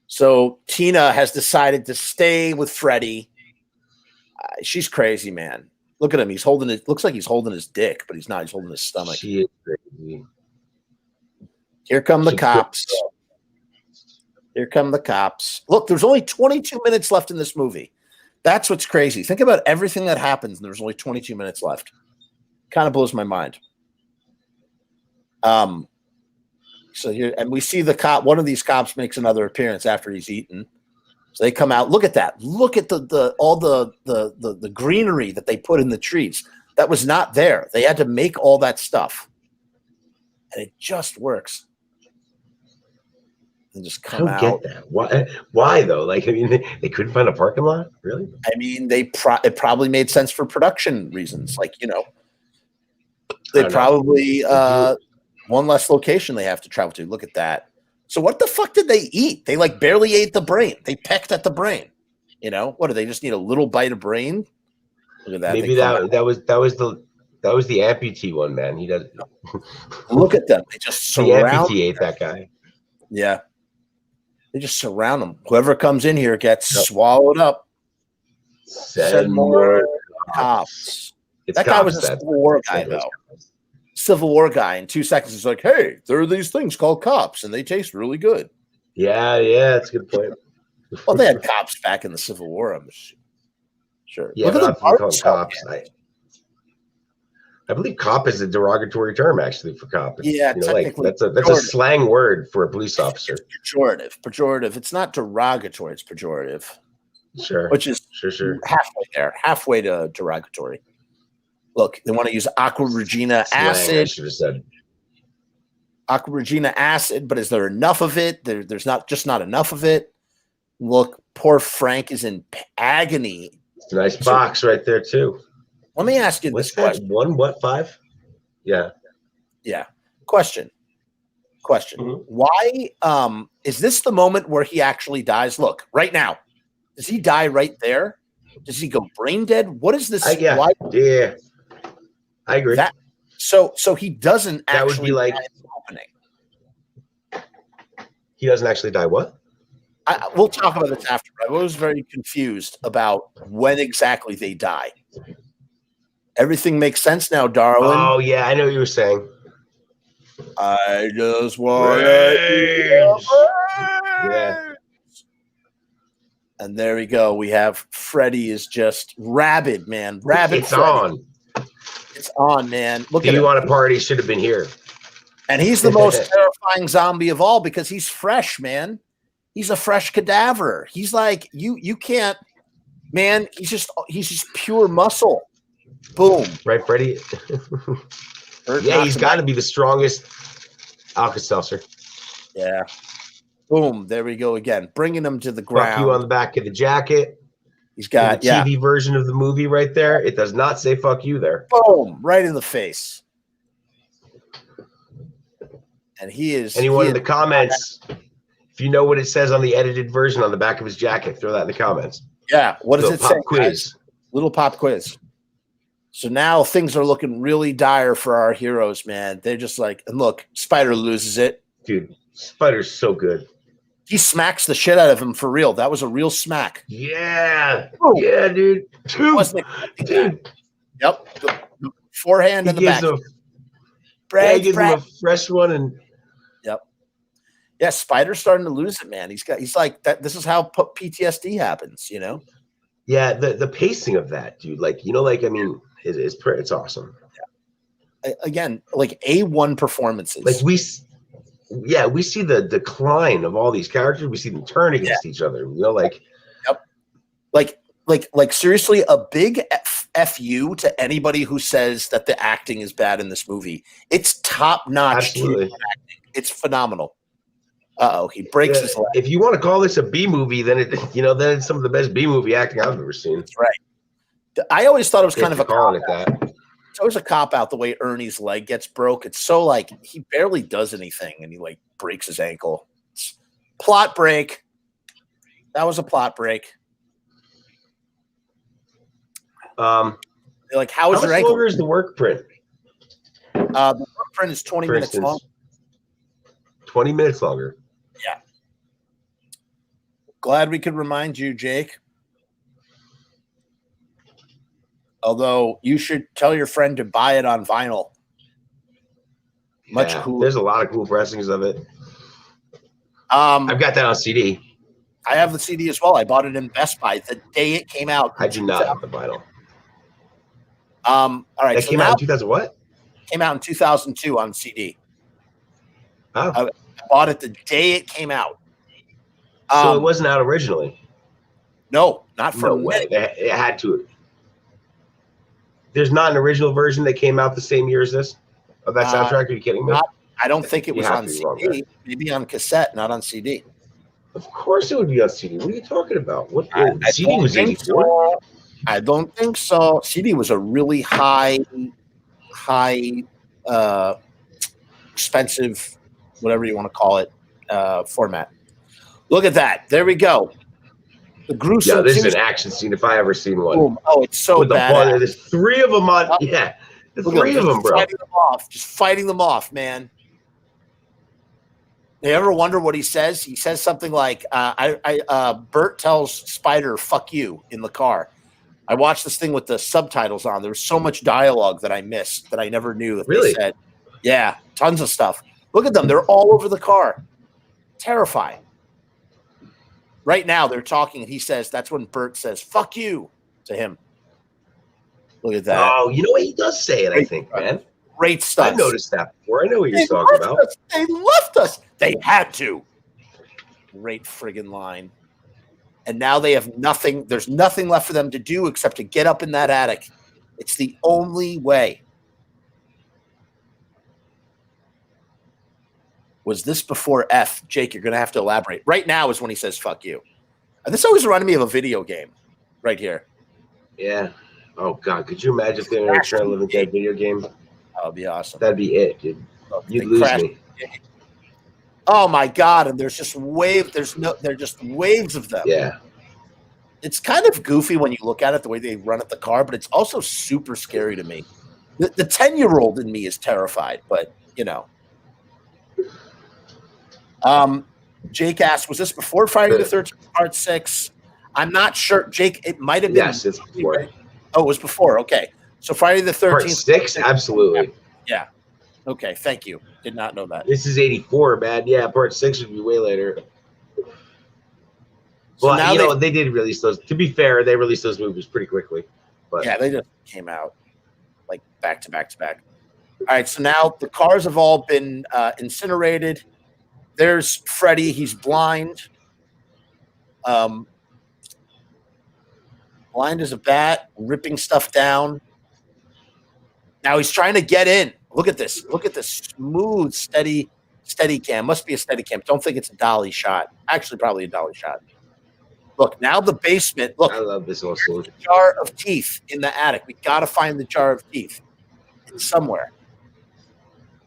So Tina has decided to stay with Freddie. She's crazy, man. Look at him. He's holding it. Looks like he's holding his dick, but he's not. He's holding his stomach. She is crazy. Here come the cops. Here come the cops. Look, there's only 22 minutes left in this movie. That's what's crazy. Think about everything that happens, and there's only 22 minutes left. Kind of blows my mind. So here, and we see the cop. One of these cops makes another appearance after he's eaten. So they come out. Look at that. Look at all the greenery that they put in the trees. That was not there. They had to make all that stuff, and it just works. And just come out. I don't get that. Why though? Like, I mean, they couldn't find a parking lot, really? I mean, it probably made sense for production reasons. Like, you know, they probably one less location they have to travel to. Look at that. So what the fuck did they eat? They like barely ate the brain. They pecked at the brain. You know, what do they just need a little bite of brain? Look at that. Maybe that was the amputee one, man. He does. Look at them. They just surround. The amputee ate that guy. Yeah. They just surround them. Whoever comes in here gets swallowed up. Send more cops. That guy was a Civil War guy, though. Civil War guy. In 2 seconds, he's like, hey, there are these things called cops, and they taste really good. Yeah, that's a good point. Well, they had cops back in the Civil War, I'm sure. Yeah, look at the cops. I believe cop is a derogatory term, actually, for cop. Yeah, you know, like, that's a slang word for a police officer. It's pejorative. It's not derogatory. It's pejorative. Sure. Which is sure. halfway to derogatory. Look, they want to use aqua regina acid. I should have said aqua regina acid, but is there enough of it? There's not enough of it. Look, poor Frank is in agony. It's a nice box right there too. Let me ask you this question. 5? Yeah. Question. Mm-hmm. Why is this the moment where he actually dies? Look, right now. Does he die right there? Does he go brain dead? What is this? Yeah. I agree. So he doesn't actually. That would be like die in the opening. He doesn't actually die. What? We'll talk about this after. I was very confused about when exactly they die. Everything makes sense now, darling. Oh yeah, I know what you were saying. I just want to. Yeah. And there we go. We have Freddy is just rabid, man. Rabid. It's Freddy. on. It's on, man. Look Do at you him. want a party? Should have been here. And he's the most terrifying zombie of all because he's fresh, man. He's a fresh cadaver. He's like you can't, man. He's just pure muscle. Boom. Right, Freddy? Yeah, he's got to be the strongest Alka-Seltzer. Yeah. Boom. There we go again. Bringing him to the ground. Fuck you on the back of the jacket. He's got the TV version of the movie right there. It does not say fuck you there. Boom. Right in the face. And he is. Anyone in the comments, if you know what it says on the edited version on the back of his jacket, throw that in the comments. Yeah. What does it say? Quiz. Little pop quiz. So now things are looking really dire for our heroes, man. They're just like, and look, Spider loses it. Dude, Spider's so good. He smacks the shit out of him for real. That was a real smack. Yeah. Ooh. Yeah, dude. Dude. Yep. The forehand and the back. He gives him a fresh one. And yep. Yeah, Spider's starting to lose it, man. He's like that. This is how PTSD happens, you know? Yeah, the pacing of that, dude. Like, you know, like, I mean, it's awesome. Yeah. Again, like A1 performances. Like we see the decline of all these characters. We see them turn against each other. You know, like, yep. Like seriously, a big FU to anybody who says that the acting is bad in this movie. It's top notch. Acting. It's phenomenal. He breaks his leg. If you want to call this a B movie, then then it's some of the best B movie acting I've ever seen. That's right. I always thought it was kind of a calling it that. It's always a cop out the way Ernie's leg gets broke. It's so like he barely does anything and he like breaks his ankle. It's plot break. That was a plot break. Like, how is your ankle? How longer is the work print? The work print is 20 minutes long. 20 minutes longer. Yeah. Glad we could remind you, Jake. Although you should tell your friend to buy it on vinyl. Much cooler. There's a lot of cool pressings of it. I've got that on CD. I have the CD as well. I bought it in Best Buy the day it came out. I do not have the vinyl. All right. That came out in 2000 what? Came out in 2002 on CD. Oh. I bought it the day it came out. So it wasn't out originally? No, not for no way. It had to. There's not an original version that came out the same year as this of that soundtrack? Are you kidding me? I don't think it was on CD. Maybe on cassette, not on CD. Of course it would be on CD. What are you talking about? What CD was 84? I don't think so. CD was a really high, expensive, whatever you want to call it, format. Look at that. There we go. The gruesome. Yeah, this is an action scene if I ever seen one. Boom. Oh, it's so bad. There's three of them on. Yeah, the three of them, bro. Just fighting them off, man. You ever wonder what he says? He says something like, Bert tells Spider, fuck you, in the car. I watched this thing with the subtitles on. There was so much dialogue that I missed that I never knew that they said. Yeah, tons of stuff. Look at them. They're all over the car. Terrifying. Right now, they're talking, and he says, that's when Bert says, fuck you, to him. Look at that. Oh, you know what? He does say it, I think, man. Great stuff. I noticed that before. I know what you're talking about. They left us. They had to. Great friggin' line. And now they have nothing. There's nothing left for them to do except to get up in that attic. It's the only way. Was this before F? Jake, you're going to have to elaborate. Right now is when he says, fuck you. And this always reminded me of a video game right here. Yeah. Oh, God. Could you imagine if they were trying to live in that video game? That would be awesome. That'd be it, dude. You'd lose me. Oh, my God. And there's just they're just waves of them. Yeah. It's kind of goofy when you look at it, the way they run at the car, but it's also super scary to me. The 10-year-old in me is terrified, but, you know. Jake asked, was this before Friday the 13th Part 6? I'm not sure. Jake, it might have been. Yes, it's before. Oh, it was before. Okay. So Friday the 13th. Part 6? Absolutely. Yeah. Okay. Thank you. Did not know that. This is 84, man. Yeah, Part 6 would be way later. So well, you know, they did release those. To be fair, they released those movies pretty quickly. But yeah, they just came out like back to back to back. All right, so now the cars have all been incinerated. There's Freddy. He's blind. Blind as a bat, ripping stuff down. Now he's trying to get in. Look at this. Look at this smooth, steady cam. Must be a steady cam. Don't think it's a dolly shot. Actually, probably a dolly shot. Look, now the basement. Look, I love this also. The jar of teeth in the attic. We got to find the jar of teeth. It's somewhere.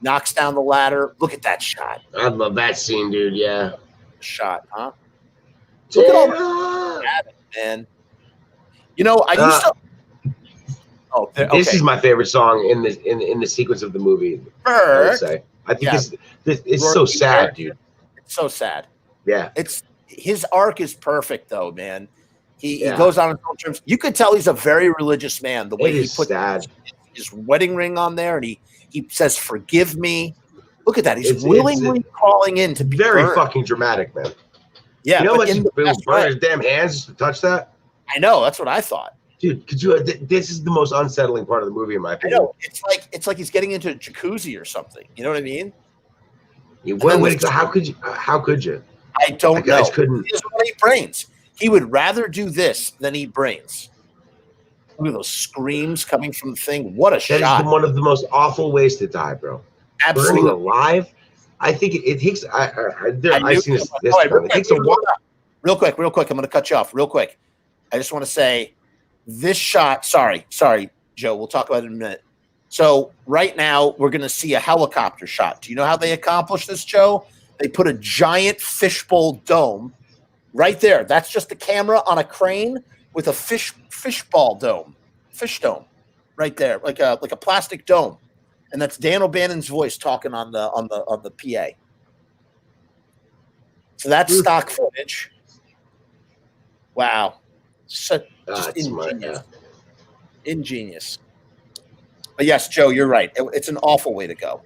Knocks down the ladder. Look at that shot. I love that scene, dude. Yeah. Shot, huh? Look at all that, man. You know, I used to. Oh, okay. This is my favorite song in the sequence of the movie. I would say. I think this is so sad, dude. It's so sad. Yeah. It's his arc is perfect, though, man. He goes on his own terms. You could tell he's a very religious man. The way he put his wedding ring on there, and he says, "Forgive me." Look at that. He's willingly crawling in to be very burned. fucking dramatic, man. Yeah, you know how much he burn his damn hands just to touch that? I know. That's what I thought. Dude, could you? This is the most unsettling part of the movie, in my opinion. I know. It's like he's getting into a jacuzzi or something. You know what I mean? How could you? How could you? I don't know. Couldn't. He doesn't want to eat brains. He would rather do this than eat brains. Look at those screams coming from the thing. What a shot! That is one of the most awful ways to die, bro. Absolutely. Burning alive. I think it takes. I've seen this. It takes a while. Real quick. I'm going to cut you off real quick. I just want to say this shot. Sorry, Joe. We'll talk about it in a minute. So right now we're going to see a helicopter shot. Do you know how they accomplished this, Joe? They put a giant fishbowl dome right there. That's just a camera on a crane with a fish dome, right there, like a plastic dome, and that's Dan O'Bannon's voice talking on the PA. So that's stock footage. Wow, just ingenious. Ingenious. But yes, Joe, you're right. It's an awful way to go.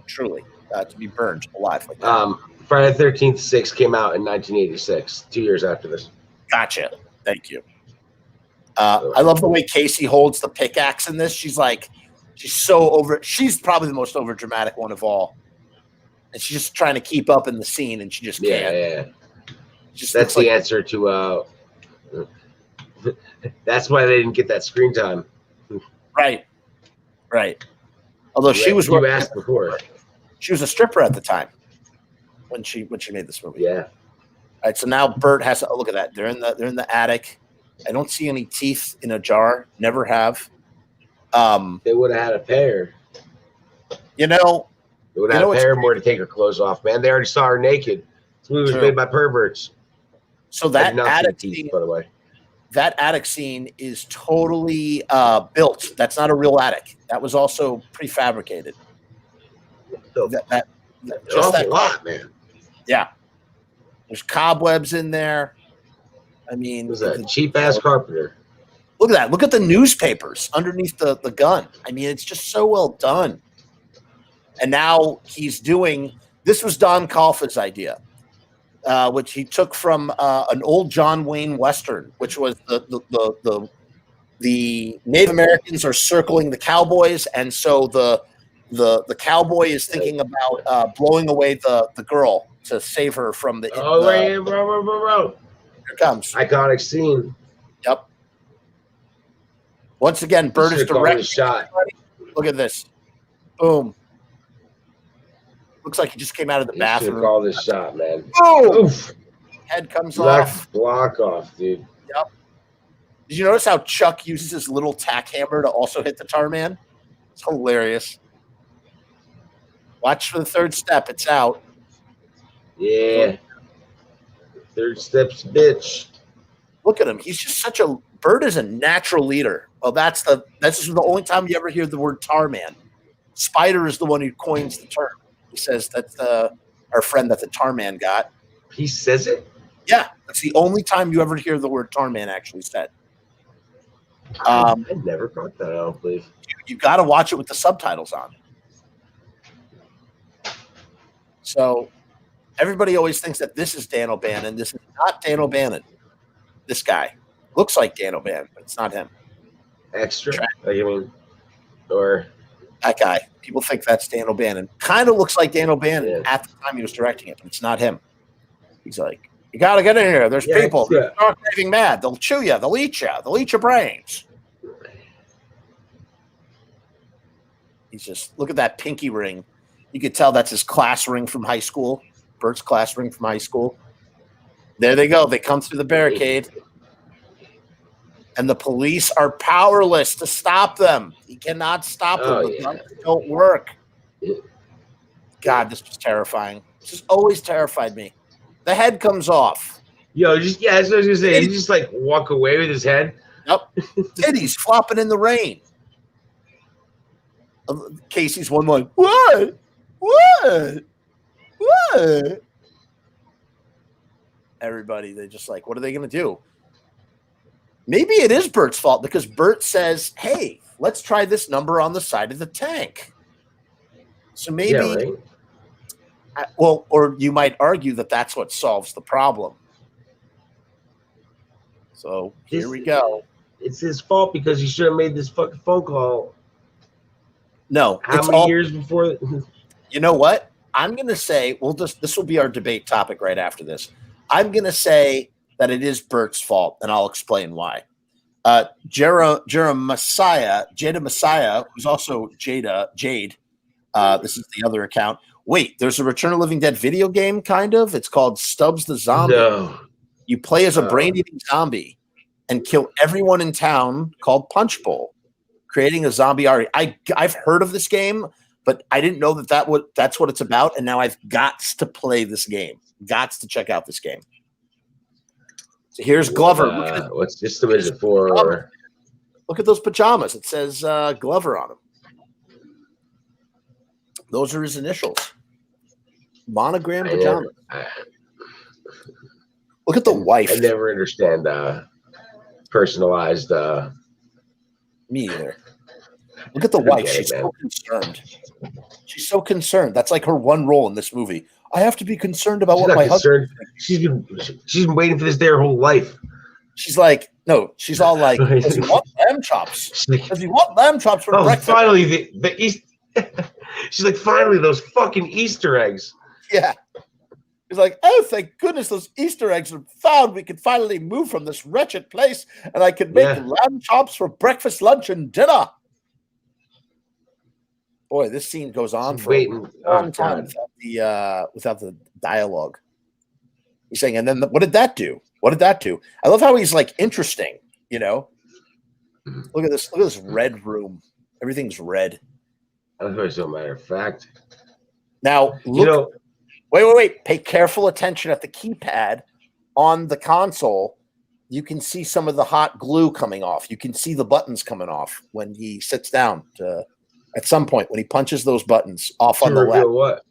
Truly, to be burned alive like that. Friday the 13th 6 came out in 1986, 2 years after this. Gotcha. Thank you. I love the way Casey holds the pickaxe in this. She's so over. She's probably the most over dramatic one of all, and she's just trying to keep up in the scene, and she just can't. Yeah. That's the answer to. That's why they didn't get that screen time. Right. Although she was. You asked before. She was a stripper at the time when she made this movie. Yeah. All right. So now Bert has to look at that. They're in the attic. I don't see any teeth in a jar. Never have. They would have had a pair. You know. They would have had a pair more to take her clothes off, man. They already saw her naked. This movie was made by perverts. So that attic scene, by the way. That attic scene is totally built. That's not a real attic. That was also prefabricated. Just that lot, man. Yeah. There's cobwebs in there. I mean, was that cheap ass carpenter? Look at that. Look at the newspapers underneath the gun. I mean, it's just so well done. And now he's doing this was Don Calfa's idea, which he took from an old John Wayne Western, which was the Native Americans are circling the cowboys, and so the cowboy is thinking about blowing away the girl to save her from the. Oh, wait, bro. Here it comes. Iconic scene. Yep. Once again, Bert is direct shot. Look at this. Boom. Looks like he just came out of the bathroom. Call this shot, man. Boom! Oof. Head comes off. Block off, dude. Yep. Did you notice how Chuck uses his little tack hammer to also hit the Tarman? It's hilarious. Watch for the third step. It's out. Yeah. Third step's bitch. Look at him. He's just such a Bert is a natural leader. Well, that's just the only time you ever hear the word Tarman. Spider is the one who coins the term. He says that's our friend that the Tarman got. He says it? Yeah, that's the only time you ever hear the word Tarman actually said. I never caught that, I don't believe. You got to watch it with the subtitles on. So everybody always thinks that this is Dan O'Bannon. This is not Dan O'Bannon. This guy looks like Dan O'Bannon, but it's not him. Extra? Like, I mean, or that guy. People think that's Dan O'Bannon. Kind of looks like Dan O'Bannon at the time he was directing it, but it's not him. He's like, you got to get in here. There's people. They're not getting mad. They'll chew you. They'll eat you. They'll eat your brains. He's just, look at that pinky ring. You could tell that's his class ring from high school. Bert's class ring from high school. There they go. They come through the barricade. And the police are powerless to stop them. He cannot stop them. The guns don't work. God, this was terrifying. This has always terrified me. The head comes off. Yo, just that's what I was gonna say. He just like walk away with his head. Yep. Titties flopping in the rain. Casey's one like, what? What? What? Everybody, they're just like, what are they gonna do? Maybe it is Bert's fault because Bert says, hey, let's try this number on the side of the tank. So maybe, well, or you might argue that that's what solves the problem. So here we go. It's his fault because he should have made this fucking phone call. No. How many years before? You know what? I'm going to say, this will be our debate topic right after this. I'm going to say that it is Bert's fault, and I'll explain why. Jada Messiah, who's also Jade. This is the other account. Wait, there's a Return of the Living Dead video game, kind of. It's called Stubbs the Zombie. No. You play as a brain-eating zombie and kill everyone in town called Punch Bowl, creating a zombie army. I've heard of this game, but I didn't know that's what it's about, and now I've got to play this game. Got to check out this game. So here's Glover. What's this division for? Look at those pajamas. It says Glover on them. Those are his initials. Monogram pajamas. Look at the wife. I never understand personalized. Me either. Look at the wife. She's so concerned. She's so concerned. That's like her one role in this movie. I have to be concerned about what my husband. She's been waiting for this day her whole life. She's like, no. She's all like, does he want lamb chops? Does he want lamb chops for breakfast? Finally, the East. She's like, finally, those fucking Easter eggs. Yeah. He's like, oh, thank goodness those Easter eggs are found. We can finally move from this wretched place, and I can make lamb chops for breakfast, lunch, and dinner. Boy, this scene goes on for a long time without the dialogue. He's saying, and then what did that do? What did that do? I love how he's like interesting, you know? Look at this. Look at this red room. Everything's red. As a matter of fact. Now, look, wait. Pay careful attention at the keypad on the console. You can see some of the hot glue coming off. You can see the buttons coming off when he sits down at some point when he punches those buttons off on the left. What?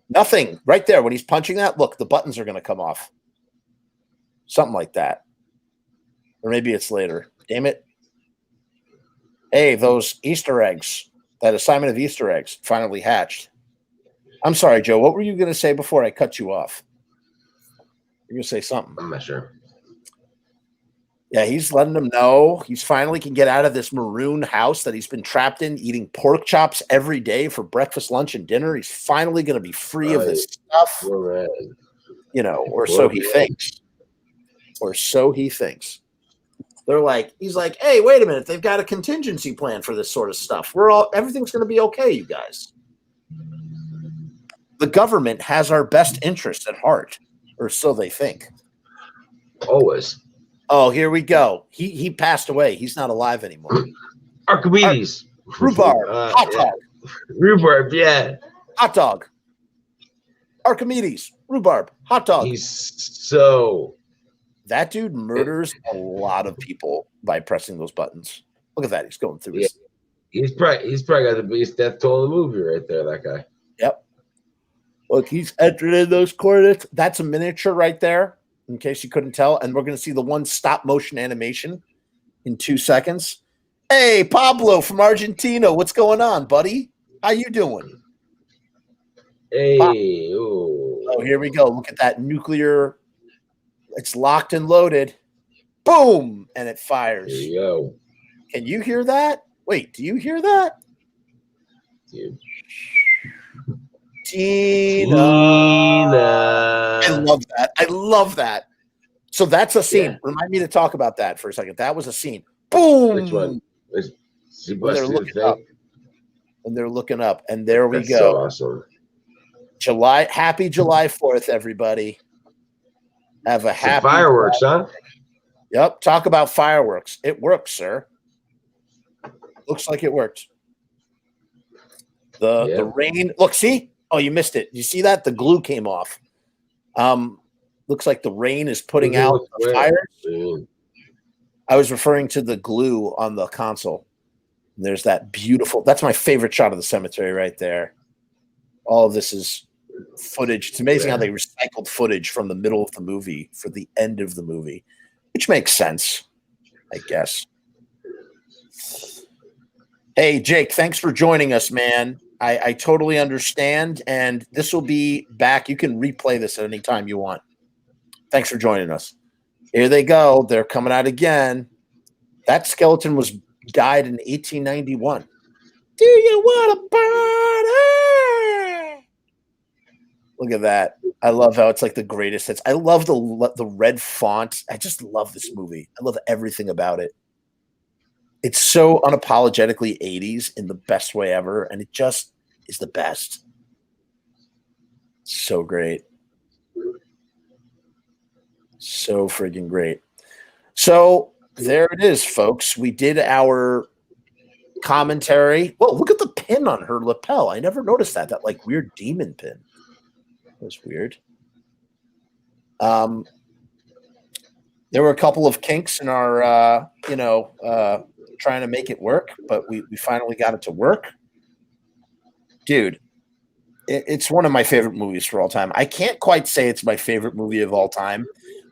Nothing. Right there. When he's punching that, look, the buttons are going to come off. Something like that. Or maybe it's later. Damn it. Hey, those Easter eggs, that assignment of Easter eggs finally hatched. I'm sorry, Joe. What were you going to say before I cut you off? You're going to say something. I'm not sure. Yeah, he's letting them know he's finally can get out of this maroon house that he's been trapped in, eating pork chops every day for breakfast, lunch, and dinner. He's finally going to be free of this stuff, you know, or so he thinks. Or so he thinks. He's like, hey, wait a minute. They've got a contingency plan for this sort of stuff. Everything's going to be okay, you guys. The government has our best interests at heart, or so they think. Always. Oh, here we go. He passed away. He's not alive anymore. Archimedes. Rhubarb. Hot dog. Rhubarb, yeah. Hot dog. Archimedes. Rhubarb. Hot dog. That dude murders a lot of people by pressing those buttons. Look at that. He's going through his... He's probably got the biggest death toll in the movie right there, that guy. Yep. Look, he's entered in those coordinates. That's a miniature right there, in case you couldn't tell. And we're going to see the one stop motion animation in 2 seconds. Hey, Pablo from Argentina. What's going on, buddy? How you doing? Hey. Oh, here we go. Look at that nuclear. It's locked and loaded. Boom. And it fires. Here you go. Can you hear that? Wait, do you hear that? Dude. Tina. I love that. So that's a scene. Yeah. Remind me to talk about that for a second. That was a scene. Boom. Which one? When they're looking up. When they're looking up. And there we go. So awesome. Happy July 4th, everybody. Have a happy fireworks, July. Huh? Yep. Talk about fireworks. It works, sir. Looks like it worked. The rain. Look, see? Oh, you missed it. You see that? The glue came off. Looks like the rain is putting out the fires. I was referring to the glue on the console. And there's that beautiful. That's my favorite shot of the cemetery right there. All of this is footage. It's amazing how they recycled footage from the middle of the movie for the end of the movie, which makes sense, I guess. Hey, Jake, thanks for joining us, man. I totally understand, and this will be back. You can replay this at any time you want. Thanks for joining us. Here they go. They're coming out again. That skeleton died in 1891. Do you want a party? Look at that. I love how it's like the greatest hits. I love the red font. I just love this movie. I love everything about it. It's so unapologetically 80s in the best way ever, and it just is the best. So great. So friggin' great. So there it is, folks. We did our commentary. Whoa, look at the pin on her lapel. I never noticed that like weird demon pin. That was weird. There were a couple of kinks in our, trying to make it work, but we finally got it to work. Dude, it's one of my favorite movies for all time. I can't quite say it's my favorite movie of all time,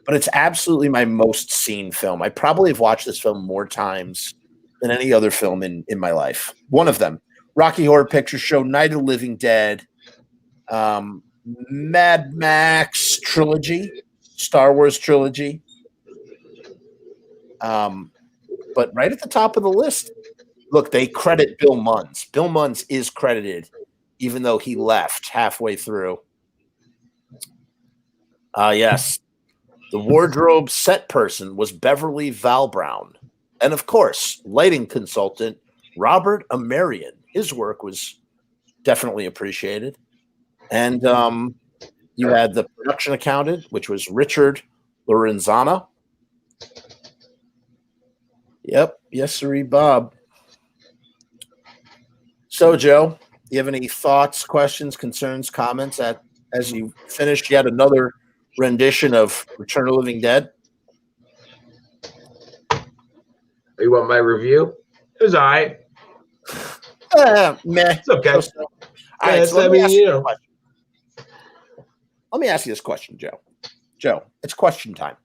but it's absolutely my most seen film. I probably have watched this film more times than any other film in my life. One of them, Rocky Horror Picture Show, Night of the Living Dead, Mad Max trilogy, Star Wars trilogy. But right at the top of the list, look, they credit Bill Munns. Bill Munns is credited, even though he left halfway through. Yes. The wardrobe set person was Beverly Val Brown. And of course, lighting consultant Robert Amarian. His work was definitely appreciated. And you had the production accountant, which was Richard Lorenzana. Yep. Yes, sirree, Bob. So, Joe, do you have any thoughts, questions, concerns, comments as you finished yet another rendition of Return of the Living Dead? You want my review? It was all right. Meh. It's okay. All right, so let me ask you this question, Joe. Joe, it's question time.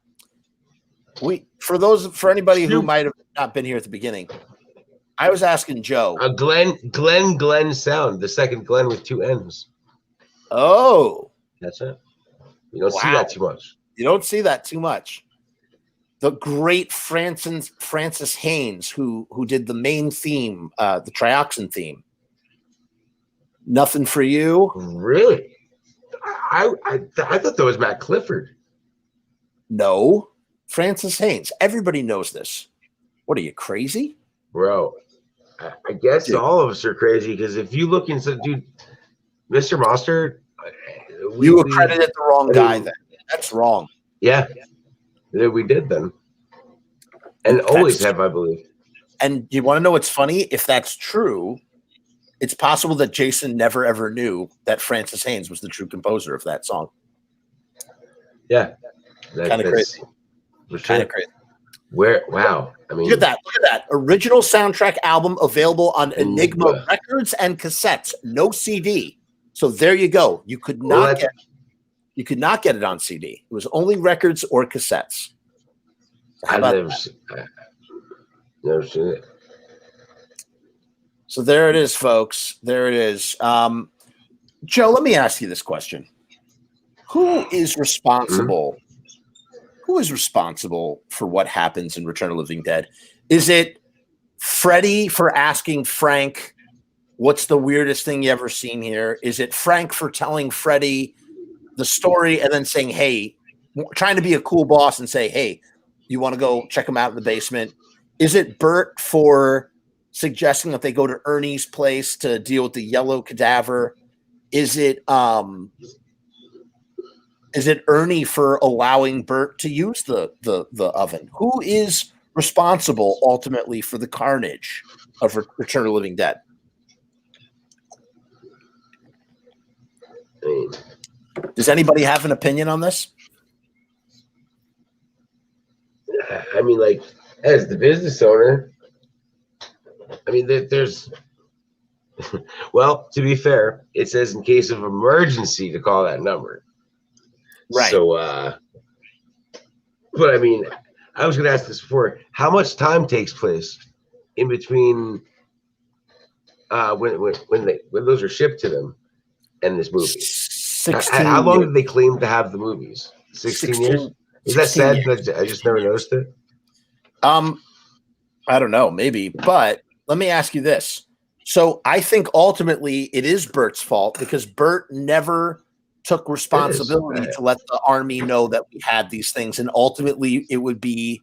For anybody who might have not been here at the beginning, I was asking Joe. Glenn sound. The second Glenn with 2 N's. Oh. That's it. You don't see that too much. You don't see that too much. The great Francis Haynes, who did the main theme, the Trioxin theme. Nothing for you? Really? I thought that was Matt Clifford. No. Francis Haynes. Everybody knows this. What are you, crazy? Bro, I guess all of us are crazy because if you look into, dude, Mr. Monster, you accredited the wrong guy then. That's wrong. Yeah, we did then. And always have, I believe. And you want to know what's funny? If that's true, it's possible that Jason never ever knew that Francis Haynes was the true composer of that song. Yeah. Kind of crazy. Kind of crazy. Wow. I mean, look at that. Original soundtrack album available on Enigma Records and cassettes. No CD. So there you go. You could Well, not get it on CD. It was only records or cassettes. So I've never seen it. So there it is, folks. There it is. Joe, let me ask you this question. Who is responsible? Who is responsible for what happens in Return of the Living Dead? Is it Freddy for asking Frank, what's the weirdest thing you ever seen here? Is it Frank for telling Freddy the story and then saying, hey, trying to be a cool boss and say, hey, you want to go check him out in the basement? Is it Bert for suggesting that they go to Ernie's place to deal with the yellow cadaver? Is it Ernie for allowing Bert to use the oven? Who is responsible ultimately for the carnage of Return of the Living Dead? Does anybody have an opinion on this? I mean, like, as the business owner, I mean, there's well, to be fair, it says in case of emergency to call that number. Right. So, but I mean, I was going to ask this before. How much time takes place in between when those are shipped to them and this movie? 16 How long years. did they claim to have the movies? 16 years? Is that sad that I just never noticed it? I don't know, maybe, but let me ask you this. So I think ultimately it is Bert's fault because Bert never took responsibility to let the army know that we had these things, and ultimately it would be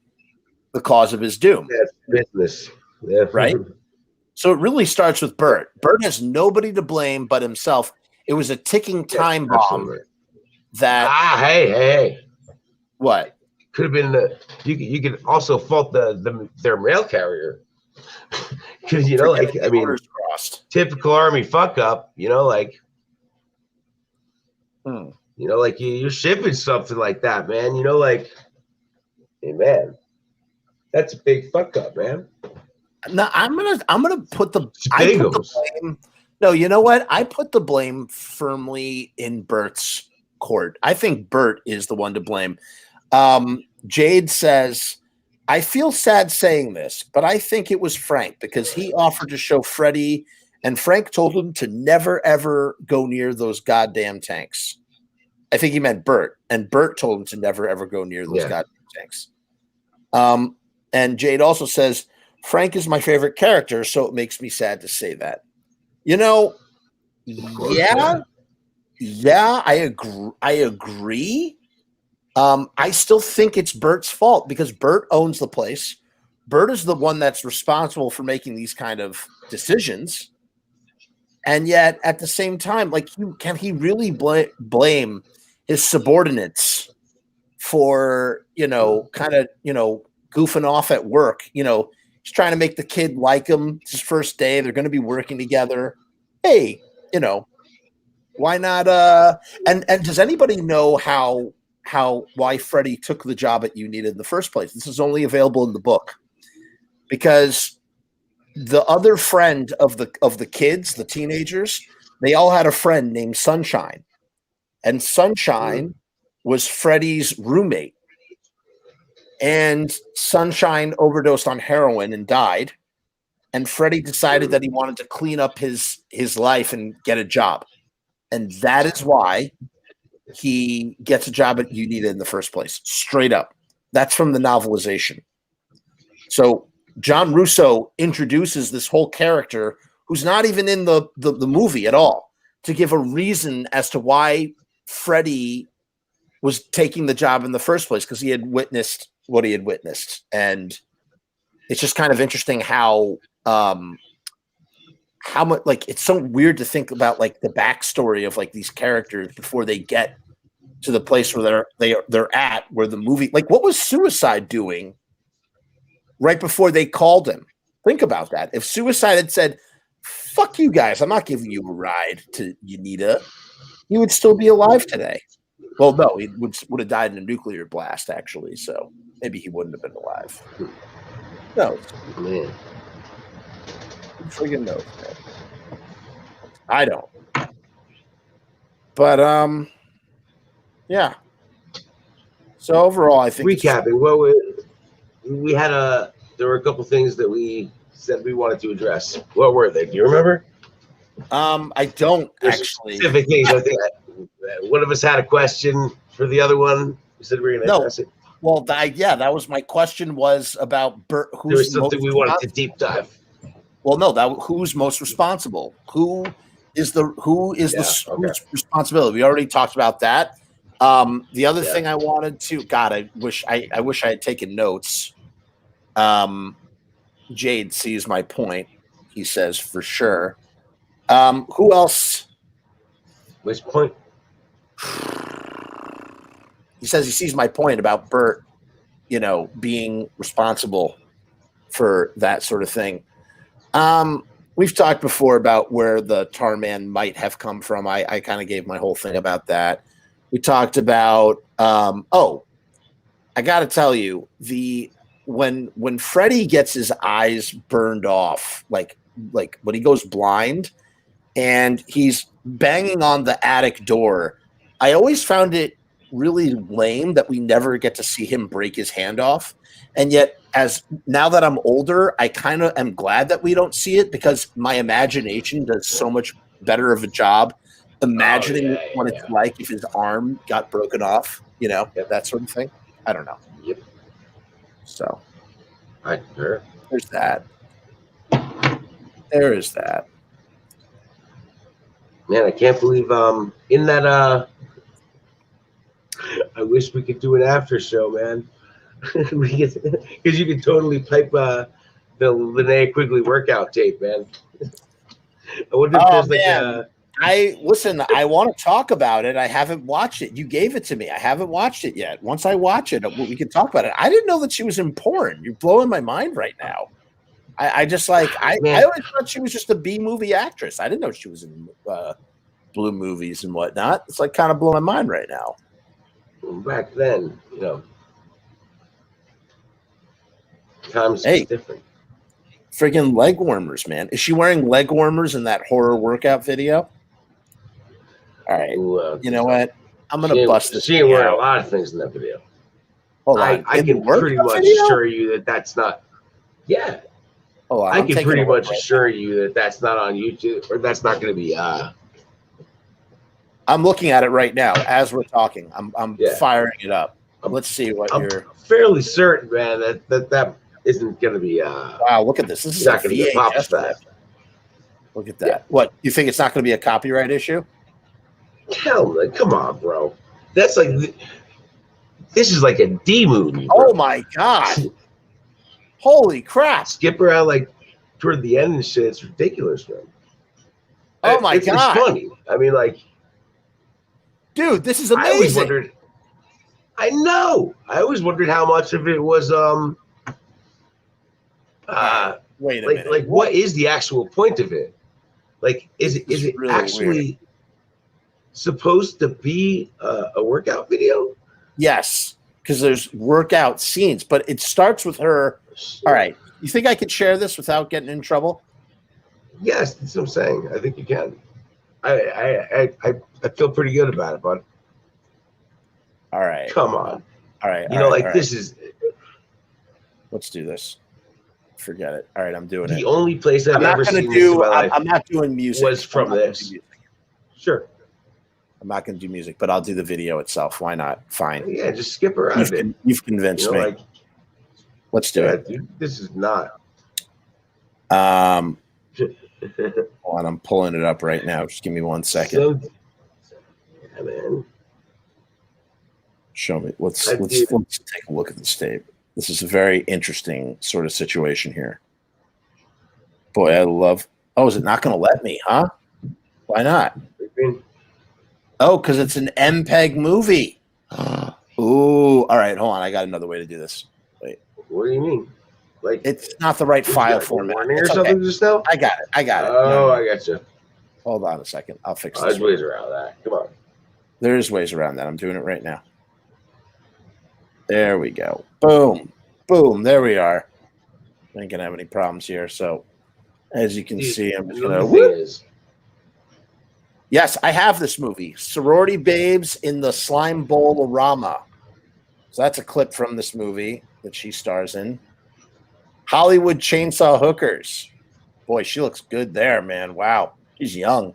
the cause of his doom. That's business. Yeah. Right? So it really starts with Bert. Bert has nobody to blame but himself. It was a ticking time bomb that hey. What? Could have been you could also fault their mail carrier. Because like, I mean, typical army fuck up, like like you're shipping something like that, man. Like, hey man, that's a big fuck up, man. No, I'm gonna put the blame. No, you know what? I put the blame firmly in Bert's court. I think Bert is the one to blame. Jade says, I feel sad saying this, but I think it was Frank because he offered to show Freddy, and Frank told him to never, ever go near those goddamn tanks. I think he meant Bert, and Bert told him to never, ever go near those goddamn tanks. And Jade also says, Frank is my favorite character, so it makes me sad to say that. Yeah, I agree. I still think it's Bert's fault because Bert owns the place. Bert is the one that's responsible for making these kind of decisions. And yet at the same time, like, can he really blame his subordinates for, kind of, goofing off at work? He's trying to make the kid like him. It's his first day. They're going to be working together. Hey, why not? And does anybody know why Freddy took the job at Unita in the first place? This is only available in the book because the other friend of the kids, the teenagers, they all had a friend named Sunshine, and Sunshine was Freddy's roommate. And Sunshine overdosed on heroin and died. And Freddy decided that he wanted to clean up his life and get a job. And that is why he gets a job at Unita in the first place. Straight up. That's from the novelization. So John Russo introduces this whole character who's not even in the movie at all to give a reason as to why Freddy was taking the job in the first place, because he had witnessed what he had witnessed. And it's just kind of interesting how much, like, it's so weird to think about, like, the backstory of, like, these characters before they get to the place where they're at, where the movie, like, what was Suicide doing right before they called him? Think about that. If Suicide had said, fuck you guys, I'm not giving you a ride to Unita, he would still be alive today. Well, no, he would have died in a nuclear blast, actually, so maybe he wouldn't have been alive. No. Man. Who friggin' knows, man? I don't. But yeah. So overall, I think recapping. We had there were a couple things that we said we wanted to address. What were they? Do you remember? I don't actually. Specific things. I think one of us had a question for the other one. We said we were going to address it. Well, that was my question was about Bert. There was something we wanted to deep dive. Well, no, who's most responsible? Whose responsibility? We already talked about that. The other thing I wanted to, God, I wish I had taken notes. Jade sees my point. He says for sure. Who else? Which point? He says he sees my point about Bert, being responsible for that sort of thing. We've talked before about where the Tarman might have come from. I kind of gave my whole thing about that. We talked about I got to tell you, when Freddy gets his eyes burned off, like when he goes blind and he's banging on the attic door, I always found it really lame that we never get to see him break his hand off. And yet, now that I'm older, I kind of am glad that we don't see it, because my imagination does so much better of a job imagining what it's like if his arm got broken off, that sort of thing. I don't know. Yep. So there's that. There is that. Man, I can't believe in that I wish we could do an after show, man. Because you could totally pipe the Linnea Quigley workout tape, man. I wonder if there's I want to talk about it. I haven't watched it. You gave it to me. I haven't watched it yet. Once I watch it, we can talk about it. I didn't know that she was in porn. You're blowing my mind right now. I always thought she was just a B movie actress. I didn't know she was in blue movies and whatnot. It's like kind of blowing my mind right now. Back then, times is different. Friggin' leg warmers, man. Is she wearing leg warmers in that horror workout video? All right. You know what? I'm going to bust this. She ain't wearing a lot of things in that video. Hold on. I can pretty much assure you that that's not. Yeah. Hold on. I can pretty much assure you that that's not on YouTube, or that's not going to be. I'm looking at it right now as we're talking. I'm firing it up. Let's see what you're. Fairly certain, man, that isn't going to be. Wow, look at this. This is not going to be a pop stuff. Look at that. Yeah. What, you think it's not going to be a copyright issue? Hell, come on, bro. That's like, this is like a D movie. Bro. Oh my God. Holy crap. Skip around like toward the end and shit. It's ridiculous, man. Oh my God. It's funny. I mean, like, dude, this is amazing. I always wondered. I know. I always wondered how much of it was wait a minute. Like what is the actual point of it? Like, is it really actually supposed to be a workout video? Yes, because there's workout scenes, but it starts with her. All right. You think I could share this without getting in trouble? Yes, that's what I'm saying. I think you can. I feel pretty good about it, bud. All right. Come on. All right. This is. Let's do this. Forget it. All right, I'm doing it. The only place I've ever seen this in my life. I'm not doing music. Was from this. Sure. I'm not going to do music, but I'll do the video itself. Why not? Fine. Yeah, just skip around it. You've convinced me. Let's do it. Dude, this is not. Hold on, I'm pulling it up right now. Just give me 1 second. Yeah, man. Show me. Let's take a look at this tape. This is a very interesting sort of situation here. Boy, I love. Oh, is it not going to let me? Huh? Why not? Oh, because it's an MPEG movie. Ooh. All right. Hold on. I got another way to do this. Wait. What do you mean? Like, it's not the right file format. Or something just now? I got it. Oh, I got you. Hold on a second. I'll fix this. There's ways around that. Come on. There's ways around that. I'm doing it right now. There we go. Boom. Boom. There we are. I ain't going to have any problems here. So, as you can see, I'm just going to. Yes, I have this movie, Sorority Babes in the Slime Bowl-orama. So that's a clip from this movie that she stars in. Hollywood Chainsaw Hookers. Boy, she looks good there, man. Wow, she's young.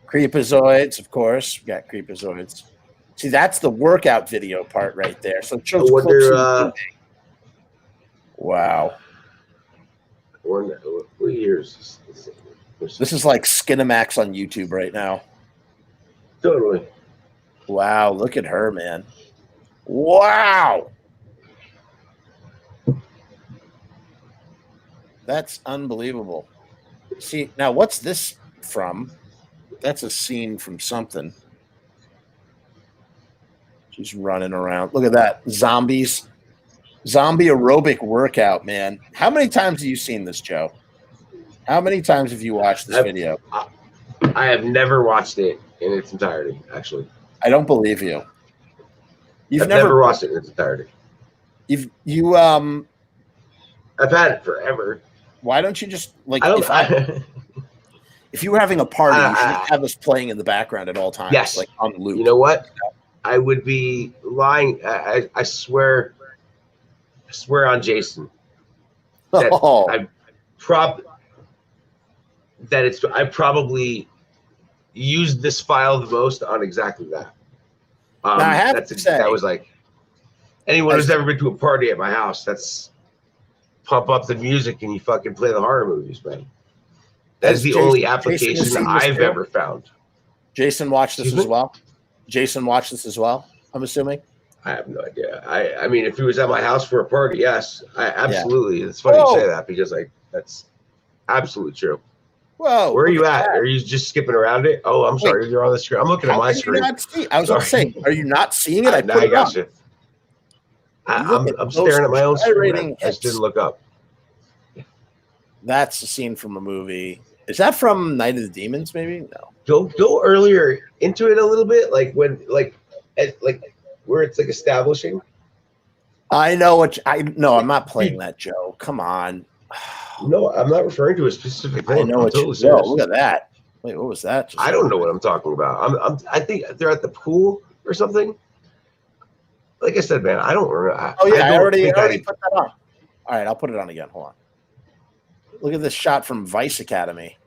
Creepazoids, of course. We got Creepazoids. See, that's the workout video part right there. So it shows I wonder, clips of the movie. Wow. What years? This is like Skinamax on YouTube right now. Totally. Wow, look at her, man. Wow. That's unbelievable. See, now what's this from? That's a scene from something. She's running around. Look at that. Zombies. Zombie aerobic workout, man. How many times have you seen this, Joe? How many times have you watched this video? I have never watched it in its entirety, actually. I don't believe you. I've never watched it in its entirety. I've had it forever. Why don't you just like if you were having a party, you should have this playing in the background at all times, yes, like on loop. You know what? I would be lying. I swear on Jason that I probably used this file the most on exactly that. Now, I have to say, that was like anyone who's ever been to a party at my house. That's pump up the music and you fucking play the horror movies, man. That's the only application I've ever found. Jason watched this as well. Jason watched this as well, I'm assuming. I have no idea. I mean, if he was at my house for a party, yes, absolutely. It's funny you say that because that's absolutely true. Whoa! Where are you at? Are you just skipping around it? Oh, I'm sorry. You're on the screen. I'm looking at my screen. I was going to say, are you not seeing it? I got you. I'm staring at my own screen. I just didn't look up. That's a scene from a movie. Is that from Night of the Demons? Maybe no. Go earlier into it a little bit, like when where it's like establishing. I know what I'm not playing that, Joe. Come on. No, I'm not referring to a specific thing. I know what you know. Look at that. Wait, what was that? I don't know what I'm talking about. I think they're at the pool or something. Like I said, man, I don't remember. I already put that on. All right, I'll put it on again. Hold on. Look at this shot from Vice Academy.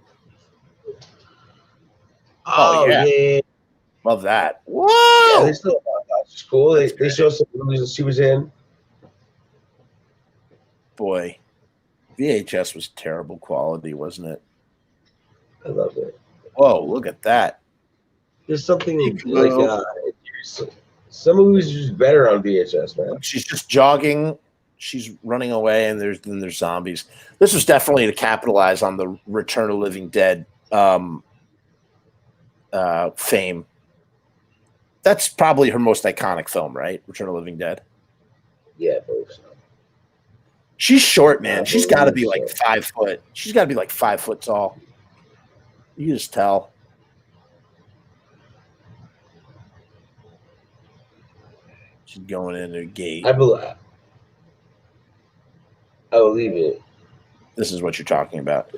Oh yeah. Love that. Whoa! Yeah, that's cool. They show some movies that she was in. Boy, VHS was terrible quality, wasn't it? I love it. Whoa, look at that. There's something like some movies are just better on VHS, man. She's just jogging. She's running away, and there's zombies. This was definitely to capitalize on the Return of the Living Dead fame. That's probably her most iconic film, right? Return of the Living Dead. Yeah, both. She's short, man. She's got to be like 5 foot. She's got to be like 5 foot tall. You just tell. She's going in her gate. I believe it. This is what you're talking about.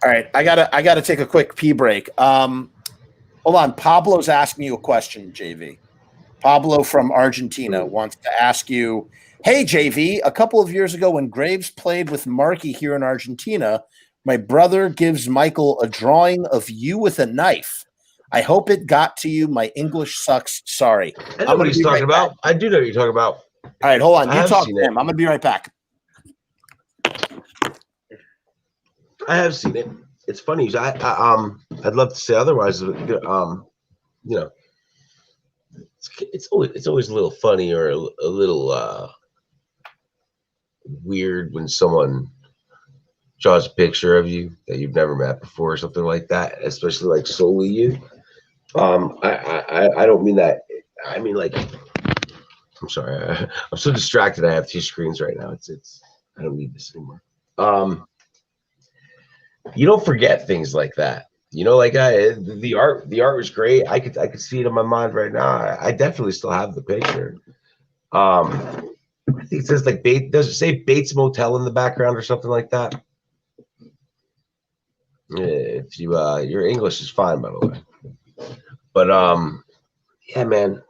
All right, I gotta take a quick pee break. Hold on, Pablo's asking you a question, JV. Pablo from Argentina wants to ask you, hey, JV, a couple of years ago when Graves played with Marky here in Argentina, my brother gives Michael a drawing of you with a knife. I hope it got to you. My English sucks. Sorry. I know what he's talking about. I do know what you're talking about. All right, hold on. You talk to him. I'm going to be right back. I have seen it. It's funny. I'd love to say otherwise. You know, it's always a little funny or a little weird when someone draws a picture of you that you've never met before or something like that, especially like solely you. I don't mean that. I mean, like, I'm sorry. I'm so distracted. I have two screens right now. It's I don't need this anymore. You don't forget things like that. You know, like the art was great. I could see it in my mind right now. I definitely still have the picture. I think it says like does it say Bates Motel in the background or something like that? If you your English is fine, by the way. But yeah, man,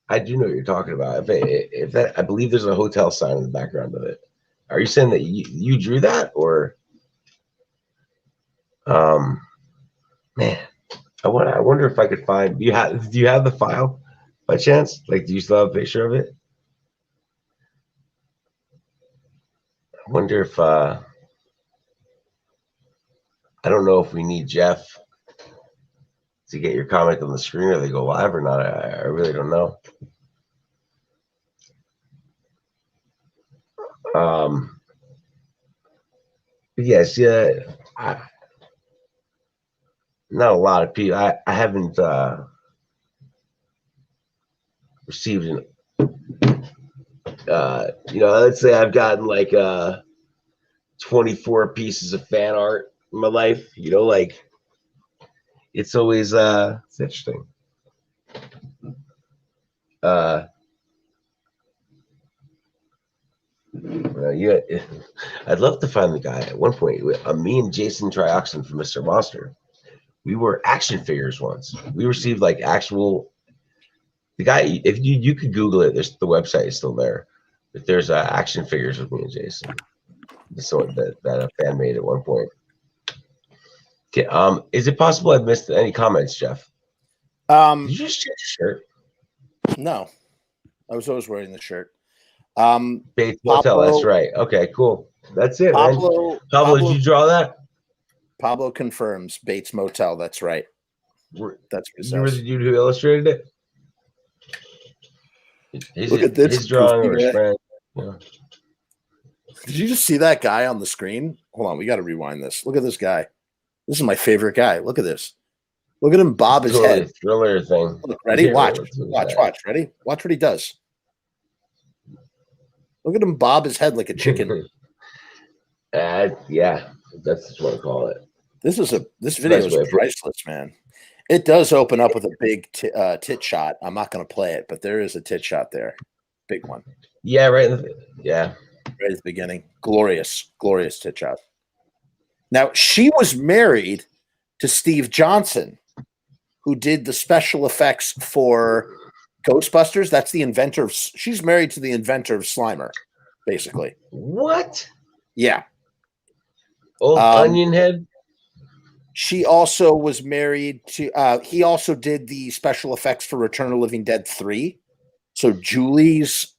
I do know what you're talking about. If that, I believe there's a hotel sign in the background of it. Are you saying that you drew that, or man, I wonder if I could find. Do you have the file by chance? Like, do you still have a picture of it? I wonder if I don't know if we need Jeff to get your comic on the screen, or they go live or not. I really don't know. Yes, yeah. Not a lot of people. I haven't received an. Let's say I've gotten like 24 pieces of fan art in my life. Like it's always it's interesting. Yeah, I'd love to find the guy. At one point, me and Jason Trioxin from Mr. Monster, we were action figures once. We received like actual. The guy, if you could Google it, the website is still there. But there's action figures with me and Jason. So that a fan made at one point. Okay, is it possible I've missed any comments, Jeff? Did you just change your shirt? No, I was always wearing the shirt. Bates Motel, that's right. Okay, cool. That's it, man. Pablo, did you draw that? Pablo confirms Bates Motel. That's right. That's what you were the dude who illustrated it. Look at this. His drawing or his friend. Yeah. Did you just see that guy on the screen? Hold on, we got to rewind this. Look at this guy. This is my favorite guy. Look at this. Look at him bob his head. Thriller thing. Look, ready? Yeah, watch. Ready? Watch what he does. Look at him bob his head like a chicken. Yeah, that's what I call it. This video is priceless, man. It does open up with a big tit shot. I'm not going to play it, but there is a tit shot there. Big one. Yeah, right. Right at the beginning. Glorious tit shot. Now, she was married to Steve Johnson, who did the special effects for Ghostbusters. That's the inventor of. She's married to the inventor of Slimer, basically. What? Yeah. Old Onion Head. She also was married to. He also did the special effects for Return of the Living Dead 3. So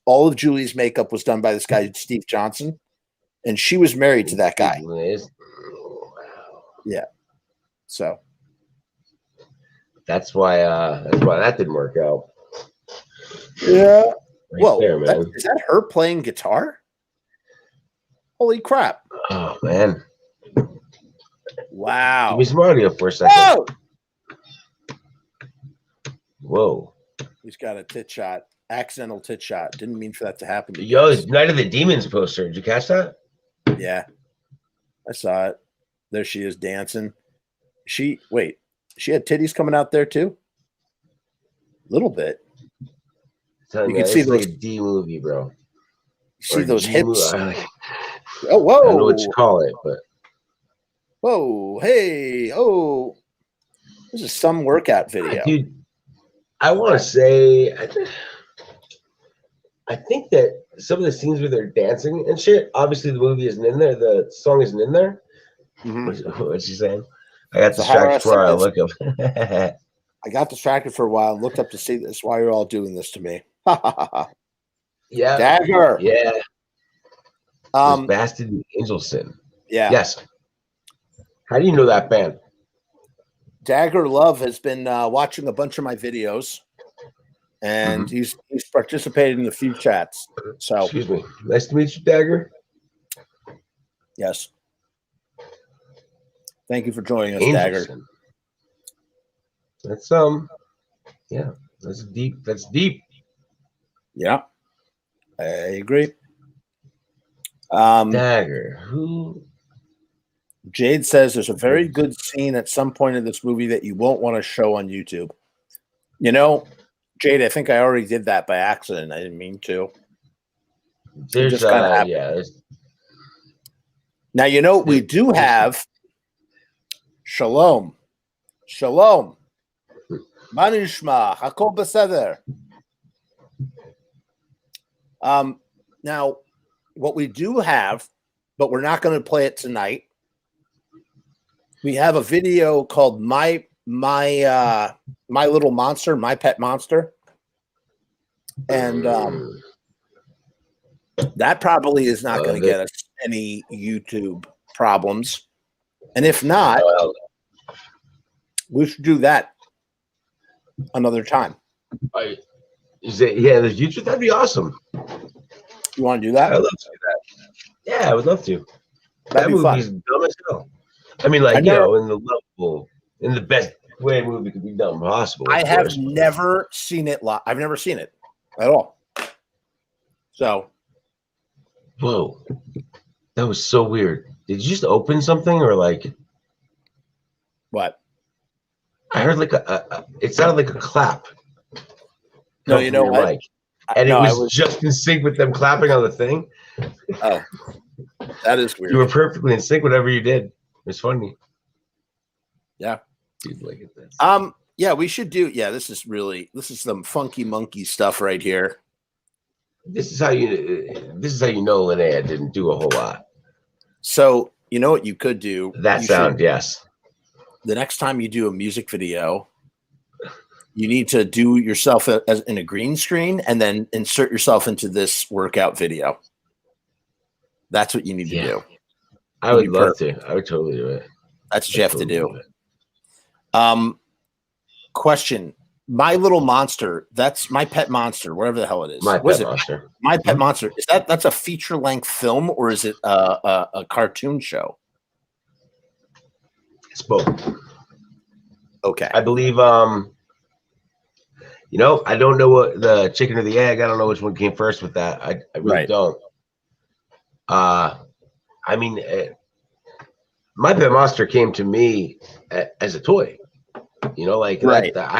all of Julie's makeup was done by this guy, Steve Johnson, and she was married to that guy. Yeah. So that's why that didn't work out. Yeah. Whoa, is that her playing guitar? Holy crap. Oh man. Wow. Give me some audio for a second. Whoa. He's got a tit shot. Accidental tit shot. Didn't mean for that to happen. Yo, it's Night of the Demons poster. Did you catch that? Yeah. I saw it. There she is dancing. She had titties coming out there too? A little bit. You can see those like a D movie, bro. You see those hips. Oh, whoa. I don't know what you call it, but whoa, hey, oh. This is some workout video. Dude, I want to say I think that some of the scenes where they're dancing and shit, obviously the movie isn't in there, the song isn't in there. Mm-hmm. What's she saying? I got distracted for a look up. I got distracted for a while and looked up to see this. Why you're all doing this to me? Yeah, Dagger. Yeah. Bastid and Angelson. Yeah. Yes. How do you know that band? Dagger Love has been watching a bunch of my videos, and he's participated in a few chats. So, excuse me. Nice to meet you, Dagger. Yes. Thank you for joining us, Angelson. Dagger. That's yeah, that's deep. That's deep. Yeah, I agree. Dagger. Who? Jade says there's a very good scene at some point in this movie that you won't want to show on YouTube. You know, Jade, I think I already did that by accident. I didn't mean to. There's yeah. Now, you know, we do have Shalom. Shalom. Ma nishma? Hakol beseder. Now, what we do have, but we're not going to play it tonight. We have a video called My Little Monster, My Pet Monster. And that probably is not going to get us any YouTube problems. And if not, we should do that another time. The YouTube, that'd be awesome. You want to do that? I'd love to do that. Yeah, I would love to. That'd that be movie's fun. dumb as hell. I mean, like, in the best way a movie could be done possible. I have never seen it live. I've never seen it at all. So, whoa, that was so weird. Did you just open something or like what? I heard like it sounded like a clap. No, you know what? Mic. And it was just in sync with them clapping on the thing. Oh, that is weird. You were perfectly in sync, whatever you did. It was funny. Yeah. Dude, look at this. Yeah, we should do. Yeah, this is some funky monkey stuff right here. This is how you know Linnea didn't do a whole lot. So you know what you could do? That sound, yes. The next time you do a music video, you need to do yourself as in a green screen and then insert yourself into this workout video. That's what you need to do. I would love to. I would totally do it. That's Jeff to do. Question. My Little Monster, that's My Pet Monster, whatever the hell it is. My Pet Monster. My Pet Monster. Is that's a feature-length film or is it a cartoon show? It's both. Okay. I believe I don't know what the chicken or the egg. I don't know which one came first with that. I really don't. I mean, My Pet Monster came to me as a toy. I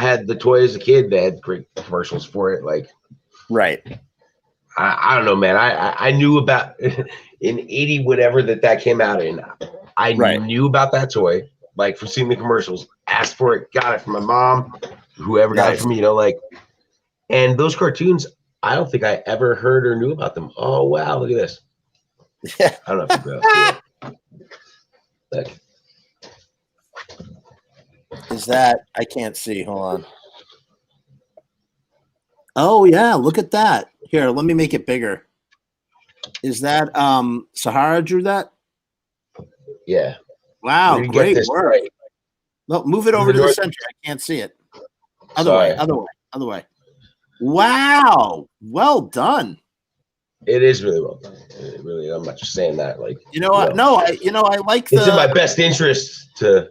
had the toy as a kid. They had great commercials for it. I don't know, man. I knew about in 80 whatever that came out in. I knew about that toy, like from seeing the commercials. Asked for it, got it from my mom, whoever got it from me. And those cartoons, I don't think I ever heard or knew about them. Oh wow, look at this. Yeah. I don't know if you Is that I can't see. Hold on. Oh yeah, look at that. Here, let me make it bigger. Is that Sahara drew that? Yeah. Wow, great work. Right. No, move it over to the center. I can't see it. Other way. Wow. Well done. It is really well done. Really, I'm not just saying that. Like, I like it's in my best interest to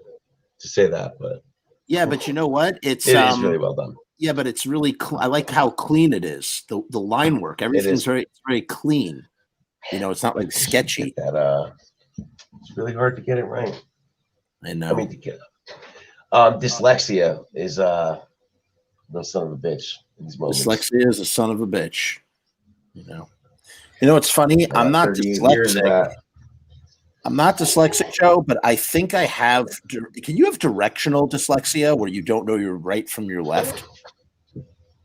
say that, but yeah, but you know what? It is really well done. Yeah, but it's really I like how clean it is. The line work, everything's very clean. It's not like sketchy. It's really hard to get it right. I know. Dyslexia is the son of a bitch in these moments. Dyslexia is a son of a bitch. It's funny. I'm not dyslexic. I'm not dyslexic, Joe, but I think I have. Can you have directional dyslexia where you don't know your right from your left?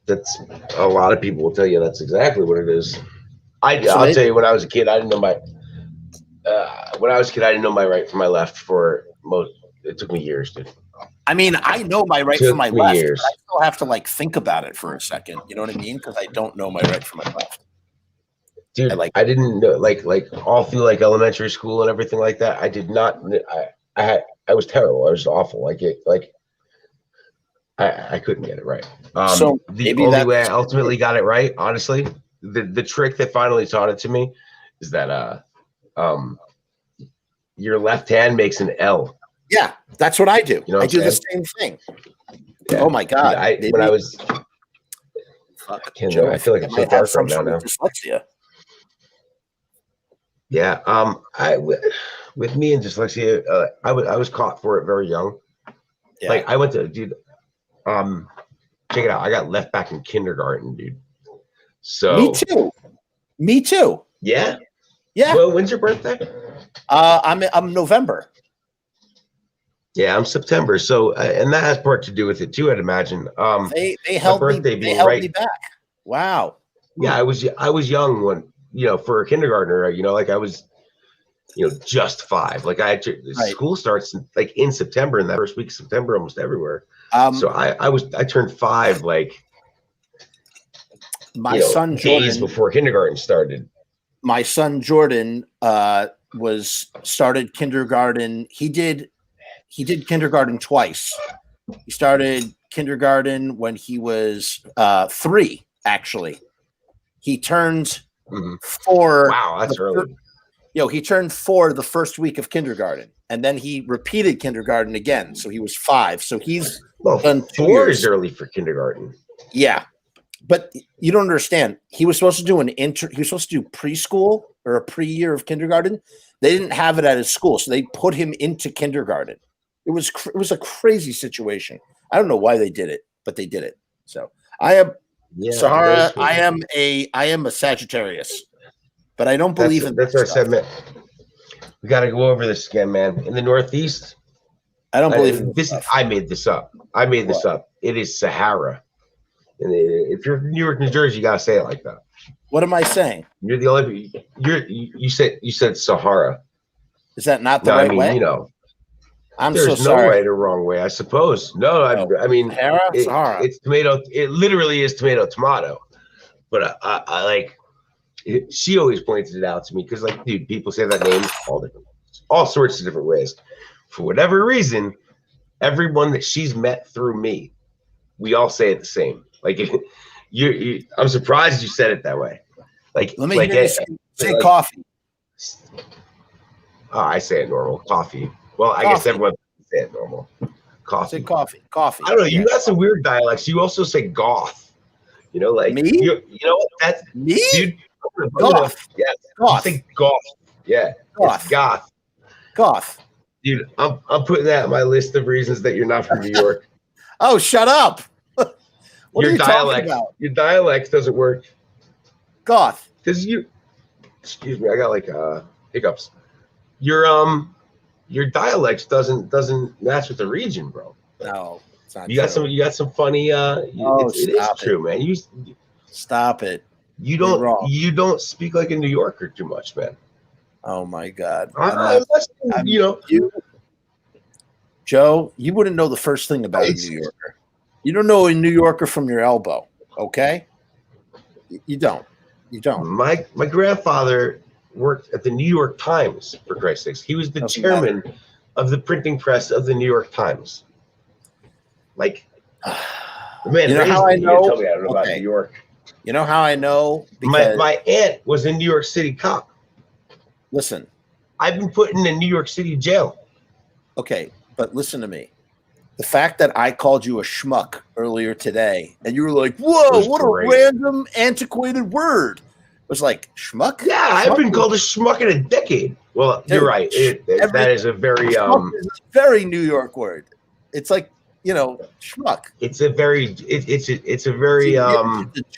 That's a lot of people will tell you that's exactly what it is. I'll tell you, when I was a kid, I didn't know my. When I was a kid, I didn't know my right from my left for most. It took me years, dude. I mean, I know my right from my left. But I still have to think about it for a second. You know what I mean? Because I don't know my right from my left. Dude, I didn't know, like all through elementary school and everything like that. I did not. I was terrible. I was awful. I couldn't get it right. So the only way I ultimately got it right, honestly, the trick that finally taught it to me is that your left hand makes an L. Yeah, that's what I do. I do the same thing. Yeah. Oh my god! When I was, I feel like I'm so dark right now. Dyslexia. Yeah, with me and dyslexia, I was caught for it very young. Yeah. I went to, dude, check it out. I got left back in kindergarten, dude. So me too. Yeah. Yeah. Well, when's your birthday? I'm November. Yeah, I'm September. So, and that has part to do with it too, I'd imagine. They My held me. birthday They being held me right. back. Wow. Yeah, I was young when, for a kindergartner, like I was, just 5. Like Right. school starts like in September, in that first week of September, almost everywhere. So Um, I turned 5 like, my son days Jordan. before kindergarten started. My son Jordan was started kindergarten. He did kindergarten twice. He started kindergarten when he was 3. Actually, he turned Mhm. 4. Wow, that's early. He turned 4 the first week of kindergarten, and then he repeated kindergarten again. So he was 5. So he's Well, done 2 4 years. is early for kindergarten. Yeah, but you don't understand. He was supposed to do he was supposed to do preschool or a pre-year of kindergarten. They didn't have it at his school, so they put him into kindergarten. It was a crazy situation. I don't know why they did it, but they did it. So I am Sahara. I am a Sagittarius, but I don't believe in that's that what I stuff. said, man. We got to go over this again, man. In the Northeast, I don't believe in this. stuff. I made this up. It is Sahara. And if you're from New York, New Jersey, you gotta say it like that. What am I saying? You're the only. You said Sahara. Is that not the No, right I mean, way? I'm there's so no sorry. right or wrong way, I suppose. No, I mean, Sahara. it's tomato. It literally is tomato. But I like. She always pointed it out to me because, like, dude, people say that name all sorts of different ways. For whatever reason, everyone that she's met through me, we all say it the same. Like, I'm surprised you said it that way. Like, Let me hear you say like, coffee. Oh, I say it normal. Coffee. Well, I guess everyone say it normal. Coffee. Say coffee. Coffee. I don't know. You got some weird dialects. You also say goth. Like me. You know what? That's me, dude. Goth. Yeah. Goth. You say goth. Yeah. Goth. It's goth. Goth. Dude, I'm putting that on my list of reasons that you're not from New York. Oh, shut up. What are you dialect, talking about? Your dialect doesn't work. Goth. Because excuse me, I got like hiccups. Your dialect doesn't match with the region, bro. No, it's not. You got some funny. It is true, man. Stop it. You don't speak like a New Yorker too much, man. Oh my God. Joe, you wouldn't know the first thing about a New Yorker. You don't know a New Yorker from your elbow, okay? You don't. My grandfather worked at the New York Times, for Christ's sakes. He was the chairman of the printing press of the New York Times. Like, man, you know how I know? Tell me I don't know about New York. You know how I know? Because my aunt was a New York City cop. Listen. I've been put in a New York City jail. Okay, but listen to me. The fact that I called you a schmuck earlier today, and you were like, whoa, what a random, antiquated word. It was like, schmuck? Yeah, I haven't been called a schmuck in a decade. Well, dude, you're right. That is a very New York word. It's like, schmuck. It's a very it's a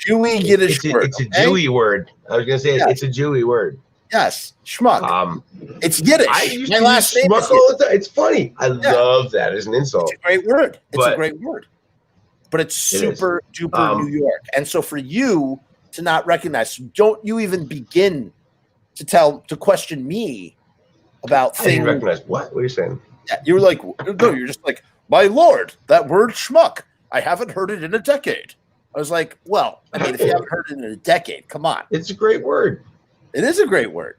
Jewy Yiddish word. It's a Jewy word. I was gonna say it's a Jewy word. Yes, schmuck. It's Yiddish. I used to use schmuck all the time. It's funny. I love that as an insult. It's a great word. But it's super duper New York. And so for you to not recognize, don't you even begin to question me about things. I didn't recognize what? What are you saying? Yeah, you're like, no, you're just like, my lord, that word schmuck. I haven't heard it in a decade. I was like, well, I mean, if you haven't heard it in a decade, come on. It's a great word. It is a great word.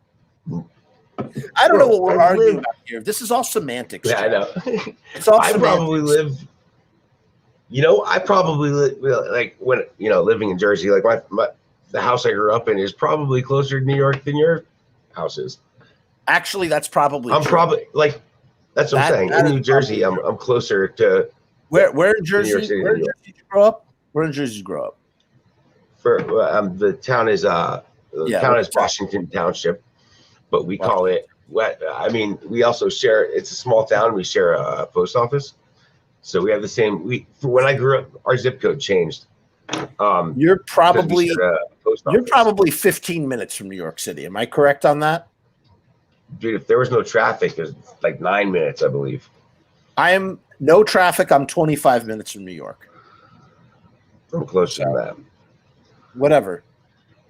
I don't know what we're arguing about here. This is all semantics. Yeah, I know. It's all I probably live. I probably live like when living in Jersey. Like the house I grew up in is probably closer to New York than your house is. Actually, that's probably. I'm probably like. That's what I'm saying. In New Jersey, I'm closer to. Where in Jersey? Where in Jersey did you grow up? Where in Jersey did you grow up? The town is Washington Township, but we call it what? I mean, we also share. It's a small town. We share a post office, so we have the same. When I grew up, our zip code changed. You're probably 15 minutes from New York City. Am I correct on that? Dude, if there was no traffic, it was like 9 minutes, I believe. I'm no traffic. I'm 25 minutes from New York. I'm closer to that. Whatever.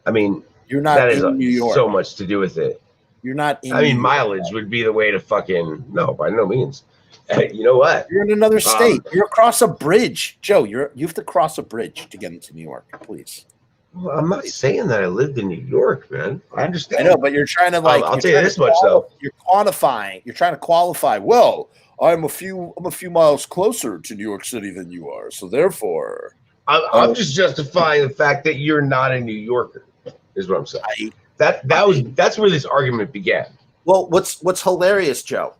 I mean, you're not that in New York. So much to do with it. You're not in. I mean, mileage would be the way to fucking no, by no means. You know what? You're in another state. You're across a bridge, Joe. You have to cross a bridge to get into New York, please. Well, I'm not saying that I lived in New York, man. I understand. I know, but you're trying to like. I'll tell you this much though. You're quantifying. You're trying to qualify. Well, I'm a few miles closer to New York City than you are, so therefore, I'm just justifying the fact that you're not a New Yorker. Is what I'm saying. That's where this argument began. Well, what's hilarious, Joe?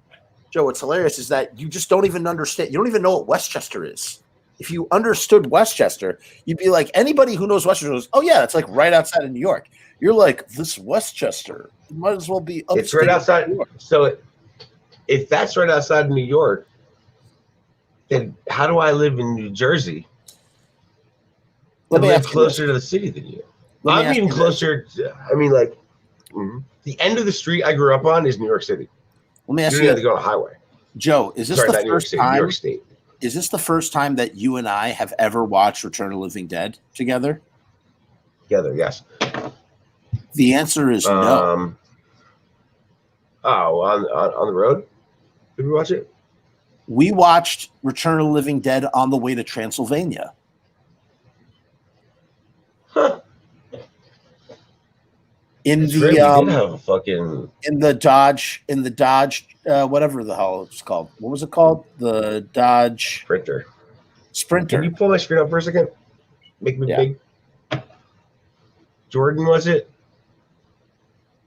Joe, what's hilarious is that you just don't even understand. You don't even know what Westchester is. If you understood Westchester, you'd be like, anybody who knows Westchester goes, oh yeah, it's like right outside of New York. You're like, this Westchester, it might as well be upstate. It's right outside. So if that's right outside of New York, then how do I live in New Jersey? I live closer to the city than you. I'm even closer to, I mean, like, the end of the street I grew up on is New York City. Let me ask you. You have to go on a highway. Joe, is this the first time? New York State. Is this the first time that you and I have ever watched Return of the Living Dead together? Together, yes. The answer is no. Oh, on the road? Did we watch it? We watched Return of the Living Dead on the way to Transylvania. Huh. In That's the right, we did have a fucking in the Dodge whatever the hell it's called. What was it called? The Dodge Sprinter. Can you pull my screen up for a second? Make me big. Jordan, was it?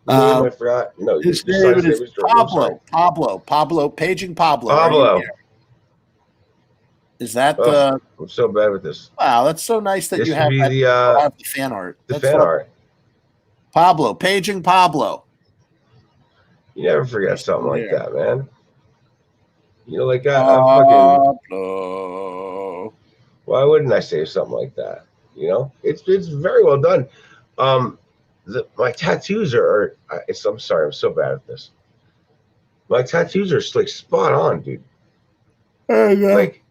I forgot. No, his name is Pablo. Paging Pablo. Pablo. Is that I'm so bad with this. Wow, that's so nice that you have the fan art. The fan art. Pablo, paging Pablo. You never forget something like that, man. You know, like Pablo. Why wouldn't I say something like that? You know, it's very well done. My tattoos are. I'm sorry, I'm so bad at this. My tattoos are like spot on, dude. Like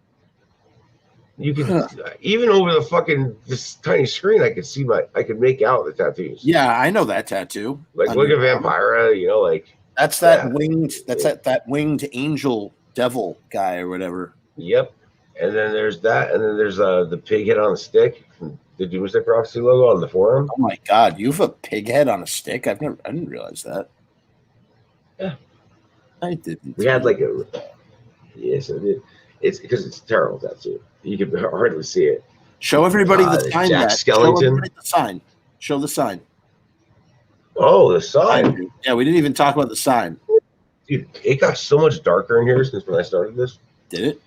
you can even over the fucking this tiny screen, I could make out the tattoos. Yeah, I know that tattoo. Like look at Vampira, you know, like that's that winged. That's that winged angel devil guy or whatever. Yep. And then there's that, and then there's the pig head on the stick, the Doomsday Prophecy logo on the forum. Oh my God, you have a pig head on a stick? I didn't realize that. Yeah, I didn't. We had like a yes, I did. It's because it's a terrible tattoo. You can hardly see it. Show everybody the sign. Jack Skellington. Show everybody the sign. Show the sign. Oh, the sign. Yeah, we didn't even talk about the sign. Dude, it got so much darker in here since when I started this. Did it?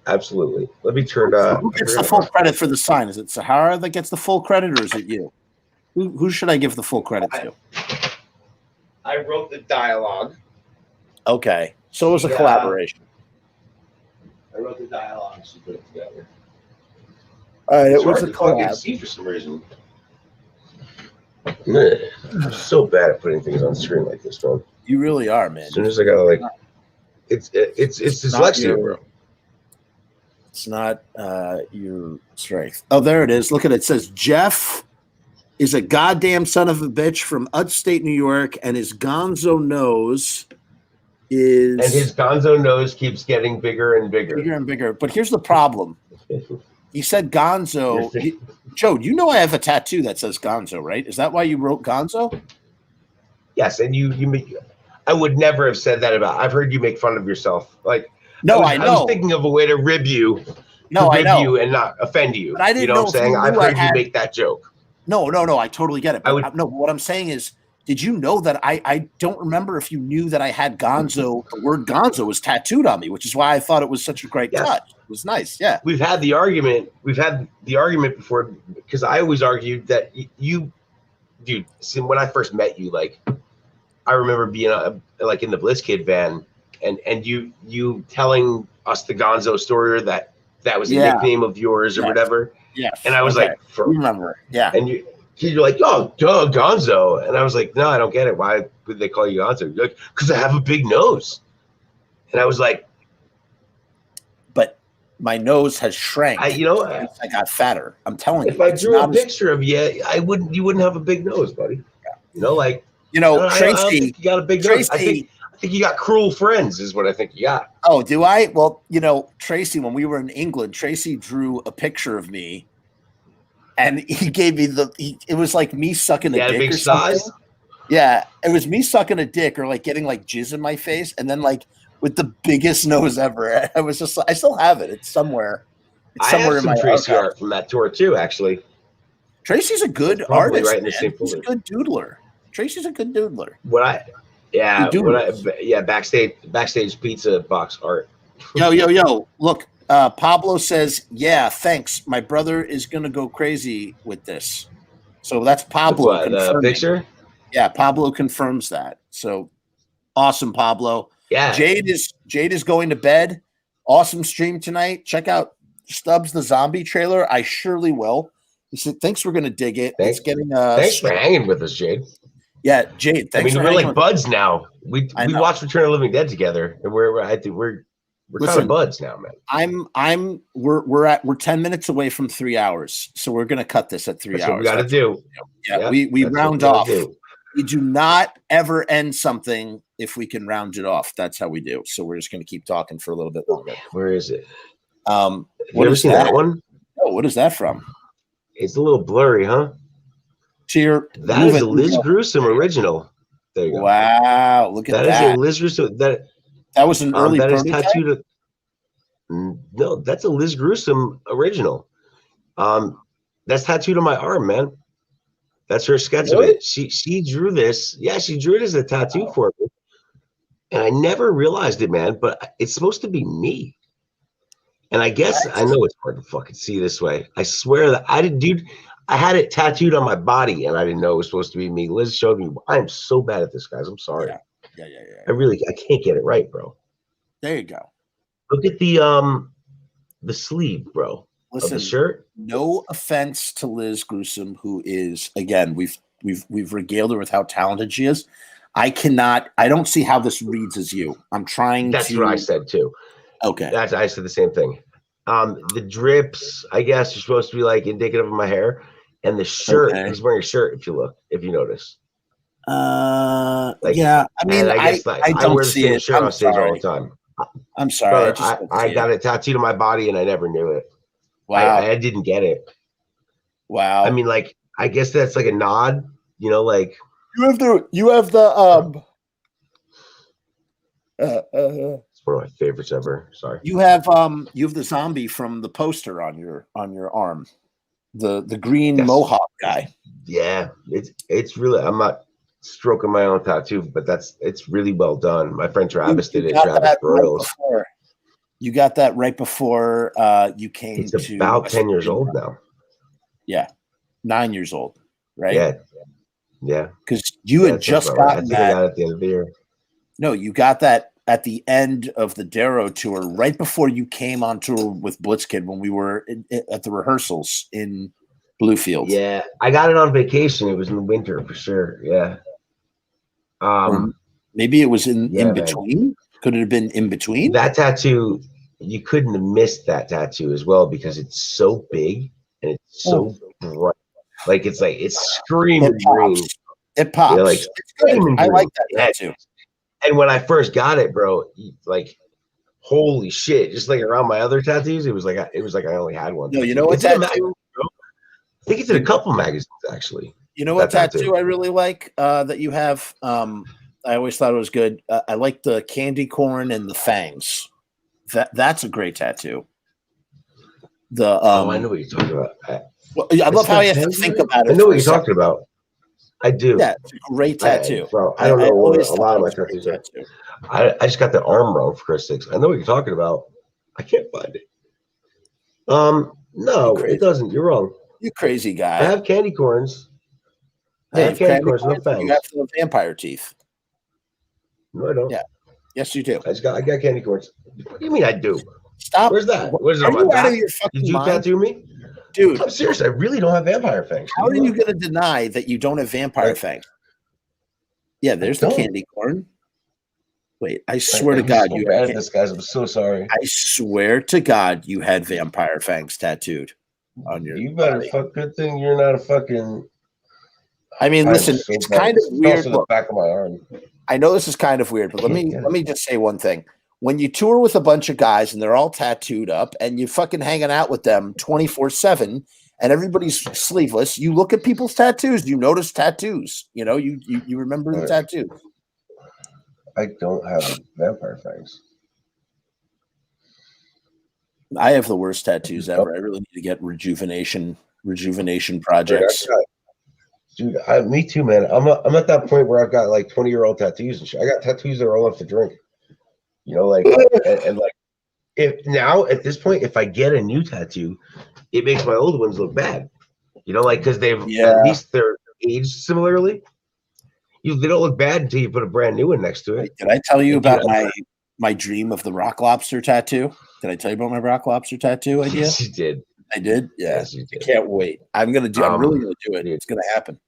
Absolutely. Let me turn. Who gets the full credit for the sign? Is it Sahara that gets the full credit, or is it you? Who should I give the full credit to? I wrote the dialogue. Okay, so it was a collaboration. I wrote the dialogue. She put it together. It was a collab. See for some reason. I'm so bad at putting things on the screen like this, man. You really are, man. As soon as I gotta like, it's dyslexia, bro. It's not your strength. Oh, there it is. Look at it. It says Jeff is a goddamn son of a bitch from upstate New York, and his gonzo nose is. And his gonzo nose keeps getting bigger and bigger. Bigger and bigger. But here's the problem. He said gonzo. Joe, you know I have a tattoo that says gonzo, right? Is that why you wrote gonzo? Yes, and you make. I would never have said that about. I've heard you make fun of yourself. Like. No, I know. I was thinking of a way to rib you. No, I know. You and not offend you. But I didn't you know what I'm saying? I've heard you make that joke. No, I totally get it. But no, what I'm saying is, did you know that I don't remember if you knew that I had gonzo, the word gonzo was tattooed on me, which is why I thought it was such a great touch. It was nice. Yeah. We've had the argument before because I always argued that you, dude, see, when I first met you, like, I remember being like in the Bliss Kid van and you telling us the gonzo story that was a nickname of yours or whatever. Yeah. And I was like, remember. Yeah. And you're like, oh, duh, gonzo. And I was like, no, I don't get it. Why would they call you gonzo? You're like, because I have a big nose. And I was like, but my nose has shrank. I got fatter. I'm telling if you. I drew a picture of you, you wouldn't have a big nose, buddy. You know, like, Tracy. I don't think you got a big nose. I think you got cruel friends, is what I think you got. Oh, do I? Well, Tracy, when we were in England, Tracy drew a picture of me, and he gave me it was like me sucking a dick big or something. size? Yeah, it was me sucking a dick or like getting like jizz in my face, and then like with the biggest nose ever. I was just, I still have it. It's somewhere. It's somewhere in my Tracy art from that tour too, actually. Tracy's a good artist. Right in the same He's a good doodler. Tracy's a good doodler. Backstage pizza box art. Yo. Look, Pablo says, yeah, thanks. My brother is gonna go crazy with this. So that's Pablo. The picture? Yeah, Pablo confirms that. So awesome, Pablo. Yeah. Jade is going to bed. Awesome stream tonight. Check out Stubbs the Zombie trailer. I surely will. He said, thanks, we're gonna dig it. Thanks for hanging with us, Jade. Yeah, Jade. Thanks. We're like buds now. We watched Return of the Living Dead together, and we're kind of buds now, man. We're 10 minutes away from 3 hours, so we're gonna cut this at 3 hours. What we got to do. Yeah, we round off. We do not ever end something if we can round it off. That's how we do. So we're just gonna keep talking for a little bit longer. Where is it? What you ever seen that one? Oh, what is that from? It's a little blurry, huh? That is a Liz Gruesome original. There you go. Wow, look at that. That is a Liz Gruesome. That was an early that is tattooed. No, that's a Liz Gruesome original. That's tattooed on my arm, man. That's her sketch of it. She drew this. Yeah, she drew it as a tattoo for me. And I never realized it, man, but it's supposed to be me. And I guess I know it's hard to fucking see this way. I swear that I had it tattooed on my body and I didn't know it was supposed to be me. Liz showed me. I am so bad at this, guys. I'm sorry. Yeah. I can't get it right, bro. There you go. Look at the sleeve, bro. Listen, of the shirt. No offense to Liz Gruesome, who is, again, we've regaled her with how talented she is. I don't see how this reads as you. That's what I said too. Okay. I said the same thing. The drips, I guess, are supposed to be like indicative of my hair. And the shirt, he's wearing a shirt, if you notice. Yeah. I mean, I don't wear the same shirt on stage all the time. I'm sorry. I got it tattooed on my body and I never knew it. Wow. I didn't get it. Wow. I mean, like, I guess that's like a nod, like you have the it's one of my favorites ever. Sorry. You have the zombie from the poster on your arm. The green Mohawk guy. Yeah. It's really, I'm not stroking my own tattoo, but it's really well done. My friend Travis did it. Travis Royals. You got that right before you came to. It's about 10 years old now. Yeah. 9 years old, right? Yeah. Because you had just gotten that. I got it at the end of the year. No, you got that at the end of the Darrow tour, right before you came on tour with Blitzkid when we were at the rehearsals in Bluefield. Yeah. I got it on vacation. It was in the winter for sure. Yeah. Maybe it was in between. Could it have been in between? That tattoo, you couldn't have missed that tattoo as well because it's so big and it's so bright. Like it's screaming green. It pops. Like screaming green. I like that tattoo. And when I first got it, bro, like holy shit! Just like around my other tattoos, it was like I only had one. No, you know what tattoo? I think it's in a couple magazines actually. You know what tattoo I really like that you have? I always thought it was good. I like the candy corn and the fangs. That's a great tattoo. I know what you're talking about. I love how you have to think about it. I know what you're talking about. I do. Yeah, it's a great tattoo. I don't know a lot of my tattoos are. I just got the arm wrong for Christ's sakes. I know what you're talking about. I can't find it. No, it doesn't. You're wrong. You crazy guy. I have candy corns. I have candy corns, no fangs. You have the vampire teeth. No, I don't. Yeah. Yes, you do. I got candy corns. What do you mean I do? Stop. Where's that? Where's it on my back? Did you tattoo me? Dude. I'm serious. I really don't have vampire fangs. How are you going to deny that you don't have vampire fangs? Yeah, there's the candy corn. Wait, I swear to God, you bad at this, guys. I'm so sorry. I swear to God, you had vampire fangs tattooed on your You better body. fuck. Good thing you're not a fucking. I mean, listen, so it's bad. kind of weird. Also the back of my arm. I know this is kind of weird, but let me just say one thing. When you tour with a bunch of guys and they're all tattooed up and you fucking hanging out with them 24/7 and everybody's sleeveless, you look at people's tattoos, you notice tattoos. You know, you remember the tattoos. I don't have vampire fangs. I have the worst tattoos ever. I really need to get rejuvenation projects. Dude, me too, man. I'm at that point where I've got like 20-year-old tattoos and shit. I got tattoos that are all enough to drink. You know, like and like if now at this point, if I get a new tattoo, it makes my old ones look bad. You know, like because they've at least they're aged similarly. They don't look bad until you put a brand new one next to it. Did I tell you about my dream of the rock lobster tattoo? Did I tell you about my rock lobster tattoo idea? Yes, you did. I did. Yeah, yes, you did. I can't wait. I'm really gonna do it. It's gonna happen.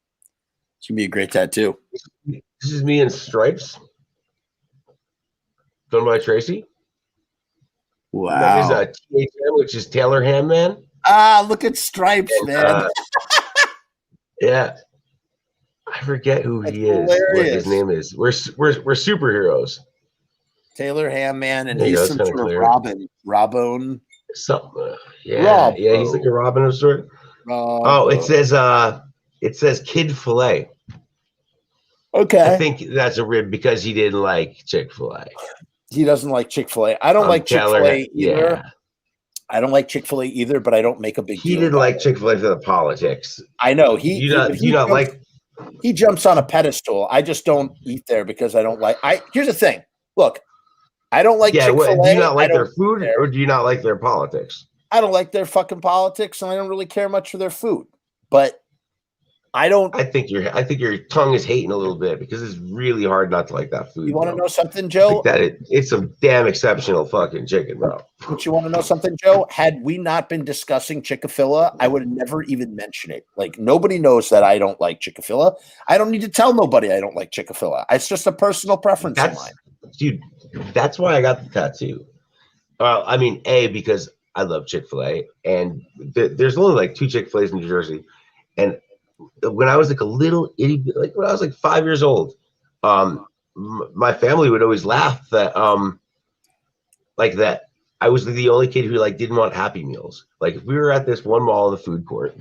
It's gonna be a great tattoo. This is me in stripes. Done by Tracy. Wow. That is a THM, which is Taylor Handman. Ah, look at stripes, man. Yeah. I forget who he is. What his name is. We're superheroes. Taylor Handman, and he's some sort of Robin. Something. Yeah, he's like a Robin of sort. Oh, it says Kid Filet. Okay. I think that's a rib because he didn't like Chick-fil-A. He doesn't like Chick-fil-A. I don't like Chick-fil-A either. Yeah. I don't like Chick-fil-A either, but I don't make a big deal. He didn't like Chick-fil-A for the politics. I know. He jumps on a pedestal. I just don't eat there because I don't like. Here's the thing. Look, I don't like Chick-fil-A. Do you not like their food, or do you not like their politics? I don't like their fucking politics, and I don't really care much for their food. But I don't. I think your tongue is hating a little bit because it's really hard not to like that food. You want to know something, Joe? It's some damn exceptional fucking chicken, bro. But you want to know something, Joe? Had we not been discussing Chick-fil-A, I would never even mention it. Like, nobody knows that I don't like Chick-fil-A. I don't need to tell nobody I don't like Chick-fil-A. It's just a personal preference of mine. Dude, that's why I got the tattoo. I mean, because I love Chick-fil-A, and there's only like 2 Chick-fil-A's in New Jersey, and when I was like a little itty, like when I was like 5 years old, my family would always laugh that that I was the only kid who like didn't want Happy Meals. Like if we were at this one mall in the food court,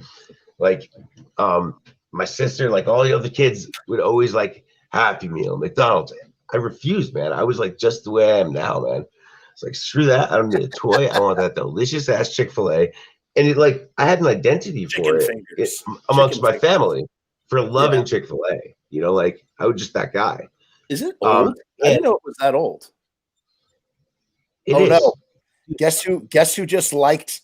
like my sister, like all the other kids would always like Happy Meal, McDonald's. I refused, man. I was like just the way I am now, man. It's like screw that. I don't need a toy. I want that delicious ass Chick-fil-A. And it like I had an identity for it amongst my family for loving Chick-fil-A. You know, like I was just that guy. Is it old? I didn't know it was that old. No. Guess who just liked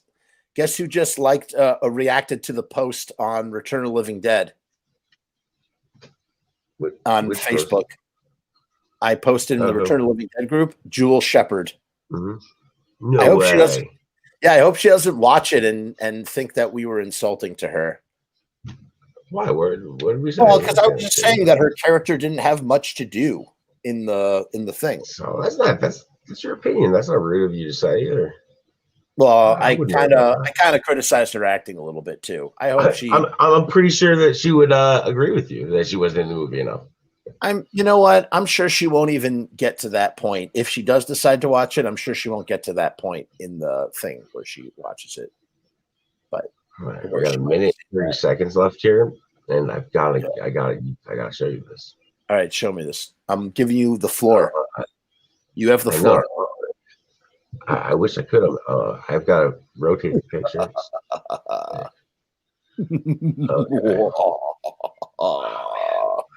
reacted to the post on Return of the Living Dead on Facebook. Post? I posted in the Return of the Living Dead group, Jewel Shepard. Mm-hmm. No way. She doesn't. Yeah, I hope she doesn't watch it and think that we were insulting to her. Why? What did we say? Well, because I was just saying that her character didn't have much to do in the thing. So that's your opinion. That's not rude of you to say either. Well, I kind of criticized her acting a little bit too. I hope I'm pretty sure that she would agree with you that she wasn't in the movie enough. You know what? I'm sure she won't even get to that point. If she does decide to watch it, I'm sure she won't get to that point in the thing where she watches it. But right, we got a minute, 30 seconds left here, and I gotta show you this. All right, show me this. I'm giving you the floor. You have the floor. I wish I could have. I've got to rotate the picture.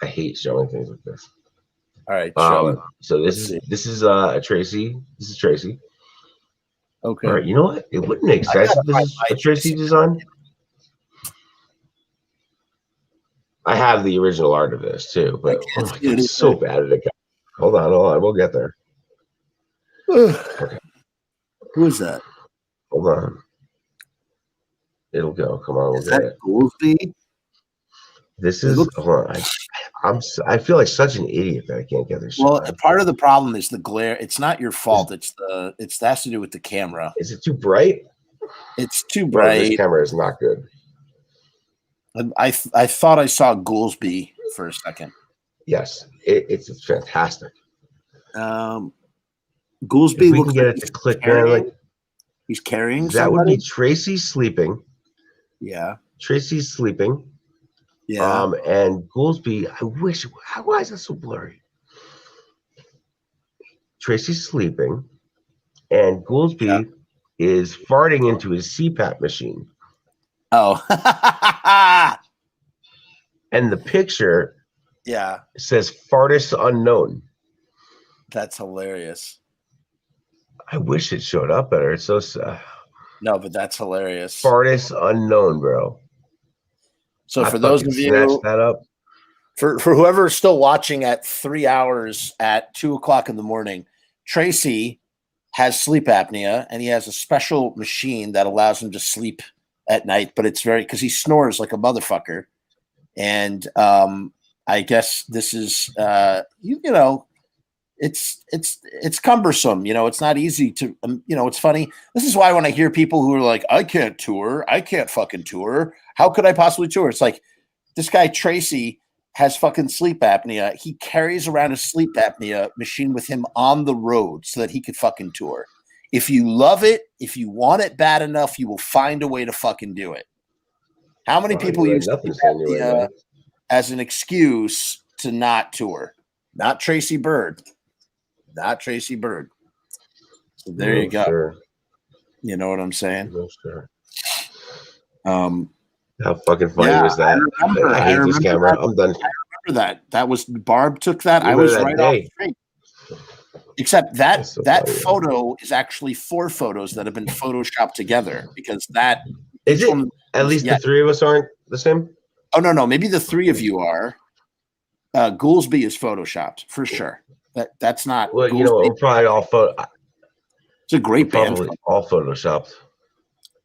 I hate showing things like this. All right, show it. So this is Tracy. This is Tracy. Okay. All right, you know what? It wouldn't make sense if this is a Tracy design. I have the original art of this too, but it's so bad at it. Hold on, we'll get there. Okay. Who's that? Hold on. It'll go. Come on, we'll get it. Goolsby? This is hold on. I feel like such an idiot that I can't get this shit. Well, Man. part of the problem is the glare. It's not your fault. It has to do with the camera. Is it too bright? It's too Bro, bright. this camera is not good. I thought I saw Goolsby for a second. Yes, it's fantastic. Goolsby If we looks can get like it to click there, like he's carrying that somebody? would be Tracy sleeping. Yeah. Tracy's sleeping. Yeah. And Goolsby, why is that so blurry? Tracy's sleeping, and Goolsby is farting into his CPAP machine. Oh. And the picture says fartus unknown. That's hilarious. I wish it showed up better. It's so no, but that's hilarious. Fartus unknown, bro. So for those of you snatch that up. For whoever is still watching at 3 hours at 2:00 in the morning, Tracy has sleep apnea, and he has a special machine that allows him to sleep at night, but it's because he snores like a motherfucker. And I guess this is it's cumbersome. It's not easy to it's funny. This is why when I hear people who are like, I can't tour, I can't fucking tour. How could I possibly tour? It's like this guy Tracy has fucking sleep apnea. He carries around a sleep apnea machine with him on the road so that he could fucking tour. If you love it, if you want it bad enough, you will find a way to fucking do it. How many people use sleep apnea as an excuse to not tour? Not Tracy Bird. Not Tracy Bird. So there you go. Sure. You know what I'm saying? No, sure. How fucking funny was that? I hate this camera. I'm done. I remember that. That was Barb took that. I was right off the street. Except that photo is actually 4 photos that have been photoshopped together because that is it. At least the 3 of us aren't the same. Oh no, maybe the 3 of you are. Goolsby is photoshopped for sure. That's not. Well, Goolsby. we're probably all It's a great band. Probably all photoshopped.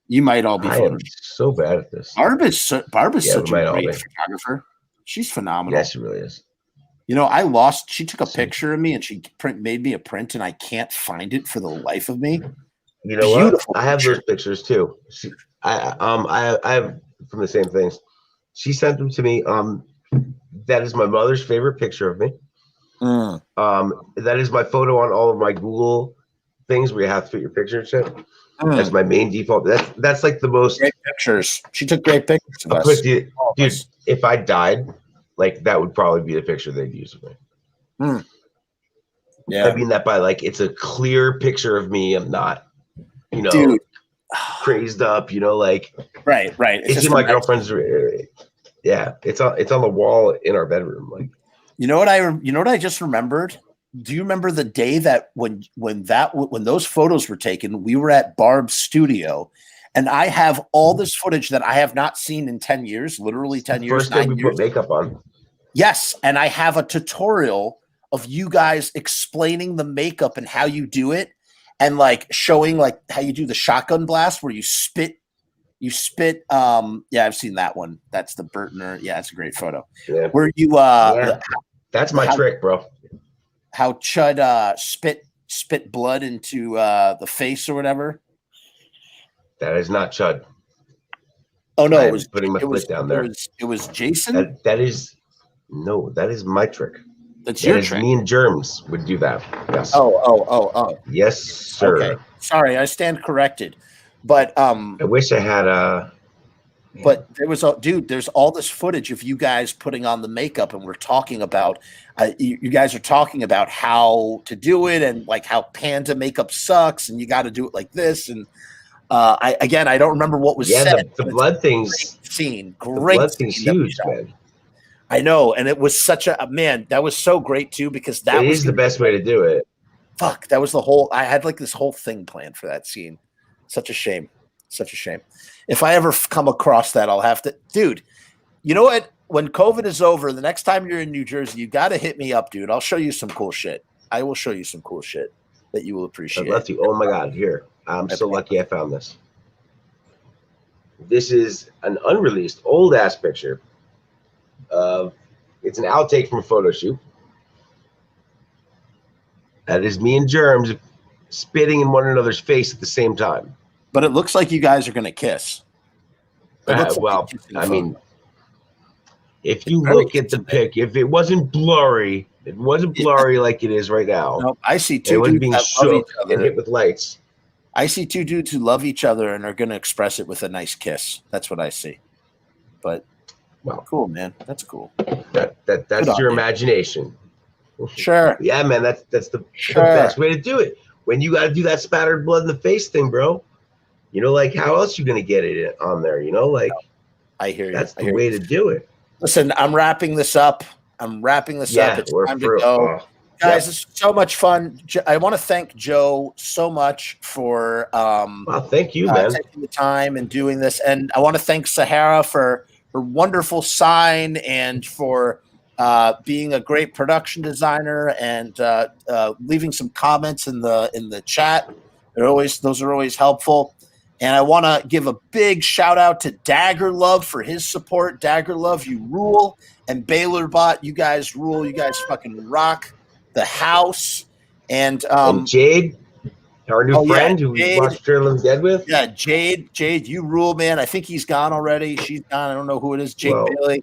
You might all be photoshopped. So bad at this. Barb is such a great photographer. She's phenomenal. Yeah, she really is. She took a picture of me and she made me a print, and I can't find it for the life of me. You know what? I have those pictures too. I have from the same things. She sent them to me. That is my mother's favorite picture of me. That is my photo on all of my Google things where you have to put your picture and shit. That's my main default. That's like the most great pictures. She took great pictures of us. Dude, if I died, like that would probably be the picture they'd use of me. Yeah, I mean that by like it's a clear picture of me. I'm not, crazed up. Like right. It's in my girlfriend's. Yeah, it's on the wall in our bedroom. Like, you know what I just remembered? Do you remember the day that when those photos were taken, we were at Barb's studio, and I have all this footage that I have not seen in 10 years, literally 10 years. First day we put makeup on. Yes, and I have a tutorial of you guys explaining the makeup and how you do it, and like showing like how you do the shotgun blast where you spit. I've seen that one. That's the Burtner. Yeah, it's a great photo. Yeah. Where you that's my trick, bro. How Chud spit blood into the face or whatever. That is not Chud. Oh no, it was putting my foot down there. It was Jason. That is my trick. That's your trick. Me and Germs would do that. Yes. Oh. Yes, sir. Okay. Sorry, I stand corrected. But I wish I had a. But there's all this footage of you guys putting on the makeup, and we're talking about. You guys are talking about how to do it, and like how Panda makeup sucks, and you got to do it like this. And I don't remember what was said. The blood thing's scene. Great. The blood thing's huge, man. I know, and it was such a man. That was so great too because that was the best way to do it. Fuck, that was the whole. I had like this whole thing planned for that scene. Such a shame. Such a shame. If I ever come across that, I'll have to. Dude, you know what? When COVID is over, the next time you're in New Jersey, you got to hit me up, dude. I'll show you some cool shit. I will show you some cool shit that you will appreciate. I'd love to. Oh my God, here. I'm so lucky I found this. This is an unreleased, old ass picture of It's an outtake from a photo shoot. That is me and Germs spitting in one another's face at the same time. But it looks like you guys are going to kiss. Well, I mean, if you look at the pic, if it wasn't blurry, like it is right now. Nope, I see two dudes dudes being that love each shook other. and hit with lights. I see two dudes who love each other and are going to express it with a nice kiss. That's what I see. But well, cool, man. That's cool. That's your imagination. Sure. Yeah, man. That's the best way to do it. When you got to do that spattered blood in the face thing, bro. You know, like how else you gonna get it on there? You know, like I hear you. That's the way to do it. Listen, I'm wrapping this up. It's time to go. Guys, it's so much fun. I want to thank Joe so much for thank you, man. Taking the time and doing this. And I want to thank Sahara for her wonderful sign and for being a great production designer and leaving some comments in the chat. Those are always helpful. And I want to give a big shout out to Dagger Love for his support. Dagger Love, you rule. And Baylor Bot, you guys rule. You guys fucking rock the house. And Jade, our new friend who we watched Fear Living Dead with. Yeah, Jade, you rule, man. I think he's gone already. She's gone. I don't know who it is. Jake Bailey.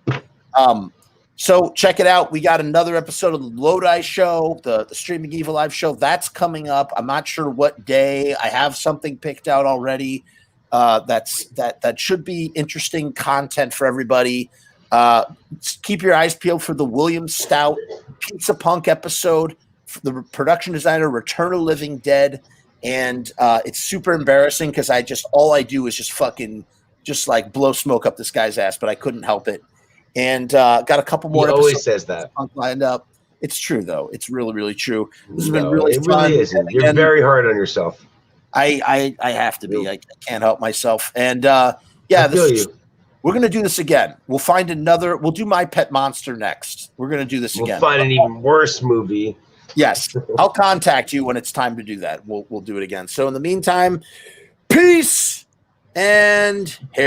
So check it out. We got another episode of the Lodi Show, the Streaming Evil Live show. That's coming up. I'm not sure what day. I have something picked out already. That should be interesting content for everybody. Keep your eyes peeled for the William Stout Pizza Punk episode, for the production designer Return of Living Dead. And it's super embarrassing because all I do is just like blow smoke up this guy's ass, but I couldn't help it. And got a couple more. He always says that. Lined up. It's true though. It's really, really true. This has been really fun. Really isn't. You're very hard on yourself. I have to be. I can't help myself. And we're gonna do this again. We'll find another. We'll do My Pet Monster next. We're gonna do this again. We'll find an even worse movie. Yes, I'll contact you when it's time to do that. We'll do it again. So in the meantime, peace and hair.